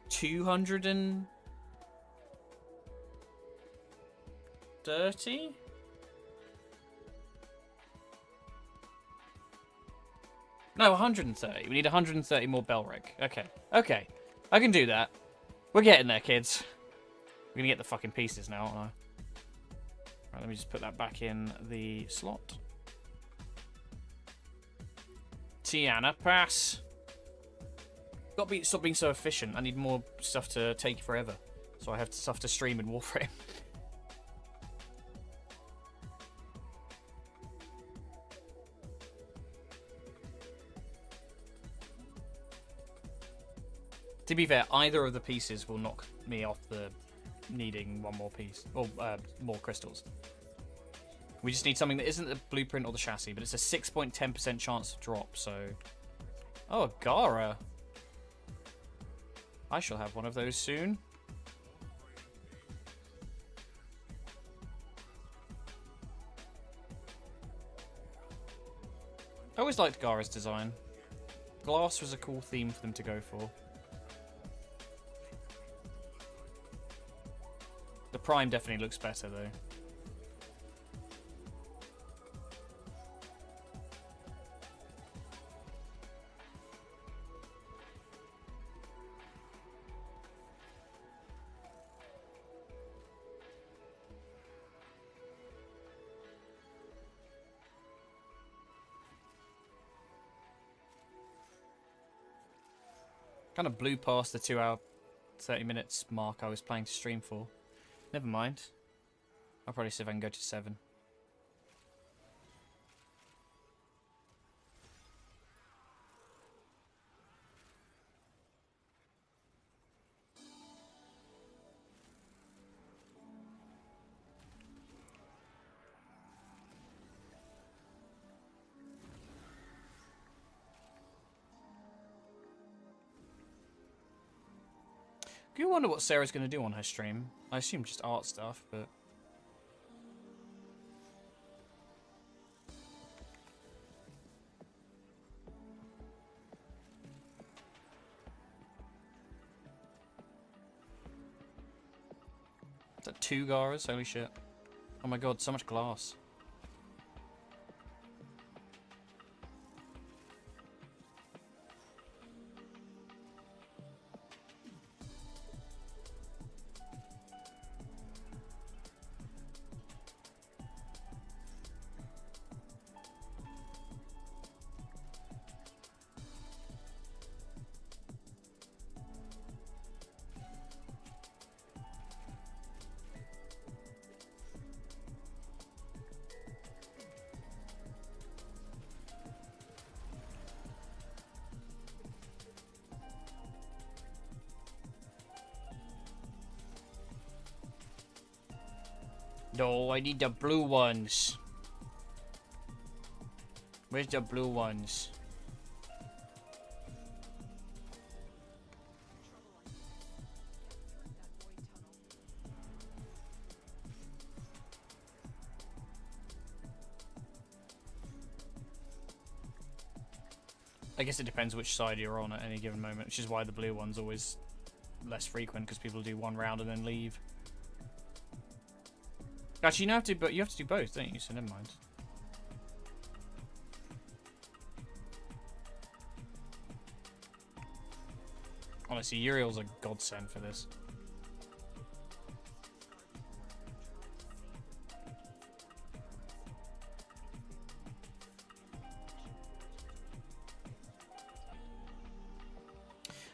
230? No, 130. We need 130 more Belric. Okay. Okay. I can do that. We're getting there, kids. We're gonna get the fucking pieces now, aren't I? Right, let me just put that back in the slot. Tiana, pass. Stop being so efficient. I need more stuff to take forever. So I have stuff to stream in Warframe. To be fair, either of the pieces will knock me off the needing one more piece. Or more crystals. We just need something that isn't the blueprint or the chassis, but it's a 6.10% chance to drop, so... Oh, Gara. I shall have one of those soon. I always liked Gara's design. Glass was a cool theme for them to go for. The Prime definitely looks better, though. Kind of blew past the 2 hour, 30 minutes mark I was planning to stream for. Never mind. I'll probably see if I can go to 7. You wonder what Sarah's going to do on her stream. I assume just art stuff, but... Is that 2 Garas? Holy shit. Oh my god, so much glass. No, I need the blue ones. Where's the blue ones? I guess it depends which side you're on at any given moment, which is why the blue one's always less frequent, because people do one round and then leave. Actually, you have to, but you have to do both, don't you? So never mind. Honestly, Uriel's a godsend for this.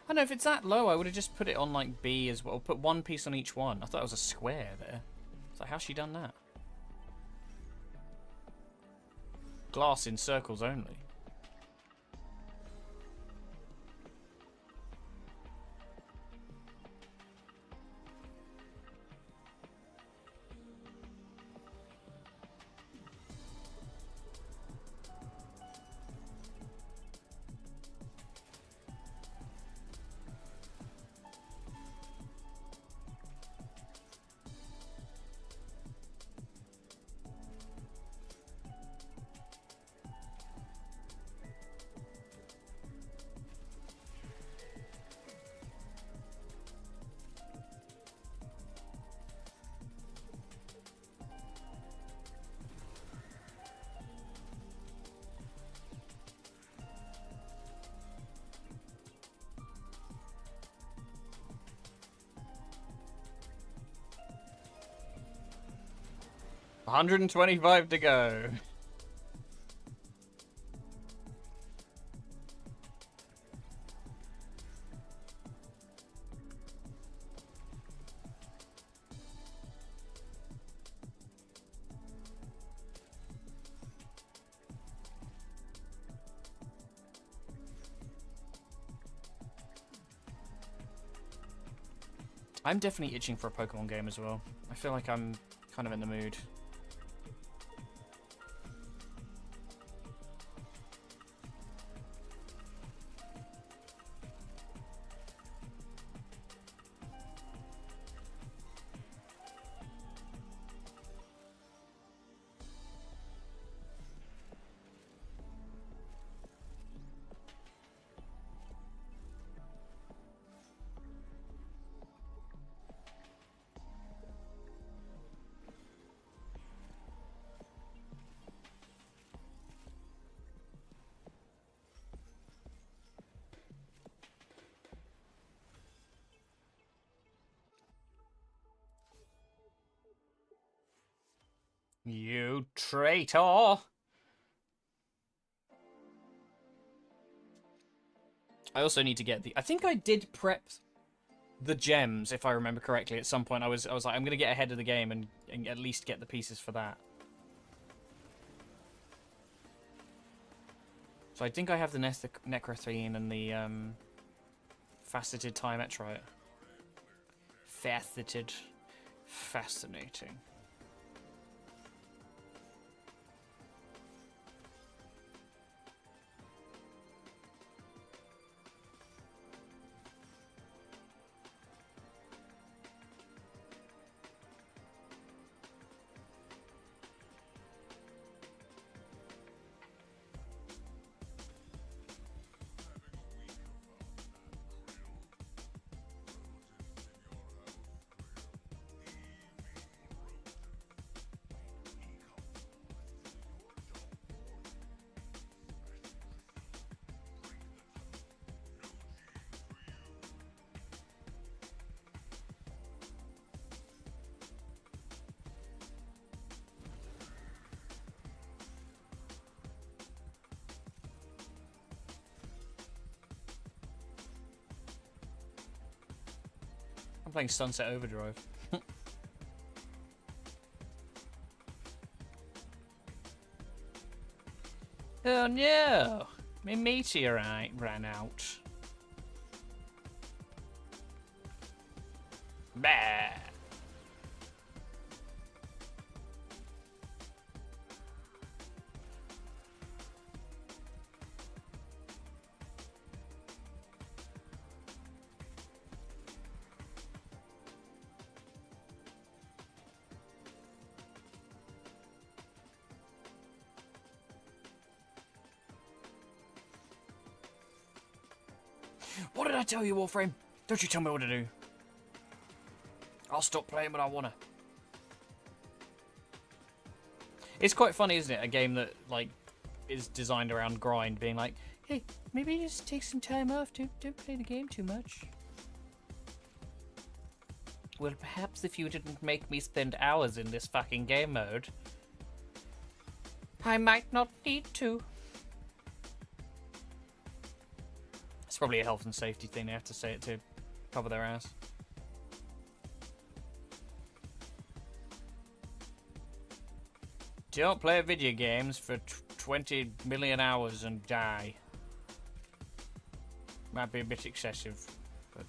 I know if it's that low, I would have just put it on like B as well. Put one piece on each one. I thought it was a square there. So how's she done that? Glass in circles only. 125 to go. I'm definitely itching for a Pokemon game as well. I feel like I'm kind of in the mood. You traitor! I also need to get the... I think I did prep the gems, if I remember correctly, at some point. I was like, I'm going to get ahead of the game and at least get the pieces for that. So I think I have the Necrothene and the faceted Thymetrite. Faceted. Fascinating. I'm playing Sunset Overdrive. Oh no! My meteorite ran out. Bah! What did I tell you, Warframe? Don't you tell me what to do. I'll stop playing when I wanna. It's quite funny, isn't it? A game that, like, is designed around grind being like, hey, maybe just take some time off. Don't play the game too much. Well, perhaps if you didn't make me spend hours in this fucking game mode, I might not need to. It's probably a health and safety thing. They have to say it to cover their ass. Don't play video games for 20 million hours and die. Might be a bit excessive, but...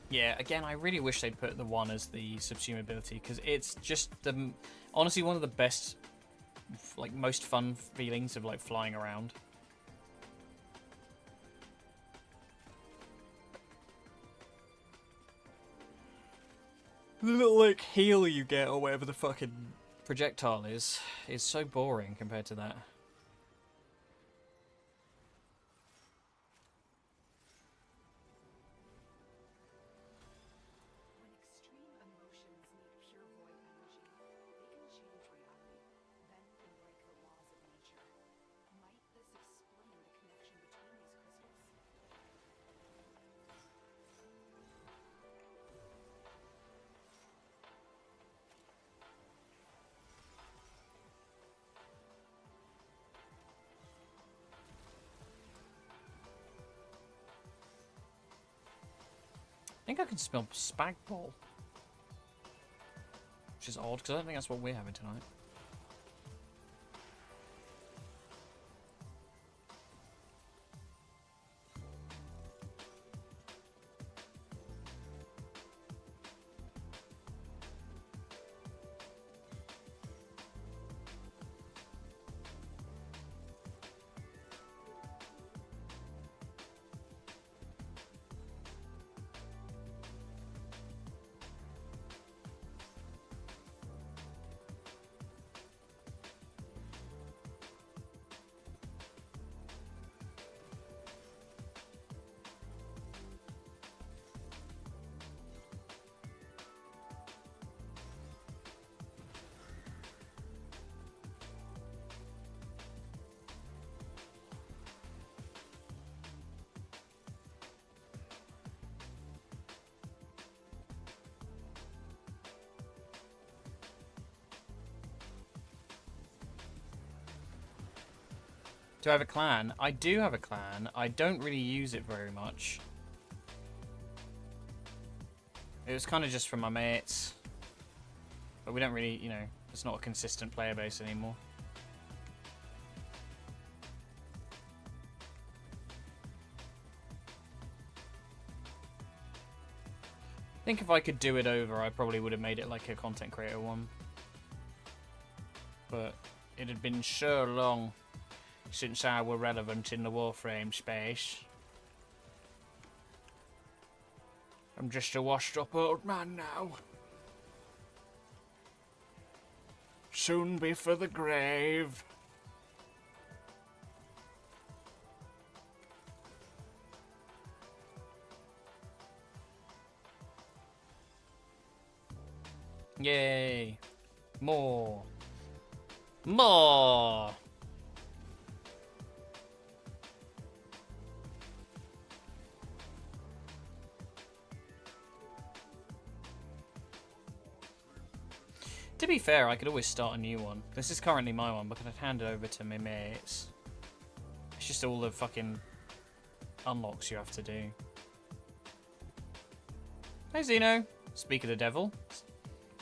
Yeah, again, I really wish they'd put the one as the subsume ability, because it's just the honestly one of the best, like, most fun feelings of, like, flying around. The little, like, heal you get, or whatever the fucking projectile is so boring compared to that. think I can smell spag bol. Which is odd, because I don't think that's what we're having tonight. Do I have a clan? I do have a clan. I don't really use it very much. It was kind of just for my mates. But we don't really, you know, it's not a consistent player base anymore. I think if I could do it over, I probably would have made it like a content creator one. But it had been so long since I were relevant in the Warframe space. I'm just a washed up old man now. Soon be for the grave. Yay. More. More. To be fair, I could always start a new one. This is currently my one, but I'd hand it over to my mates. It's just all the fucking unlocks you have to do. Hey Zeno, speak of the devil.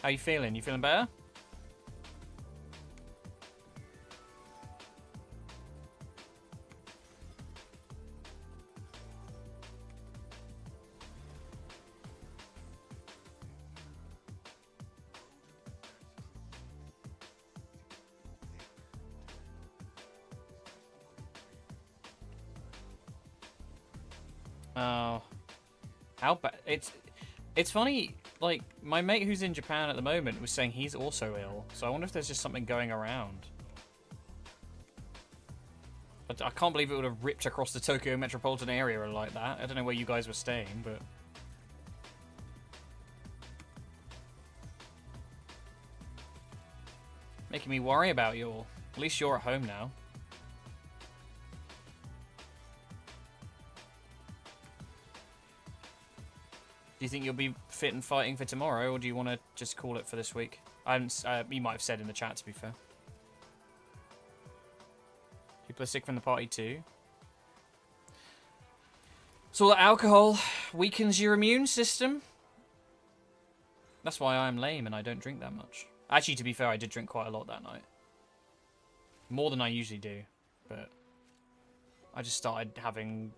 How you feeling? You feeling better? Oh, how bad? It's funny. Like my mate who's in Japan at the moment was saying he's also ill. So I wonder if there's just something going around. But I can't believe it would have ripped across the Tokyo metropolitan area like that. I don't know where you guys were staying, but making me worry about you all. At least you're at home now. Do you think you'll be fit and fighting for tomorrow, or do you want to just call it for this week? You might have said in the chat, to be fair. People are sick from the party too. So that alcohol weakens your immune system. That's why I'm lame and I don't drink that much. Actually, to be fair, I did drink quite a lot that night. More than I usually do, but I just started having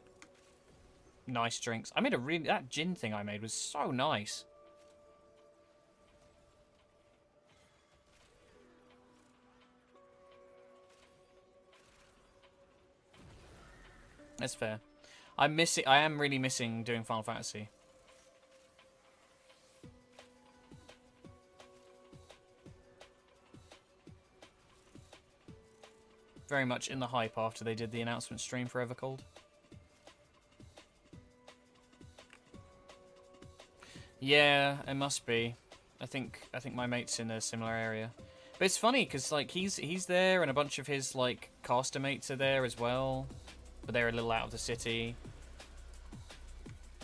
nice drinks. I made that gin thing I made was so nice. That's fair. I am really missing doing Final Fantasy. Very much in the hype after they did the announcement stream for Evercold. Yeah, it must be. I think my mate's in a similar area. But it's funny because like he's there and a bunch of his like caster mates are there as well. But they're a little out of the city.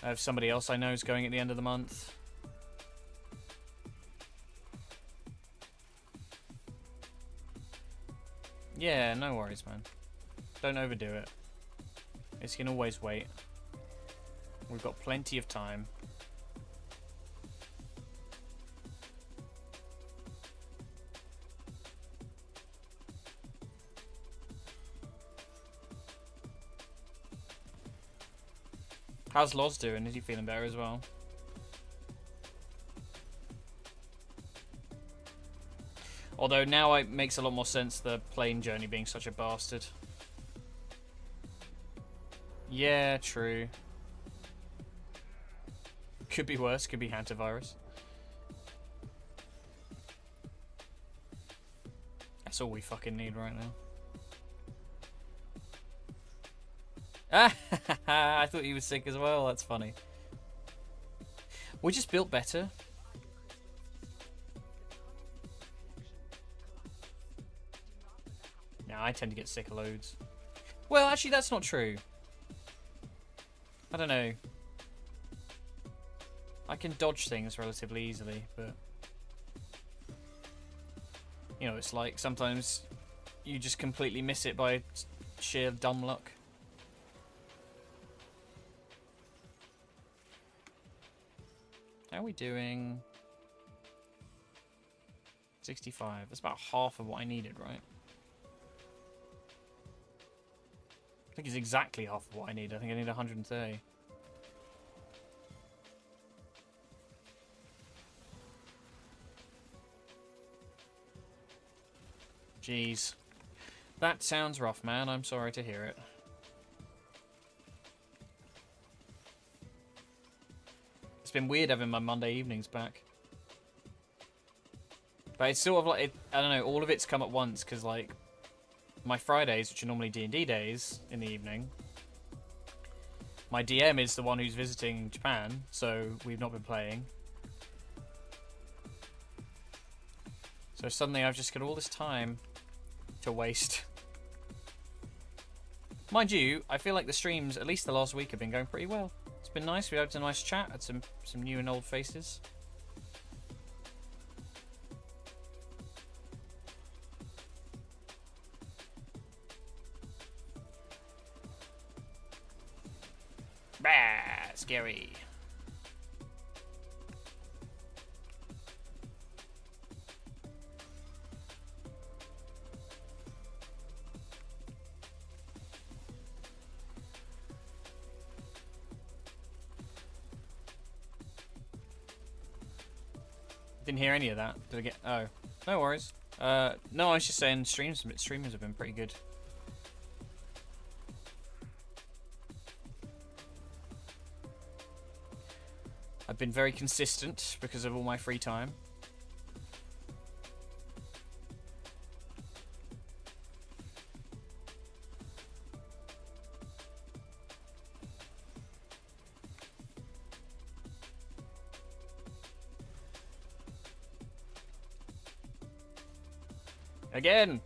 I have somebody else I know is going at the end of the month. Yeah, no worries, man. Don't overdo it. It can always wait. We've got plenty of time. How's Loz doing? Is he feeling better as well? Although now it makes a lot more sense, the plane journey being such a bastard. Yeah, true. Could be worse, could be hantavirus. That's all we fucking need right now. I thought you were sick as well, that's funny. We just built better. Now I tend to get sick loads. Well, actually that's not true. I don't know. I can dodge things relatively easily, but you know, it's like sometimes you just completely miss it by sheer dumb luck. How are we doing? 65. That's about half of what I needed, right? I think it's exactly half of what I need. I think I need 130. Jeez. That sounds rough, man. I'm sorry to hear it. It's been weird having my Monday evenings back. But it's sort of like, I don't know, all of it's come at once, because like, my Fridays, which are normally D&D days in the evening, my DM is the one who's visiting Japan, so we've not been playing. So suddenly I've just got all this time to waste. Mind you, I feel like the streams, at least the last week, have been going pretty well. It's been nice. We had a nice chat, had some new and old faces. Bah, scary. Didn't hear any of that. Did I get? Oh, no worries. No, I was just saying streamers have been pretty good. I've been very consistent because of all my free time. Again!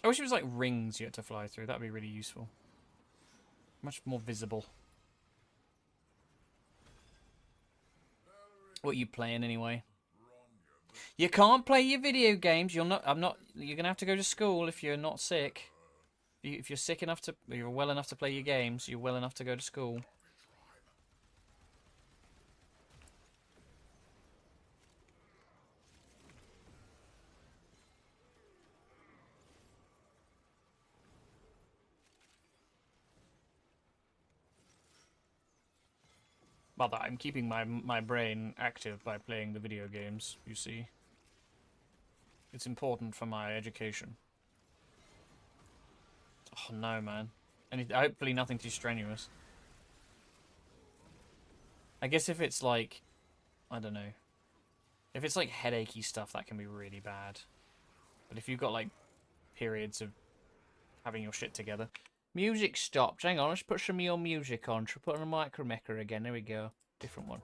I wish it was like rings you had to fly through. That'd be really useful. Much more visible. What are you playing anyway? You can't play your video games. You're gonna have to go to school if you're not sick. If you're sick enough to, you're well enough to play your games. You're well enough to go to school. But I'm keeping my brain active by playing the video games, you see. It's important for my education. Oh no, man. Hopefully nothing too strenuous. I guess if it's like, I don't know. If it's like headachy stuff, that can be really bad. But if you've got like periods of having your shit together. Music stopped. Hang on, let's put some of your music on. Should we put on a micromecha again? There we go. Different one.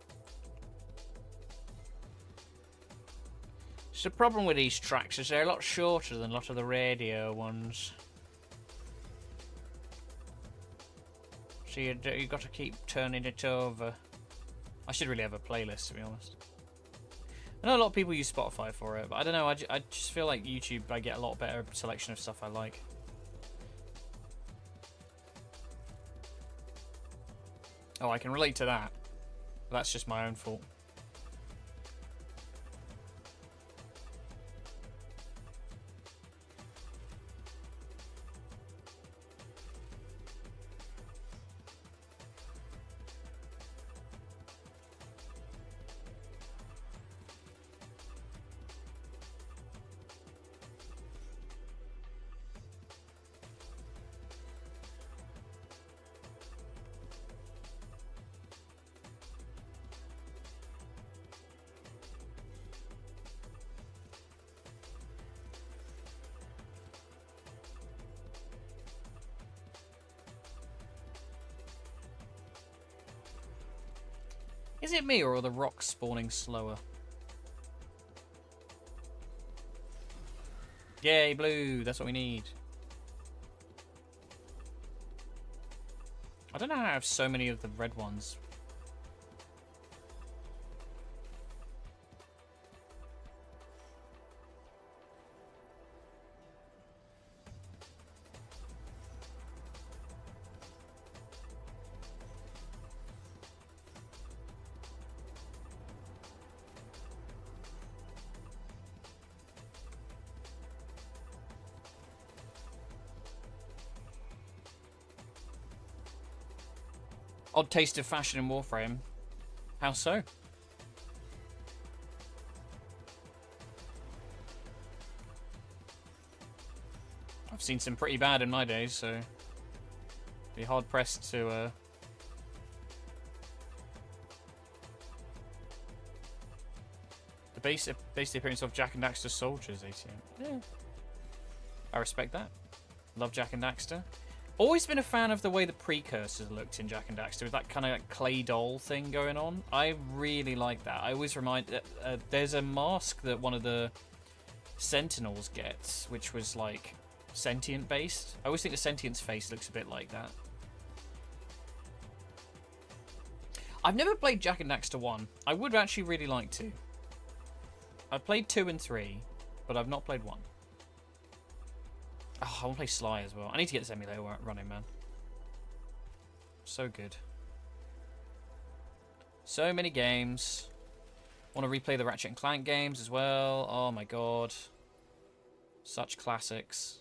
So the problem with these tracks is they're a lot shorter than a lot of the radio ones. So you got to keep turning it over. I should really have a playlist, to be honest. I know a lot of people use Spotify for it, but I don't know. I just feel like YouTube, I get a lot better selection of stuff I like. Oh, I can relate to that. That's just my own fault. Is it me, or are the rocks spawning slower? Yay, blue! That's what we need. I don't know how I have so many of the red ones. Odd taste of fashion in Warframe. How so? I've seen some pretty bad in my days, so be hard pressed to. The base appearance of Jak and Daxter's soldiers, ATM. Yeah, I respect that. Love Jak and Daxter. Always been a fan of the way the precursors looked in Jak and Daxter, with that kind of like clay doll thing going on. I really like that. I always remind... there's a mask that one of the Sentinels gets, which was like sentient based. I always think the Sentient's face looks a bit like that. I've never played Jak and Daxter 1. I would actually really like to. I've played 2 and 3, but I've not played 1. Oh, I want to play Sly as well. I need to get this emulator running, man. So good. So many games. Want to replay the Ratchet and Clank games as well. Oh my god. Such classics.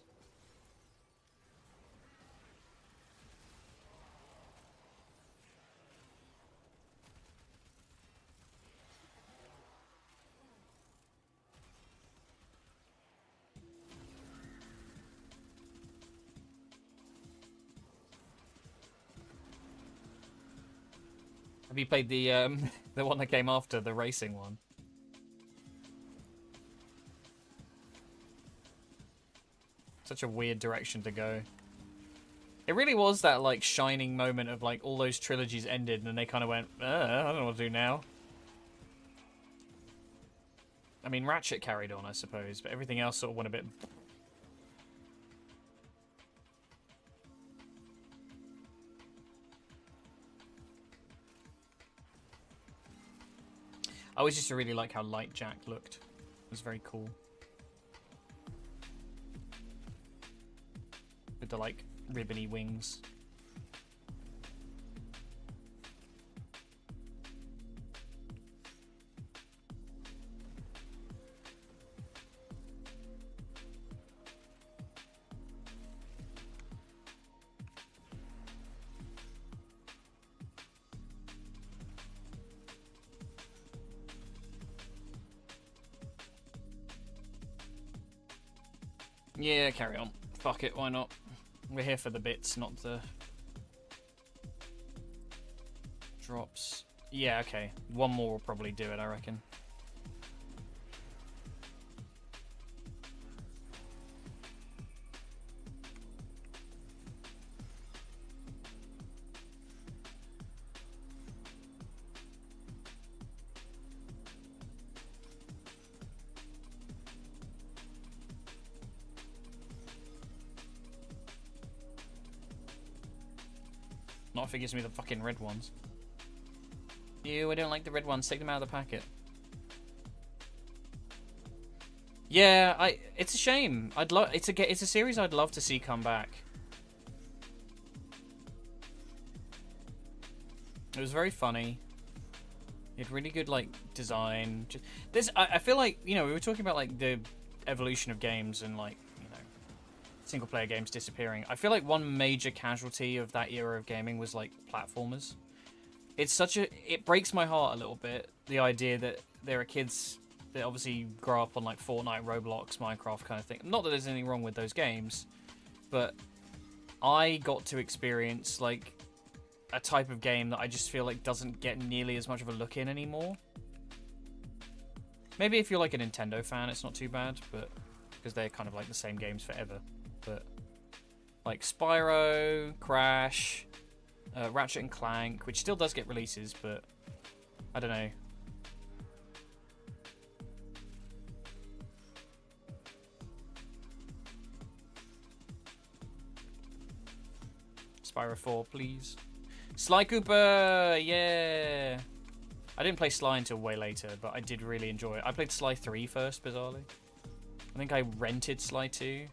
Have you played the the one that came after, the racing one? Such a weird direction to go. It really was that like shining moment of like all those trilogies ended and then they kind of went, I don't know what to do now. I mean, Ratchet carried on, I suppose, but everything else sort of went a bit... I always used to really like how light Jak looked. It was very cool. With the, like, ribbony wings. Yeah, carry on. Fuck it, why not? We're here for the bits, not the drops. Yeah, okay. One more will probably do it, I reckon. Not if it gives me the fucking red ones. Ew, I don't like the red ones. Take them out of the packet. Yeah, it's a shame. It's a series I'd love to see come back. It was very funny. It had really good like design. I feel like, you know, we were talking about like the evolution of games and like, you know, single player games disappearing. I feel like one major casualty of that era of gaming was like platformers. It breaks my heart a little bit, the idea that there are kids that obviously grow up on like Fortnite, Roblox, Minecraft kind of thing. Not that there's anything wrong with those games, but I got to experience like a type of game that I just feel like doesn't get nearly as much of a look in anymore. Maybe if you're like a Nintendo fan, it's not too bad, but because they're kind of like the same games forever. But like Spyro, Crash, Ratchet and Clank, which still does get releases, but I don't know. Spyro 4, please. Sly Cooper, yeah. I didn't play Sly until way later, but I did really enjoy it. I played Sly 3 first, bizarrely. I think I rented Sly 2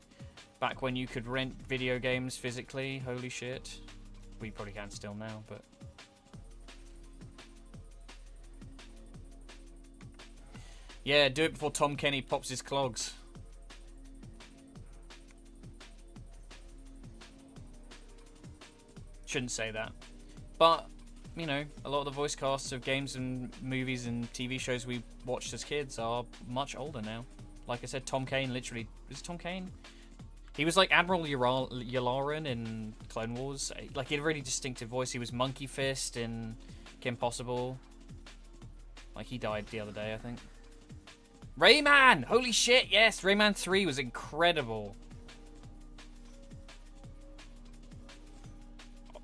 back when you could rent video games physically. Holy shit. We probably can still now, but... Yeah, do it before Tom Kenny pops his clogs. Shouldn't say that. But, you know, a lot of the voice casts of games and movies and TV shows we watched as kids are much older now. Like I said, Tom Kane literally... Is it Tom Kane? He was like Admiral Yularen in Clone Wars. Like, he had a really distinctive voice. He was Monkey Fist in Kim Possible. Like, he died the other day, I think. Rayman! Holy shit, yes! Rayman 3 was incredible.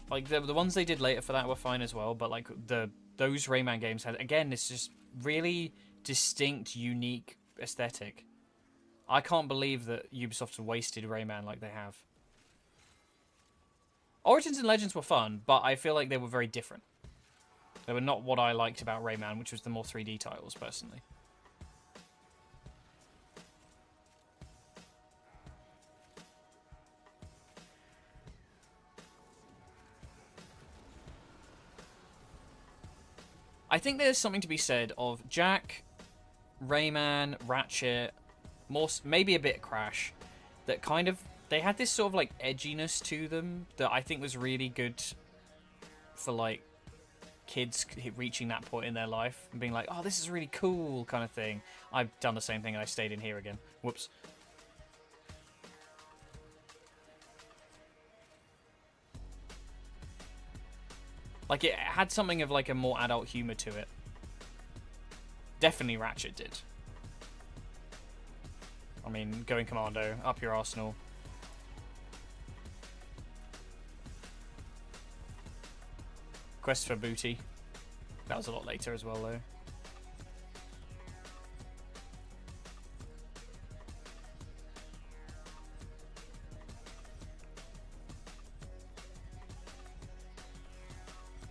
Like, the ones they did later for that were fine as well, but, like, those Rayman games had... Again, it's just really distinct, unique aesthetic. I can't believe that Ubisoft wasted Rayman like they have. Origins and Legends were fun, but I feel like they were very different. They were not what I liked about Rayman, which was the more 3D titles, personally. I think there's something to be said of Jak, Rayman, Ratchet, maybe a bit Crash, that kind of, they had this sort of like edginess to them that I think was really good for like kids reaching that point in their life and being like, oh, this is really cool kind of thing. I've done the same thing and I stayed in here again. Whoops. Like, it had something of like a more adult humor to it. Definitely Ratchet did. I mean, going commando, up your arsenal. Quest for booty. That was a lot later as well, though.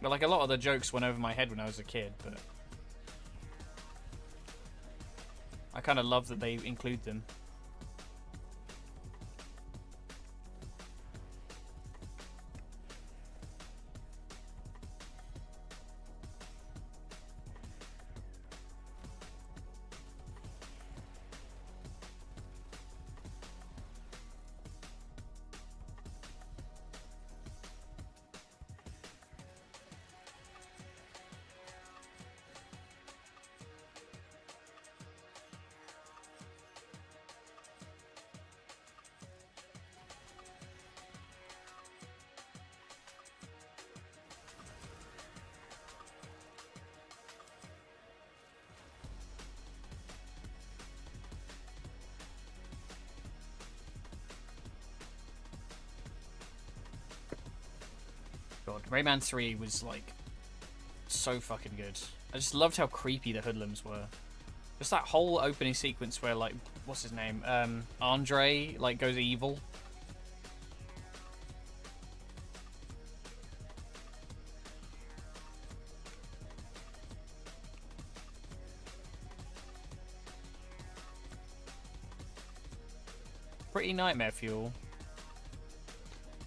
But like, a lot of the jokes went over my head when I was a kid, but I kind of love that they include them. God, Rayman 3 was like so fucking good. I just loved how creepy the hoodlums were. Just that whole opening sequence where, like, what's his name? Andre, like, goes evil. pretty nightmare fuel.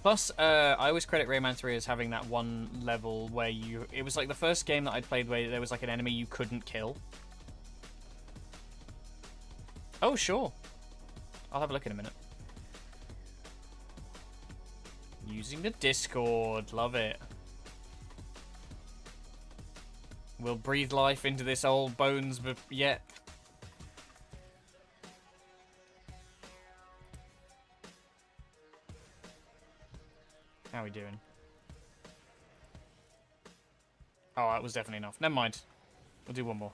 Plus, I always credit Rayman 3 as having that one level where you... It was like the first game that I played where there was like an enemy you couldn't kill. Oh, sure. I'll have a look in a minute. Using the Discord. Love it. We'll breathe life into this old bones, but yet... How are we doing? Oh, that was definitely enough. Never mind. We'll do one more.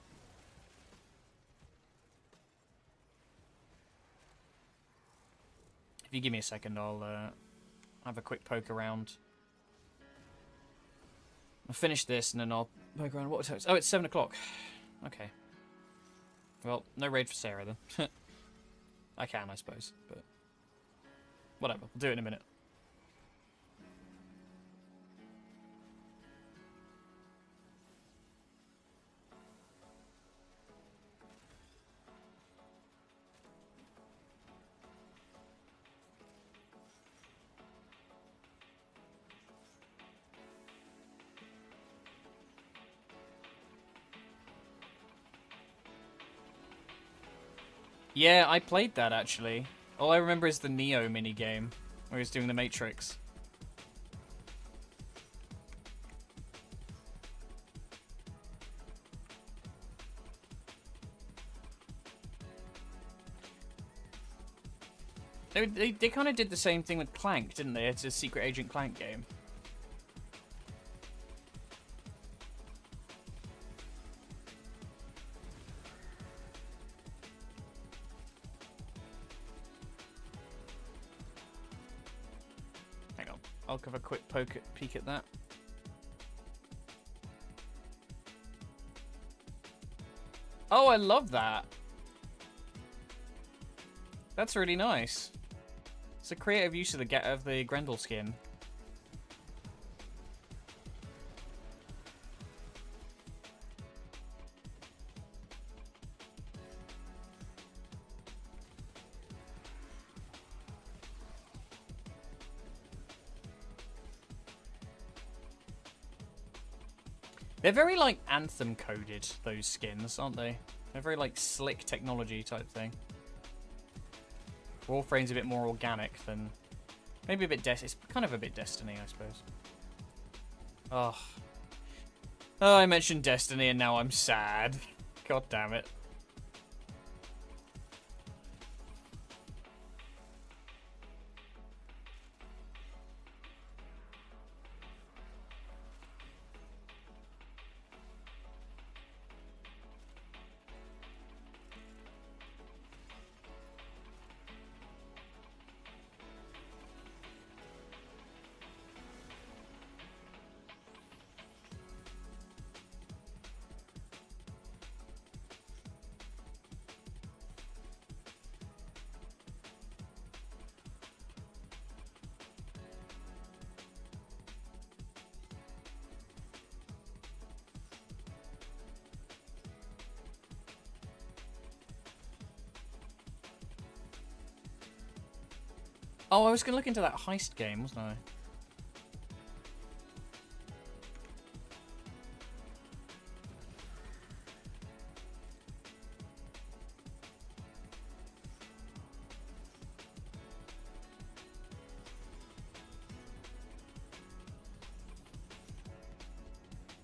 If you give me a second, I'll have a quick poke around. I'll finish this and then I'll poke around. What time? Oh, it's 7 o'clock. Okay. Well, no raid for Sarah then. I can, I suppose, but whatever. We'll do it in a minute. Yeah, I played that actually. All I remember is the Neo minigame where he was doing the Matrix. They kind of did the same thing with Clank, didn't they? It's a Secret Agent Clank game. I'll have a quick peek at that. Oh, I love that. That's really nice. It's a creative use of the Grendel skin. They're very, like, Anthem-coded, those skins, aren't they? They're very, like, slick technology type thing. Warframe's a bit more organic than... Maybe a bit it's kind of a bit Destiny, I suppose. Oh. Oh, I mentioned Destiny and now I'm sad. God damn it. Oh, I was going to look into that heist game, wasn't I?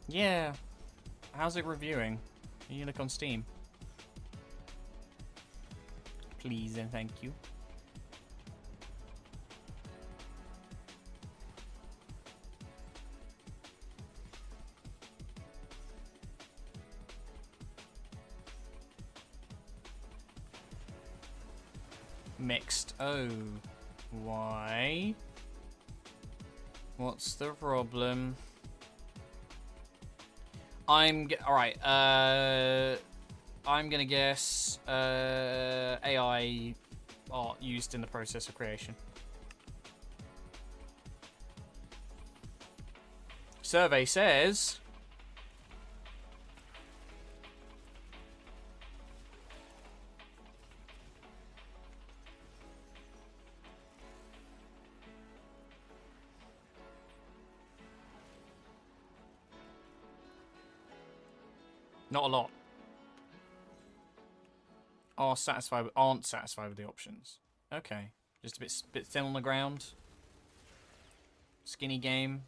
Yeah. How's it reviewing? Can you look on Steam? Please and thank you. Mixed. Oh. Why? What's the problem? Alright, I'm gonna guess AI art used in the process of creation. Survey says... Not a lot. Aren't satisfied with the options. Okay. Just a bit thin on the ground. Skinny game.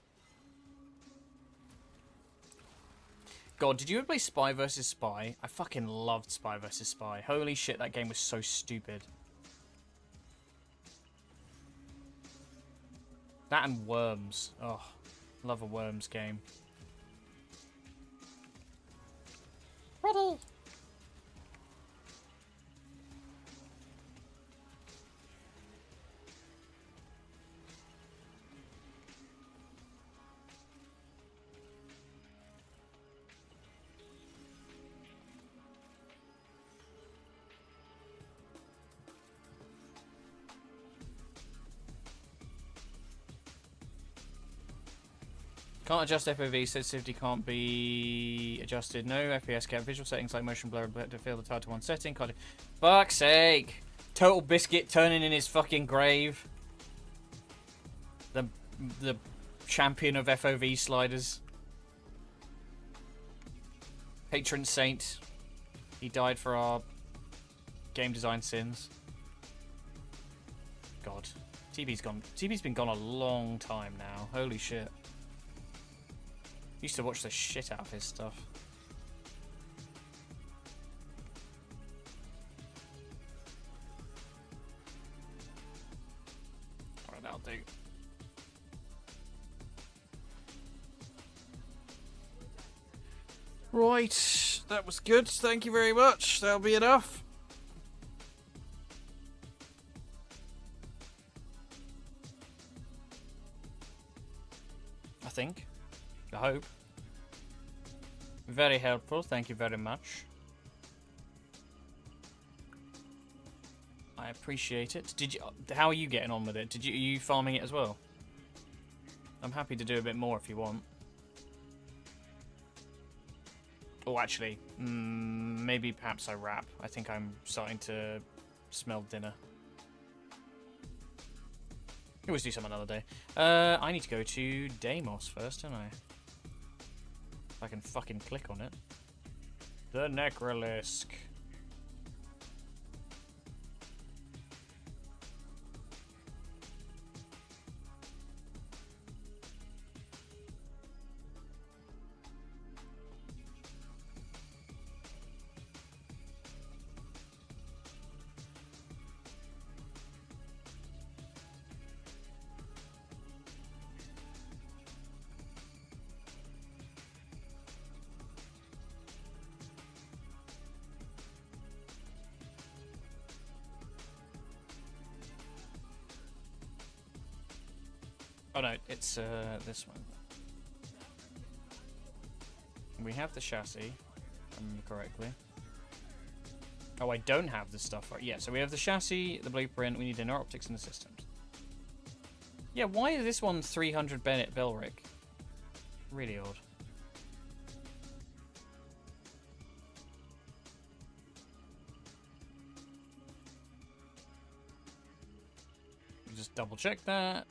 God, did you ever play Spy vs. Spy? I fucking loved Spy vs. Spy. Holy shit, that game was so stupid. That and Worms. Oh, love a Worms game. Ready. Can't adjust FOV, sensitivity can't be adjusted. No FPS cap. Visual settings like motion blur to fill the title to one setting. Can't do. Fuck's sake! Total Biscuit turning in his fucking grave. The champion of FOV sliders. Patron saint. He died for our game design sins. God. TB's gone. TB's been gone a long time now. Holy shit. Used to watch the shit out of his stuff. Alright, that'll do. Right, that was good. Thank you very much. That'll be enough. I think. I hope. Very helpful. Thank you very much. I appreciate it. Did you? How are you getting on with it? Are you farming it as well? I'm happy to do a bit more if you want. Oh, actually, maybe perhaps I wrap. I think I'm starting to smell dinner. We always do some another day. I need to go to Deimos first, don't I? If I can fucking click on it. The Necrolisk. Oh no, it's this one. We have the chassis, if I remember correctly. Oh, I don't have the stuff right. Yeah, so we have the chassis, the blueprint, we need inner optics and the systems. Yeah, why is this one 300 Bennett Belric? Really odd. Just double check that.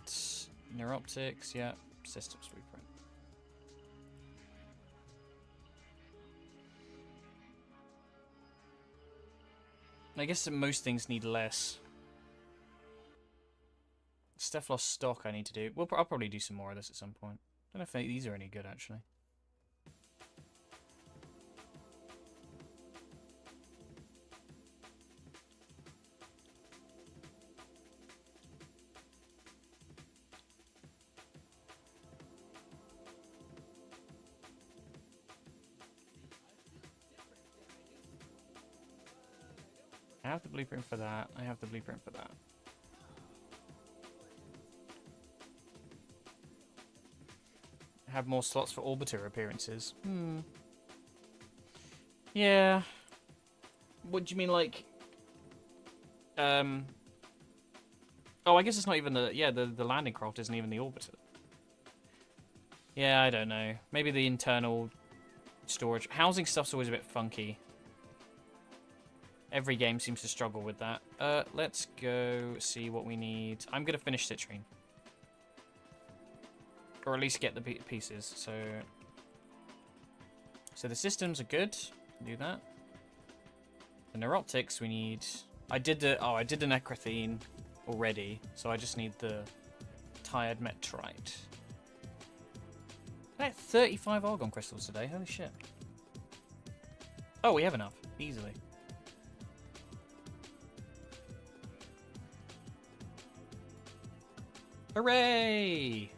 Inner optics, yeah. Systems blueprint. I guess that most things need less. Steph lost stock I need to do. I'll probably do some more of this at some point. Don't know if these are any good, actually. I have the blueprint for that. I have the blueprint for that. Have more slots for orbiter appearances. Yeah. What do you mean, like? Oh, I guess it's not even the. Yeah, the landing craft isn't even the orbiter. Yeah, I don't know. Maybe the internal storage. Housing stuff's always a bit funky. Every game seems to struggle with that. Let's go see what we need. I'm going to finish Citrine. Or at least get the pieces. So the systems are good. Do that. The neuroptics we need. I did the necrothene already, so I just need the tired metrite. I had 35 argon crystals today. Holy shit. Oh, we have enough. Easily. Hooray!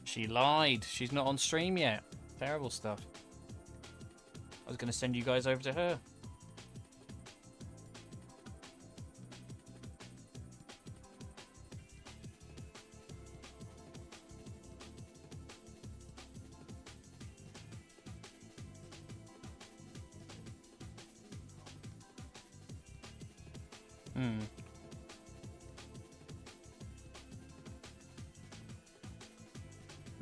She lied. She's not on stream yet. Terrible stuff. I was going to send you guys over to her.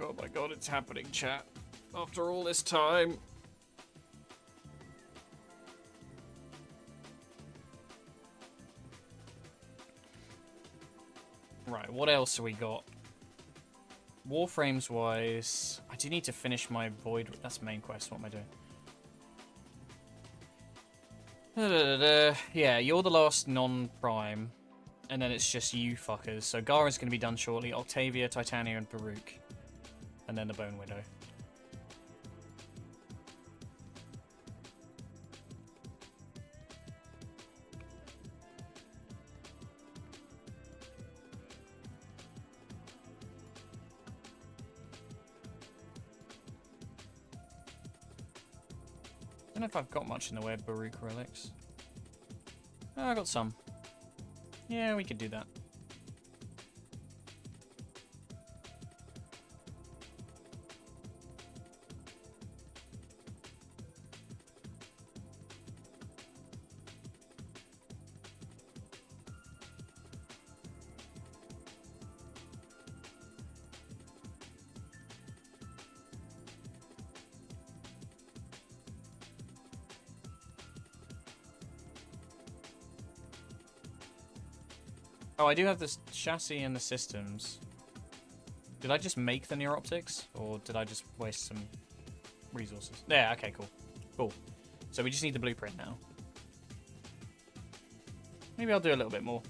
Oh my god, it's happening, chat. After all this time. Right, what else have we got? Warframes wise, I do need to finish my void. That's main quest. What am I doing? Yeah, you're the last non-prime. And then it's just you fuckers. So Gara's going to be done shortly. Octavia, Titania, and Baruch. And then the Bone Widow. I don't know if I've got much in the way of Baruch relics. Oh, I got some. Yeah, we could do that. Oh, I do have this chassis and the systems. Did I just make the neuroptics? Or did I just waste some resources? Yeah, okay, cool. Cool. So we just need the blueprint now. Maybe I'll do a little bit more.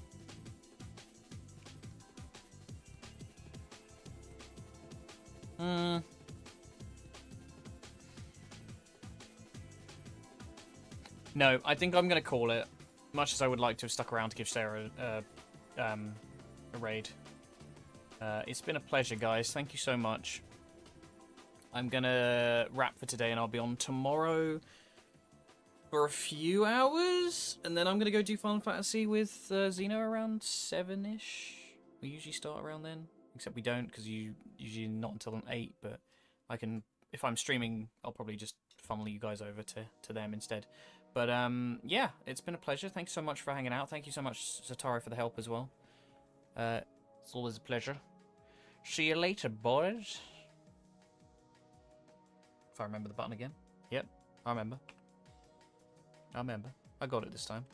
No, I think I'm going to call it. Much as I would like to have stuck around to give Sarah a raid. It's been a pleasure, guys. Thank you so much. I'm gonna wrap for today, and I'll be on tomorrow for a few hours, and then I'm gonna go do Final Fantasy with Xeno around 7ish. We usually start around then, except we don't because you usually not until 8. But I can, if I'm streaming, I'll probably just funnel you guys over to them instead. But yeah, it's been a pleasure. Thanks so much for hanging out. Thank you so much, Sataro, for the help as well. It's always a pleasure. See you later, boys. If I remember the button again. Yep, I remember. I got it this time.